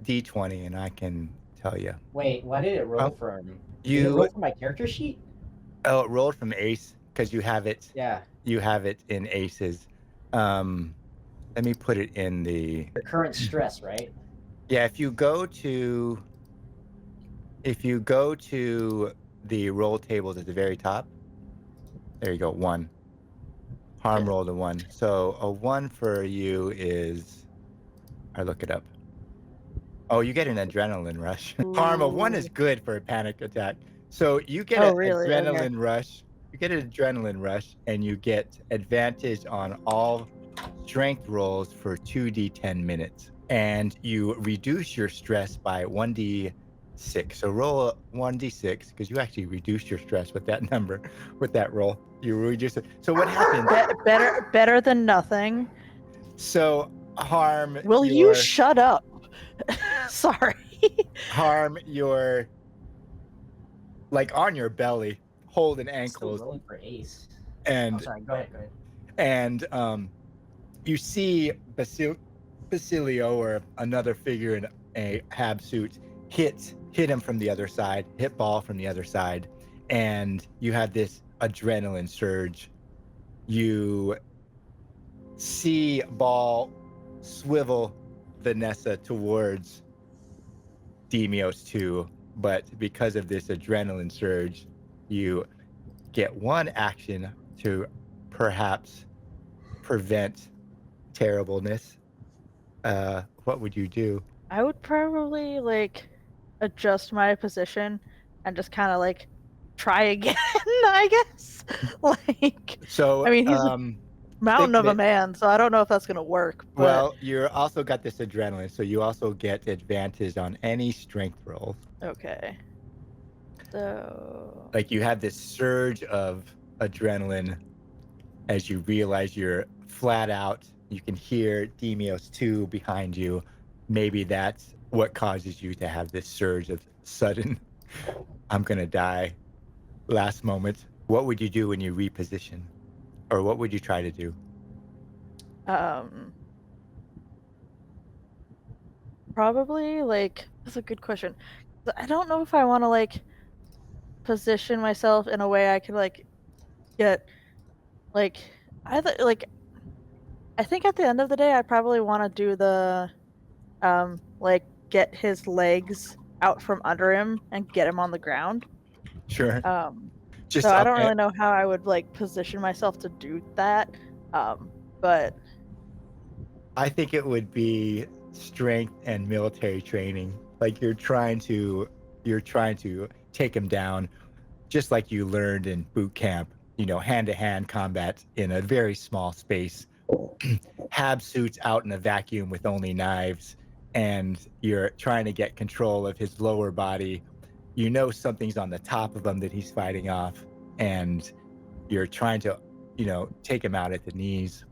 d20, and I can tell you. Wait, why did it roll Oh, from? Did it You roll from my character sheet? oh, it rolled from Ace because you have it. Yeah, You have it in Aces. Let me put it in the. the current stress, right? Yeah, if you go to the roll tables at the very top, there you go, 1. Harm rolled a 1. So a 1 for you is, I look it up. Oh, you get an adrenaline rush. Harm, a 1 is Ooh. good for a panic attack. So you get Oh, an really? Okay. adrenaline rush. You get an adrenaline rush, and you get advantage on all strength rolls for 2d10 minutes. And you reduce your stress by 1d6. So roll a 1d6 because you actually reduced your stress with that number, with that roll. You reduce it. So what happens? Better than nothing. So Harm. Will you shut up? Sorry. Harm, you're like on your belly, holding Still ankles, rolling for ace. and Oh, sorry. Go ahead. and you see Basilio or another figure in a hab suit hit him from the other side, hit Ball from the other side, and you have this adrenaline surge. You see Ball swivel Vanessa towards Demios 2, but because of this adrenaline surge, you get 1 action to perhaps prevent terribleness. What would you do? I would probably adjust my position and just kind of try again, I guess. So, I mean, he's a mountain of a man, so I don't know if that's gonna work. But well, you're also got this adrenaline, so you also get advantage on any strength rolls. okay. So Like you have this surge of adrenaline as you realize you're flat out. You can hear Demios 2 behind you. Maybe that's what causes you to have this surge of sudden, I'm gonna die, last moment. What would you do when you reposition? Or what would you try to do? probably that's a good question. I don't know if I want to position myself in a way I could get I think at the end of the day I probably want to do the get his legs out from under him and get him on the ground. Sure. Just So I up don't and- really know how I would position myself to do that. But I think it would be strength and military training. Like you're trying to take him down, just like you learned in boot camp. You know, hand-to-hand combat in a very small space. Hab suits out in a vacuum with only knives, and you're trying to get control of his lower body. You know something's on the top of him that he's fighting off, and you're trying to, take him out at the knees,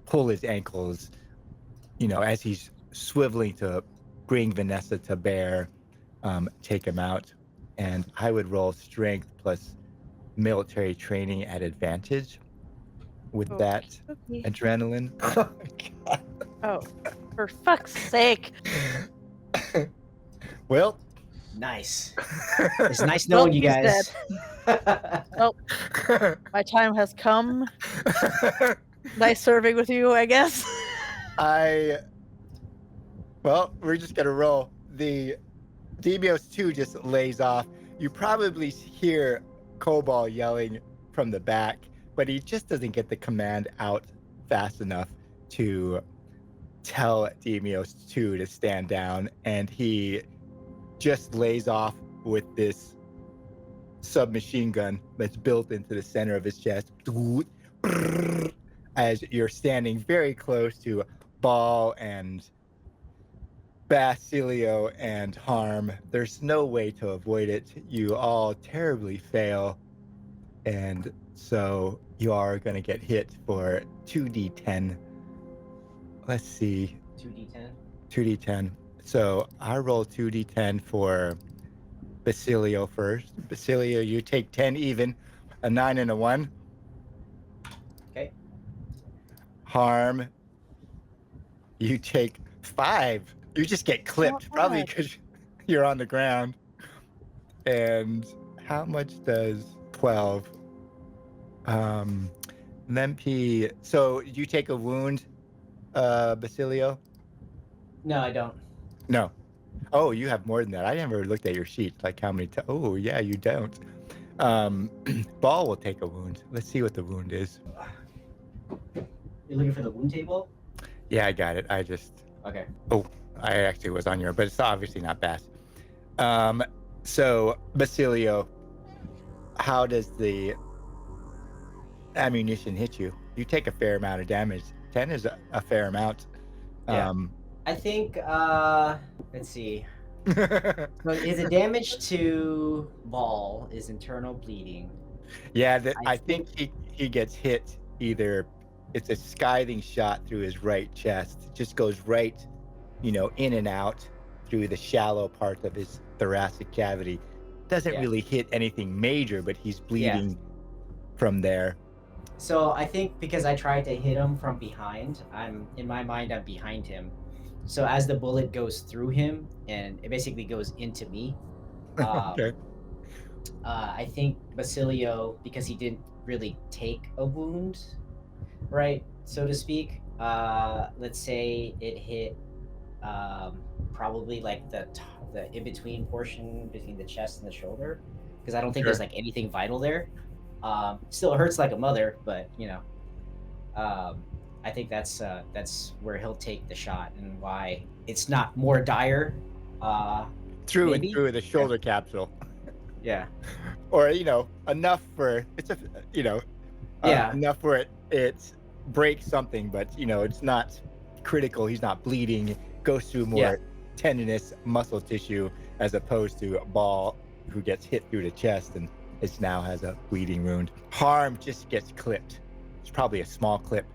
pull his ankles, as he's swiveling to bring Vanessa to bear, take him out. And I would roll strength plus military training at advantage with that Okay. adrenaline. Oh my God. Oh, for fuck's sake! Well, Nice. It's nice knowing you he's guys. Well, my time has come. Nice serving with you, I guess. Well, we're just gonna roll. The Demios 2 just lays off. You probably hear Cobalt yelling from the back, but he just doesn't get the command out fast enough to tell Demios 2 to stand down, and he just lays off with this submachine gun that's built into the center of his chest as you're standing very close to Ball and Basilio and Harm. There's no way to avoid it. You all terribly fail, and so you are going to get hit for 2d10. Let's see. 2d10. 2d10. So I roll 2d10 for Basilio first. Basilio, you take 10 even, a 9 and a 1. Okay. Harm, you take 5. You just get clipped, Not probably bad. because you're on the ground. And how much does 12? Lempi, so you take a wound, Basilio? No, I don't. No. Oh, you have more than that. I never looked at your sheet, like how many oh, yeah, you don't. Ball will take a wound. Let's see what the wound is. You're looking for the wound table? Yeah, I got it. I just... Okay. Oh, I actually was on your... But it's obviously not Bass. So, Basilio, how does the ammunition hit you? You take a fair amount of damage. 10 is a fair amount. Yeah. I think, let's see. So is the damage to Ball is internal bleeding. Yeah, I I think he gets hit either. It's a scything shot through his right chest. It just goes right, in and out through the shallow part of his thoracic cavity. Doesn't really hit anything major, but he's bleeding from there. So I think because I tried to hit him from behind, in my mind I'm behind him. So as the bullet goes through him and it basically goes into me, Okay. I think Basilio, because he didn't really take a wound, right, so to speak, let's say it hit probably like the in-between portion between the chest and the shoulder, because I don't think there's like anything vital there. Still hurts like a mother, but I think that's where he'll take the shot and why it's not more dire. Through maybe? and through the shoulder capsule. Yeah. Or enough for enough where it breaks something, but it's not critical. He's not bleeding. It goes through more tendinous muscle tissue as opposed to Ball, who gets hit through the chest and now has a bleeding wound. Harm just gets clipped. It's probably a small clip.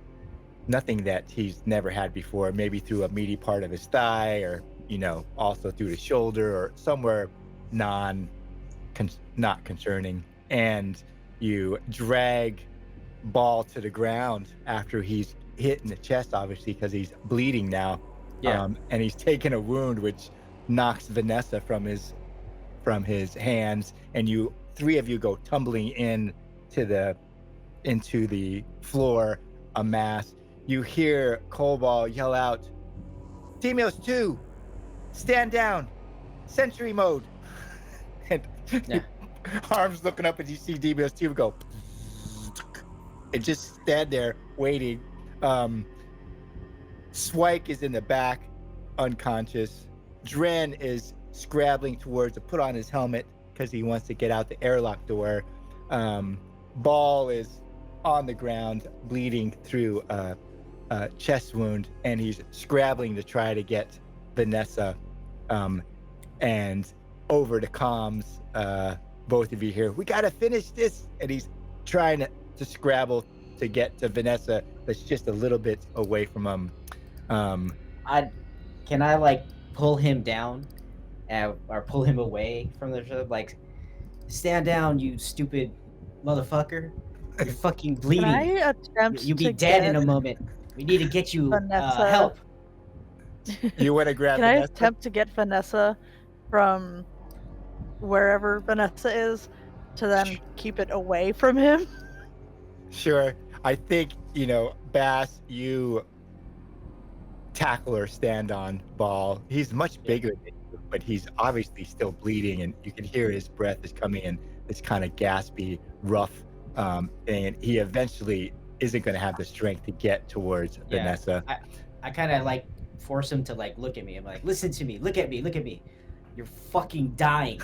Nothing that he's never had before, maybe through a meaty part of his thigh, or also through the shoulder, or somewhere not concerning. And you drag Ball to the ground after he's hit in the chest, obviously, because he's bleeding now. And he's taken a wound which knocks Vanessa from his hands, and three of you go tumbling into the floor, a mass. You hear Cobalt yell out, "Demios 2, stand down, sentry mode." And Harm's looking up, and you see Demios 2 go, and just stand there waiting. Swike is in the back, unconscious. Dren is scrabbling to put on his helmet because he wants to get out the airlock door. Ball is on the ground, bleeding through a chest wound, and he's scrabbling to try to get Vanessa. And over to comms, both of you here, "We gotta finish this," and he's trying to scrabble to get to Vanessa, that's just a little bit away from him. Can I pull him down, or pull him away from the ship. Like, stand down, you stupid motherfucker! You're fucking Can bleeding. I attempt You'll be to dead in get a moment. We need to get you Vanessa? help. You want to grab Can I Vanessa? attempt to get Vanessa from wherever Vanessa is to then keep it away from him? Sure. I think, Bass, you tackle or stand on Ball. He's much bigger than you, but he's obviously still bleeding, and you can hear his breath is coming in this kind of gaspy, rough, and he eventually isn't going to have the strength to get towards Vanessa. I kind of like force him to like look at me. I'm like, listen to me. Look at me. Look at me. You're fucking dying.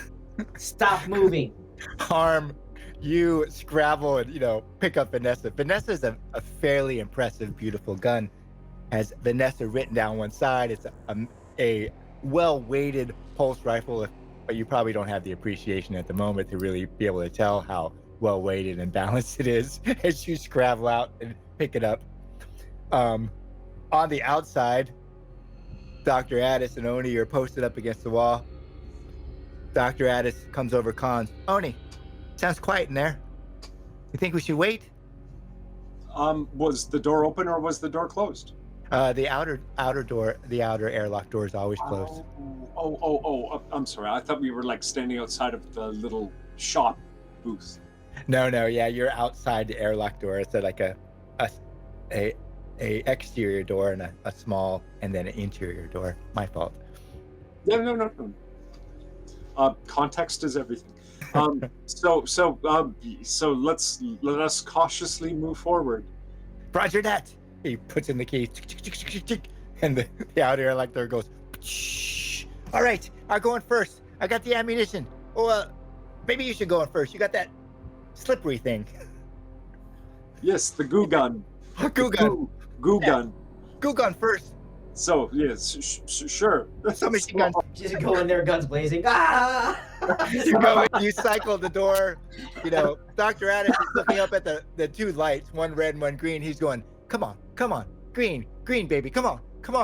Stop moving. Harm, you scrabble and pick up Vanessa. Vanessa's a fairly impressive, beautiful gun. Has Vanessa written down one side. It's a well-weighted pulse rifle, but you probably don't have the appreciation at the moment to really be able to tell how well-weighted and balanced it is as you scrabble out and pick it up. On the outside, Dr. Addis and Oni are posted up against the wall. Dr. Addis comes over Cons. Oni, sounds quiet in there. You think we should wait? Was the door open or was the door closed? The outer door, the outer airlock door is always closed. I'm sorry. I thought we were like standing outside of the little shop booth. No, yeah, you're outside the airlock door. It's like a exterior door and a small, and then an interior door. My fault. Yeah, no. Context is everything. So let us cautiously move forward. Roger that. He puts in the key, and the outer airlock door goes. All right, I'm going first. I got the ammunition. Oh, maybe you should go in first. You got that slippery thing. Yes, the goo gun. Goo gun. Goo gun. Goo gun first. So yes, sure. Machine gun. Just go in there, guns blazing. Ah! You go in, you cycle the door. Dr. Addis is looking up at the two lights, one red and one green. He's going, come on, green, baby, come on,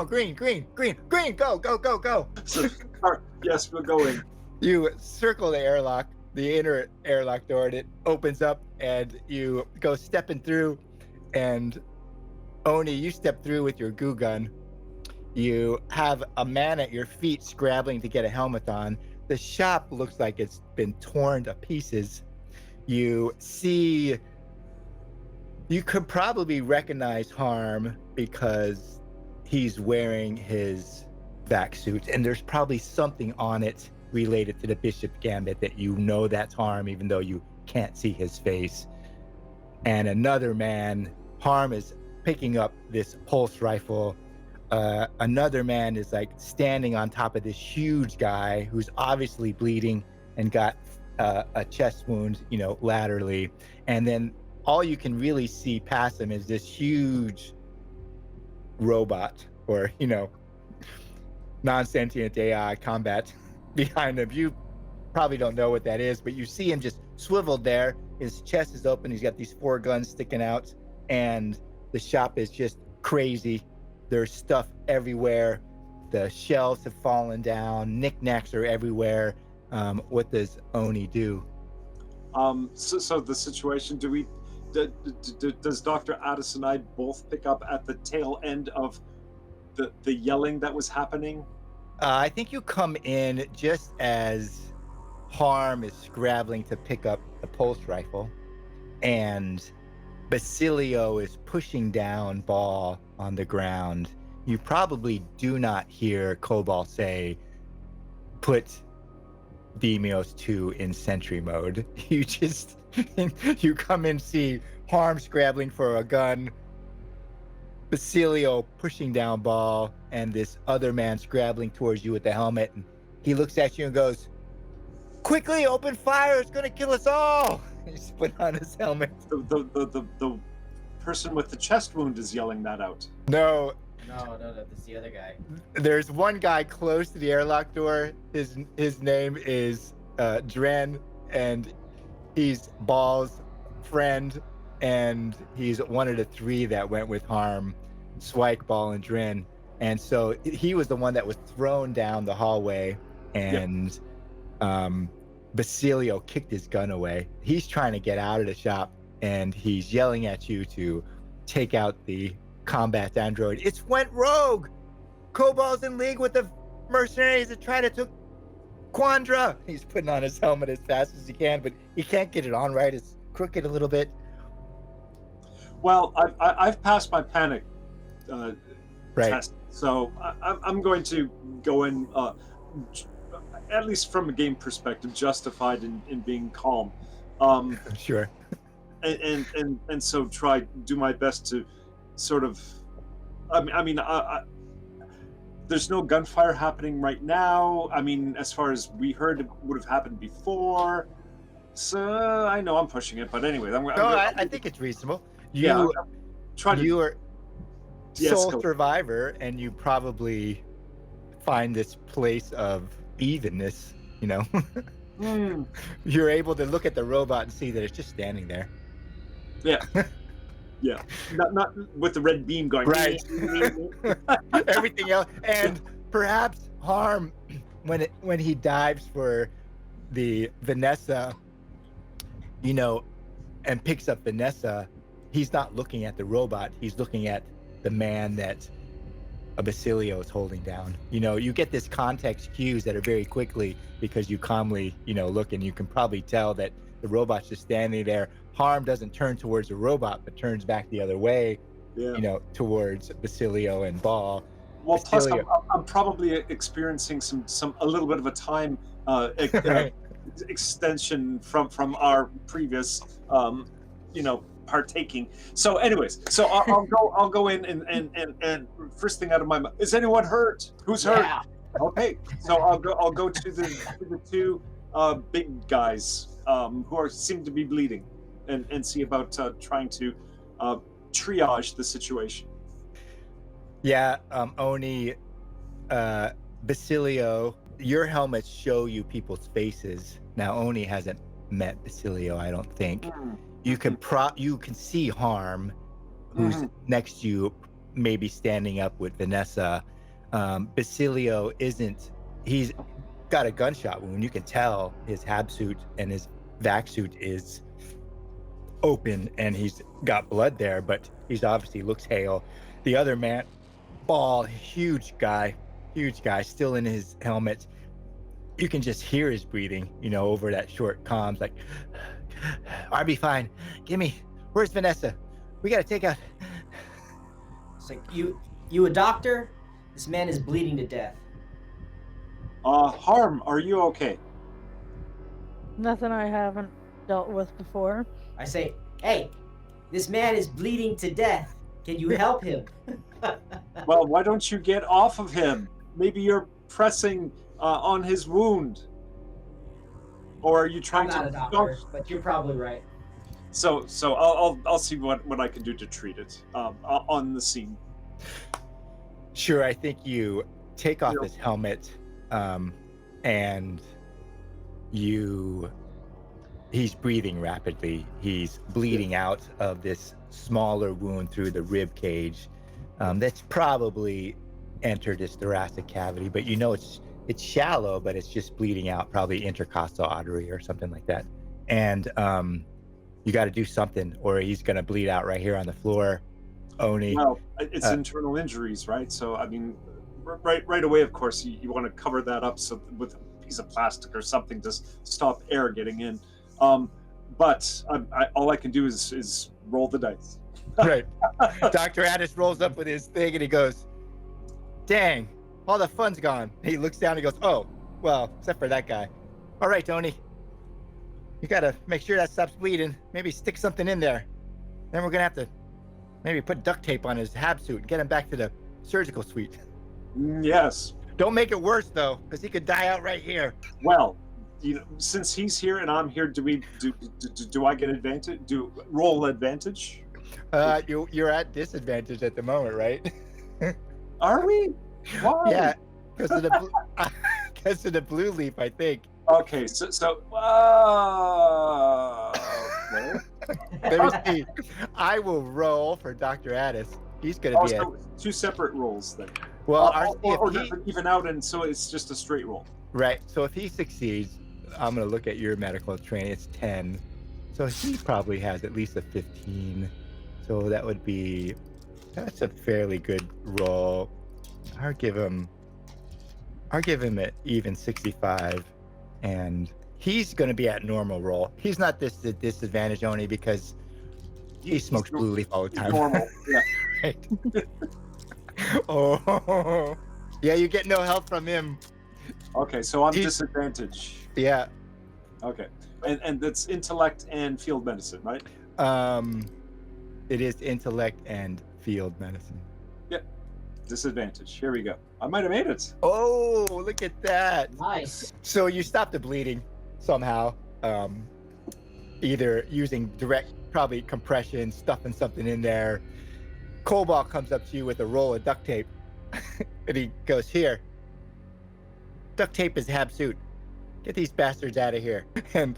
green, go. So, yes, we're going. You circle the airlock, the inner airlock door, and it opens up, and you go stepping through, and Oni, you step through with your goo gun. You have a man at your feet scrabbling to get a helmet on. The shop looks like it's been torn to pieces. You could probably recognize Harm because he's wearing his vac suit, and there's probably something on it related to the Bishop Gambit that that's Harm, even though you can't see his face. And another man, Harm is picking up this pulse rifle. Another man is like standing on top of this huge guy who's obviously bleeding and got a chest wound, laterally. And then all you can really see past him is this huge robot or, non-sentient AI combat behind him. You probably don't know what that is, but you see him just swiveled there. His chest is open. He's got these 4 guns sticking out, and the shop is just crazy. There's stuff everywhere. The shelves have fallen down. Knickknacks are everywhere. What does Oni do? So the situation, does Dr. Addis and I both pick up at the tail end of the yelling that was happening? I think you come in just as Harm is scrabbling to pick up the pulse rifle, and Basilio is pushing down Ball on the ground. You probably do not hear Cobalt say, put Demios 2 in sentry mode. You come in, see Harm scrabbling for a gun, Basilio pushing down Ball, and this other man scrabbling towards you with the helmet. And he looks at you and goes, quickly, open fire, it's gonna kill us all. He's put on his helmet. The person with the chest wound is yelling that out. No, that's the other guy. there's one guy close to the airlock door. His name is Dren, and he's Ball's friend, and he's one of the 3 that went with Harm, Swike, Ball, and Dren. And so he was the one that was thrown down the hallway, and Basilio kicked his gun away. He's trying to get out of the shop, and he's yelling at you to take out the combat android. It's went rogue! Cobalt's in league with the mercenaries that tried to took Quandra! He's putting on his helmet as fast as he can, but he can't get it on right. It's crooked a little bit. Well, I've passed my panic Right. test, so I'm going to go in, at least from a game perspective, justified in being calm. Sure. And so do my best to sort of, I mean, there's no gunfire happening right now. I mean, as far as we heard, it would have happened before. So I know I'm pushing it, but anyway, I think it's reasonable. You are sole survivor, and you probably find this place of evenness. You know, you're able to look at the robot and see that it's just standing there. Yeah. Yeah, not with the red beam going. Right. Everything else, and perhaps Harm, when he dives for the Vanessa, you know, and picks up Vanessa, he's not looking at the robot. He's looking at the man that Basilio is holding down. You know, you get this context cues that are very quickly because you calmly, you know, look, and you can probably tell that the robot's just standing there. Harm doesn't turn towards the robot, but turns back the other way, you know, towards Basilio and Ball. Well, Basilio. plus I'm probably experiencing a little bit of a time extension from our previous, you know, partaking. So, anyways, so I'll go in and first thing out of my mouth, is anyone hurt? Who's hurt? Okay, so I'll go to the two big guys who seem to be bleeding. And see about trying to triage the situation. Yeah, Oni, Basilio, your helmets show you people's faces. Now, Oni hasn't met Basilio, I don't think. You can see Harm, who's next to you, maybe standing up with Vanessa. Basilio isn't. He's got a gunshot wound. You can tell his hab suit and his vac suit is open, and he's got blood there, but he's obviously looks hale. The other man, Ball, huge guy, still in his helmet. You can just hear his breathing, you know, over that short comms, like, I'll be fine. Where's Vanessa? We gotta take out. It's like, you a doctor? This man is bleeding to death. Harm, are you okay? Nothing I haven't dealt with before. I say, hey, this man is bleeding to death. Can you help him? Well, why don't you get off of him? Maybe you're pressing on his wound. Or are you trying I'm not a doctor, but you're probably right. So I'll see what I can do to treat it on the scene. Sure, I think you take off his helmet, and he's breathing rapidly. He's bleeding out of this smaller wound through the rib cage that's probably entered his thoracic cavity, but you know it's shallow, but it's just bleeding out, probably intercostal artery or something like that. And you got to do something, or he's going to bleed out right here on the floor. Oni. Well, it's internal injuries, right? So I mean, right away, of course, you want to cover that up with a piece of plastic or something to stop air getting in. But all I can do is roll the dice. Right. Dr. Addis rolls up with his thing and he goes, dang, all the fun's gone. He looks down and he goes, oh, well, except for that guy. All right, Tony. You got to make sure that stops bleeding. Maybe stick something in there. Then we're going to have to maybe put duct tape on his hab suit and get him back to the surgical suite. Yes. Don't make it worse, though, because he could die out right here. Well, you know, since he's here and I'm here, do I get advantage? Roll advantage? You're at disadvantage at the moment, right? Are we? Why? Yeah, because of the blue leaf, I think. Okay, so okay. Let me see. I will roll for Dr. Addis. He's gonna be two separate rolls then. Well, or does it even out, and so it's just a straight roll? right. So if he succeeds, I'm gonna look at your medical training. It's 10, so he probably has at least a 15. So that's a fairly good roll. I'll give him an even 65, and he's gonna be at normal roll. He's not this at disadvantage only because he smokes blue leaf all the time. Normal, yeah. Right. Oh, yeah, you get no help from him. Okay, so I'm disadvantage. Yeah. Okay, and that's intellect and field medicine, right? It is intellect and field medicine. Yep. Disadvantage. Here we go. I might have made it. Oh, look at that. Nice. So you stop the bleeding somehow, either using direct, probably compression, stuffing something in there. Cobalt comes up to you with a roll of duct tape, and he goes, "Here, duct tape is Habsuit. Get these bastards out of here." And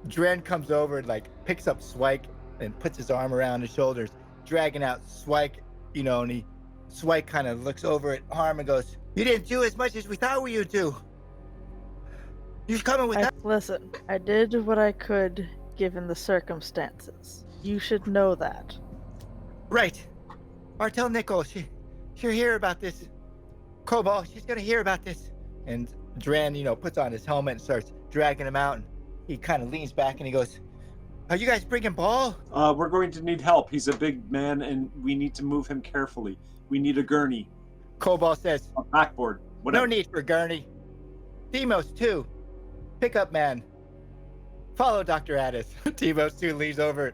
Dren comes over and like picks up Swike and puts his arm around his shoulders, dragging out Swike, and Swike kind of looks over at Harm and goes, "You didn't do as much as we thought you'd do. You're coming with that." Listen, I did what I could given the circumstances. You should know that. Right. Martel Nickel, she'll hear about this. Cobalt, she's gonna hear about this. And Dren, puts on his helmet and starts dragging him out. And he kind of leans back and he goes, "Are you guys bringing Ball?" We're going to need help. He's a big man, and we need to move him carefully. We need a gurney. Cobalt says, A backboard. Whatever. "No need for gurney. Demos, too. Pickup man. Follow Dr. Addis." Demos, too, leans over,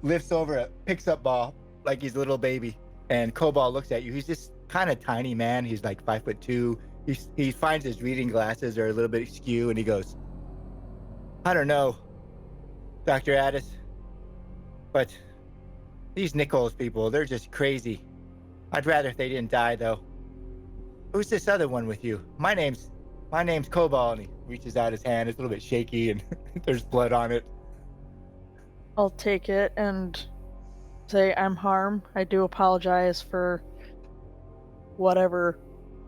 lifts over it, picks up Ball like he's a little baby. And Cobalt looks at you. He's this kind of tiny man. He's like 5'2". He finds his reading glasses are a little bit askew, and he goes, "I don't know, Dr. Addis, but these Nichols people, they're just crazy. I'd rather if they didn't die, though. Who's this other one with you? My name's Cobalt." And he reaches out his hand. It's a little bit shaky, and there's blood on it. I'll take it and say, "I'm Harm. I do apologize for whatever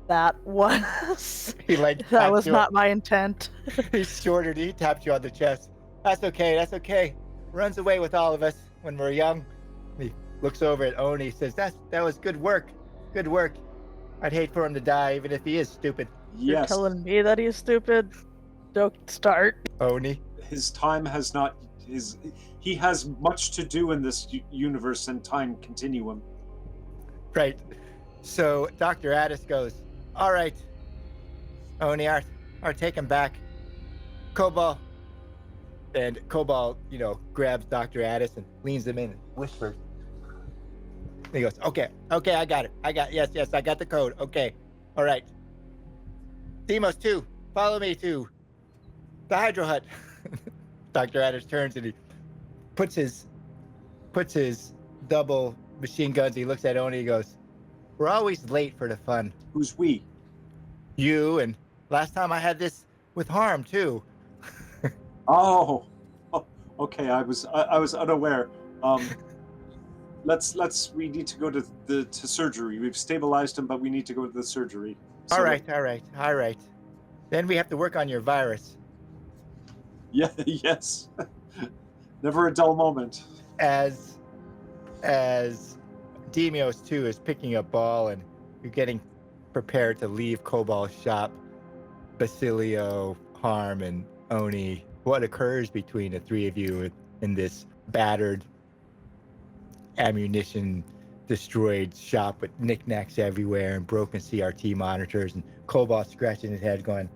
that was. He like That was not my intent." He's shorter. He taps you on the chest. That's okay. Runs away with all of us when we're young." He looks over at Oni. Says, that was good work. I'd hate for him to die, even if he is stupid." You're Yes. telling me that he's stupid? Don't start. Oni. His time has not. He has much to do in this universe and time continuum. Right. So Dr. Addis goes, "All right, Oni, our take him back. Cobalt." And Cobalt, grabs Dr. Addis and leans him in and whispers. And he goes, okay, I got it. Yes, I got the code. Okay, all right. Demos 2, follow me to the Hydro Hut. Dr. Addis turns and he puts his double machine guns. He looks at Oni. He goes, "We're always late for the fun. Who's we? You, and last time I had this with Harm too." Oh, okay. I was unaware. We need to go to surgery. We've stabilized him, but we need to go to the surgery. So, All right. Then we have to work on your virus. Yeah. Yes. Never a dull moment. As Demios too is picking up Ball and you're getting prepared to leave Cobalt's shop, Basilio, Harm, and Oni, what occurs between the three of you in this battered, ammunition destroyed shop with knickknacks everywhere and broken CRT monitors, and Cobalt scratching his head going,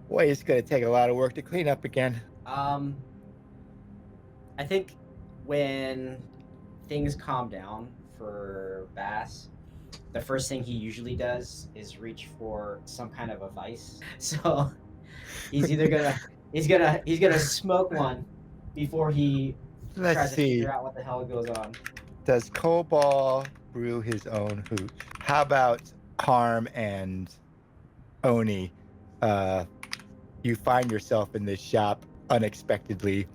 "Boy, it's going to take a lot of work to clean up again." I think when things calm down for Bass, the first thing he usually does is reach for some kind of a vice. So he's either gonna smoke one before he tries Let's to see. figure out what the hell goes on. Does Cobalt brew his own hooch? How about Harm and Oni? You find yourself in this shop unexpectedly.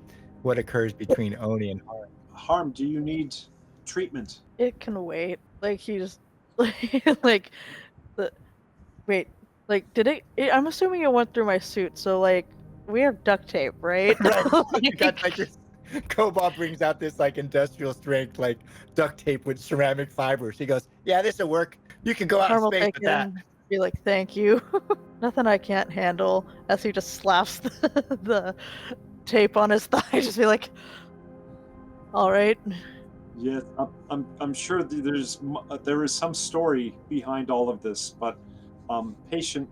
What occurs between Oni and Harm? Harm, do you need treatment? It can wait. Like, like the wait, like did I'm assuming it went through my suit, so like we have duct tape, right? Right. You got like this. Cobalt brings out this like industrial strength like duct tape with ceramic fibers. He goes, "Yeah, this will work. You can go out in Harm will space take with it that." and be like, "Thank you." Nothing I can't handle. As he just slaps the tape on his thigh, just be like, "All right." Yes, I'm sure there is some story behind all of this, but patient,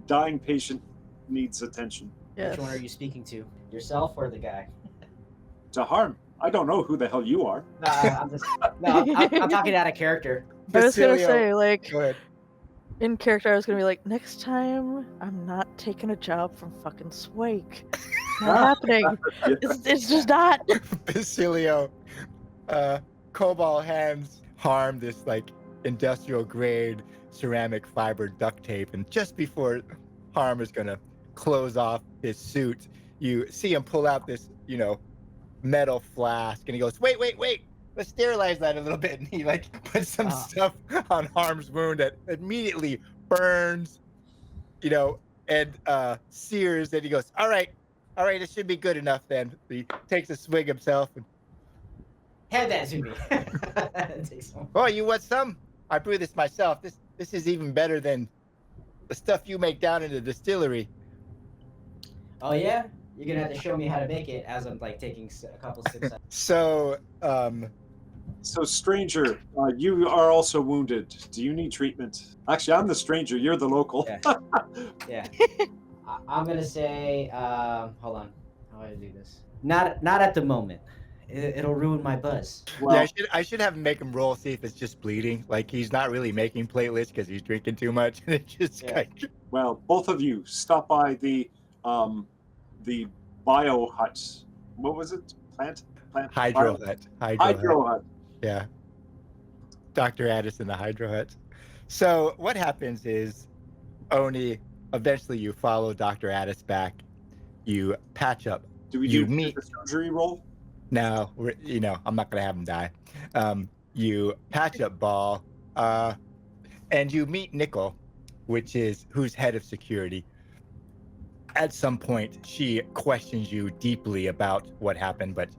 dying patient needs attention. Yes. Which one are you speaking to? Yourself or the guy? To harm, I don't know who the hell you are. No, I'm talking out of character. I was gonna Basilio, say, like, go ahead. in character, I was gonna be like, next time, I'm not taking a job from fucking Swake. Not happening. Yeah. It's just not. Basilio, Cobalt hands Harm this like industrial grade ceramic fiber duct tape, and just before Harm is gonna close off his suit, you see him pull out this, metal flask, and he goes, "Wait, let's sterilize that a little bit." And he like puts some stuff on Harm's wound that immediately burns, and sears. And he goes, all right, it should be good enough then. He takes a swig himself and, Hand that to me. Take some. "Oh, you want some? I brew this myself. This is even better than the stuff you make down in the distillery." Oh yeah, you're gonna have to show me how to make it as I'm like taking a couple sips. So, So, stranger, you are also wounded. Do you need treatment? Actually, I'm the stranger. You're the local. Yeah. I'm gonna say, hold on, how do I do this? Not at the moment. It'll ruin my buzz. Well, yeah, I should have him make him roll, see if it's just bleeding. Like he's not really making platelets because he's drinking too much, and it's just Yeah. like, well, both of you stop by the bio hut. What was it? Plant hydro bio- hut. hydro hut. Yeah. Dr. Addison, the hydro hut. So what happens is, Oni, eventually you follow Dr. Addis back. You patch up. Do we You do meet- the surgery roll? No, I'm not going to have him die. You patch up Ball, and you meet Nickel, who's head of security. At some point, she questions you deeply about what happened, but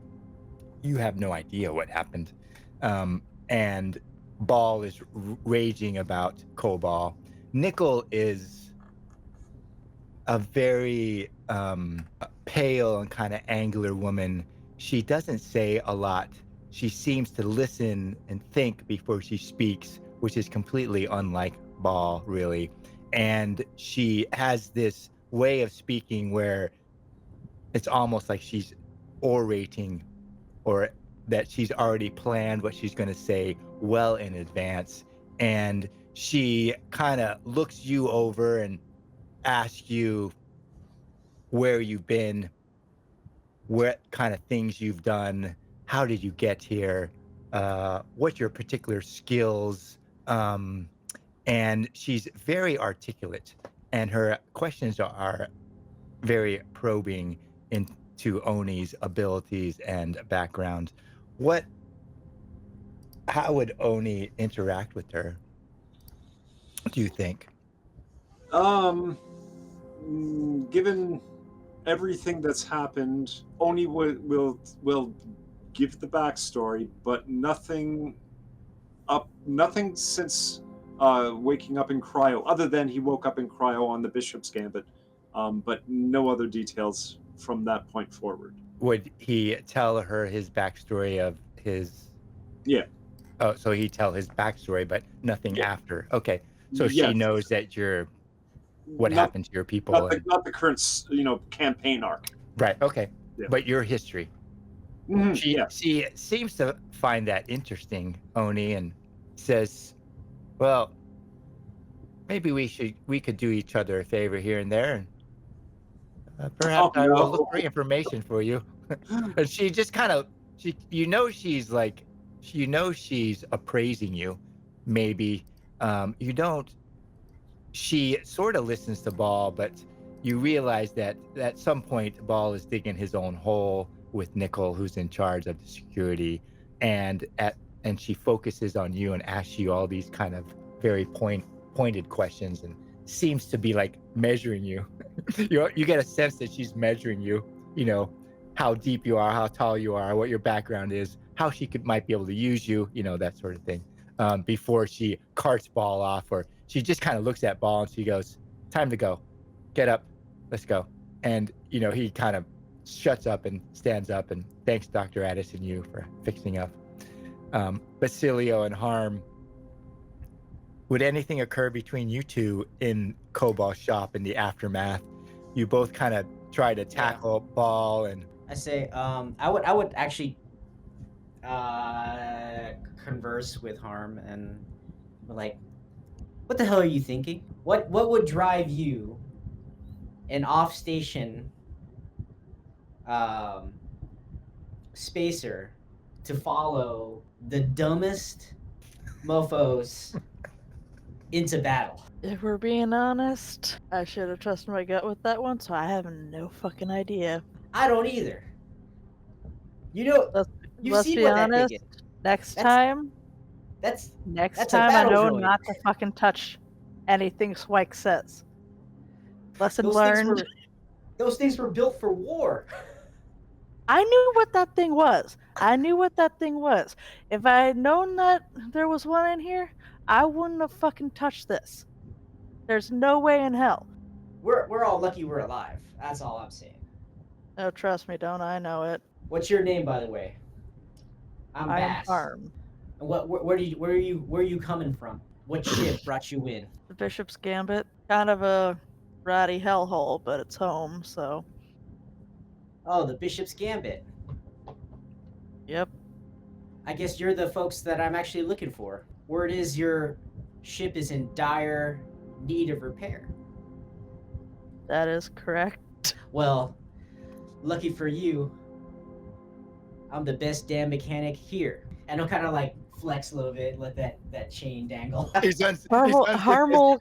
you have no idea what happened. And Ball is raging about Cobalt. Nickel is a very pale and kind of angular woman. She doesn't say a lot. She seems to listen and think before she speaks, which is completely unlike Ball, really. And she has this way of speaking where it's almost like she's orating, or that she's already planned what she's going to say well in advance. And she kind of looks you over and asks you where you've been, what kind of things you've done, how did you get here, what your particular skills, and she's very articulate, and her questions are very probing into Oni's abilities and background. How would Oni interact with her, do you think? Given everything that's happened, Oni will give the backstory, but nothing since waking up in cryo, other than he woke up in cryo on the Bishop's Gambit, but no other details from that point forward. Would he tell her his backstory of his? Yeah. Oh, so he'd tell his backstory, but nothing after. Okay, so Yes. she knows that what happened to your people. Not the current, campaign arc. Right. Okay. Yeah. But your history. Mhm, She seems to find that interesting, Oni, and says, "Well, maybe we could do each other a favor here and there, and perhaps I will look for information for you." And she just kind of she's appraising you. Maybe you don't. She sort of listens to Ball, but you realize that at some point Ball is digging his own hole with Nickel, who's in charge of the security, and at and she focuses on you and asks you all these kind of very pointed questions and seems to be like measuring you. You get a sense that she's measuring you, how deep you are, how tall you are, what your background is, how she might be able to use you, that sort of thing, before she carts Ball off, or she just kind of looks at Ball and she goes, time to go, get up, let's go. And he kind of shuts up and stands up and thanks Dr. Addis and you for fixing up. Basilio and Harm, would anything occur between you two in Cobalt's shop in the aftermath? You both kind of try to tackle Ball, and I say, I would actually converse with Harm and be like, what the hell are you thinking? What would drive you, an off-station spacer, to follow the dumbest mofos into battle? If we're being honest, I should have trusted my gut with that one, so I have no fucking idea. I don't either. You've Let's seen be what honest. that thing is. Next That's- time, That's I a battle know droid. not to fucking touch anything Swike says. Lesson those learned. those things were built for war. I knew what that thing was. If I had known that there was one in here, I wouldn't have fucking touched this. There's no way in hell. We're all lucky we're alive. That's all I'm saying. Oh, trust me, don't I know it? What's your name, by the way? I'm I am Bass. Harm. And where are you coming from? What ship brought you in? The Bishop's Gambit. Kind of a ratty hellhole, but it's home, so. Oh, the Bishop's Gambit. Yep. I guess you're the folks that I'm actually looking for. Word is your ship is in dire need of repair. That is correct. Well, lucky for you, I'm the best damn mechanic here. And I'll kind of like flex a little bit, let that chain dangle. Harmel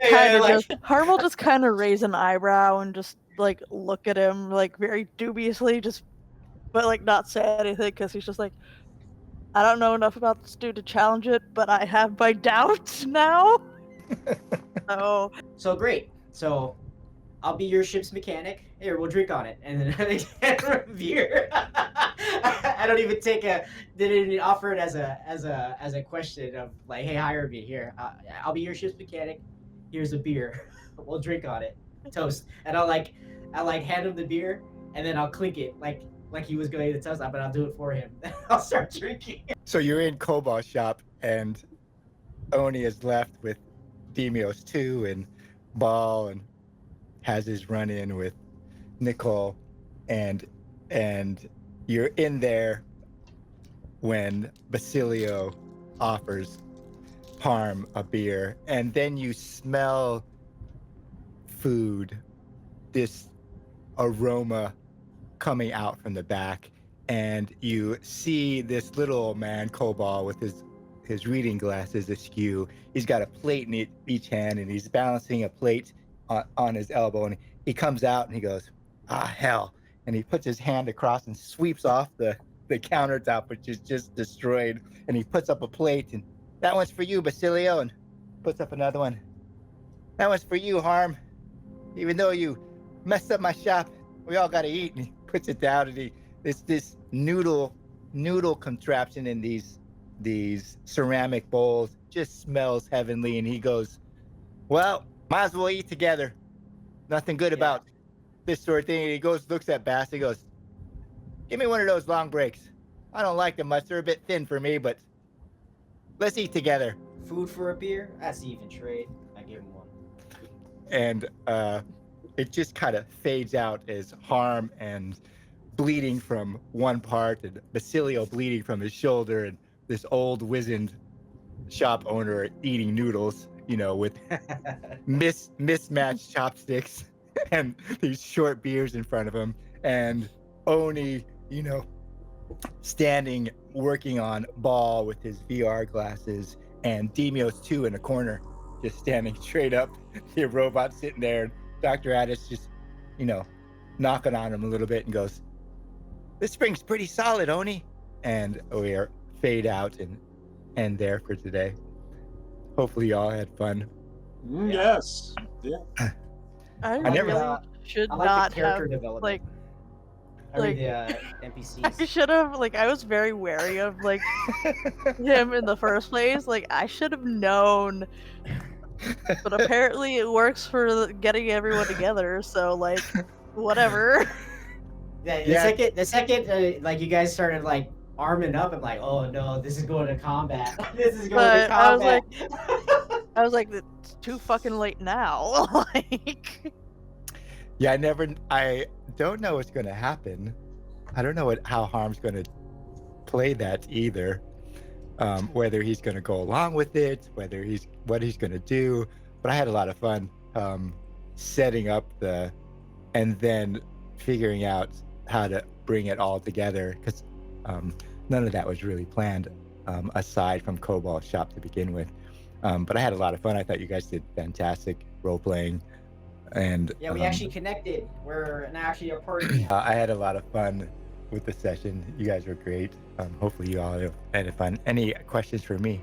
just kind of raise an eyebrow and just like look at him like very dubiously, but like not say anything because he's just like, I don't know enough about this dude to challenge it, but I have my doubts now. So great. So I'll be your ship's mechanic. Here, we'll drink on it, and then they get beer. I don't even didn't even offer it as a question of like, hey, hire me here. I'll be your ship's mechanic. Here's a beer. We'll drink on it. Toast. And I'll hand him the beer, and then I'll clink it like he was going to toast, but I'll do it for him. I'll start drinking. So you're in Cobalt's shop, and Oni is left with Demios 2 and Ball, and has his run-in with Nicole, and you're in there when Basilio offers Harm a beer, and then you smell food, this aroma coming out from the back, and you see this little old man, Cobalt, with his reading glasses askew. He's got a plate in each hand, and he's balancing a plate on his elbow, and he comes out and he goes, hell, and he puts his hand across and sweeps off the countertop, which is just destroyed, and he puts up a plate, and that one's for you, Basilio, and puts up another one. That one's for you, Harm. Even though you messed up my shop, we all gotta eat. And he puts it down, and it's this noodle contraption in these ceramic bowls, just smells heavenly, and he goes, well, might as well eat together. Nothing good about this sort of thing. And he goes, looks at Bass, and goes, give me one of those long breaks. I don't like them much. They're a bit thin for me, but let's eat together. Food for a beer? That's even trade. I give him one. And it just kind of fades out as Harm and bleeding from one part, and Basilio bleeding from his shoulder, and this old wizened shop owner eating noodles, with mismatched chopsticks and these short beers in front of him, and Oni, standing working on Ball with his VR glasses, and Demios 2 in a corner, just standing straight up, the robot sitting there, and Dr. Addis just, knocking on him a little bit and goes, this spring's pretty solid, Oni. And we fade out, end there for today. Hopefully, you all had fun. Mm, Yeah. yes. Yeah. I never- really should I like not the character have development. like I mean like- the I NPCs. should have like I was very wary of like him in the first place. Like I should have known, but apparently it works for getting everyone together. So like, whatever. Yeah, Yeah. the second, like you guys started like arming up, I'm like, oh no, this is going to combat. This is going to But I was combat. I was like, it's too fucking late now. Like, Yeah, I don't know what's going to happen. I don't know how Harm's going to play that either. Whether he's going to go along with it, what he's going to do. But I had a lot of fun setting up and then figuring out how to bring it all together, because none of that was really planned aside from Cobalt Shop to begin with. But I had a lot of fun. I thought you guys did fantastic role playing, and Yeah, we actually connected. We're now actually a party. I had a lot of fun with the session. You guys were great. Hopefully, you all had fun. Any questions for me?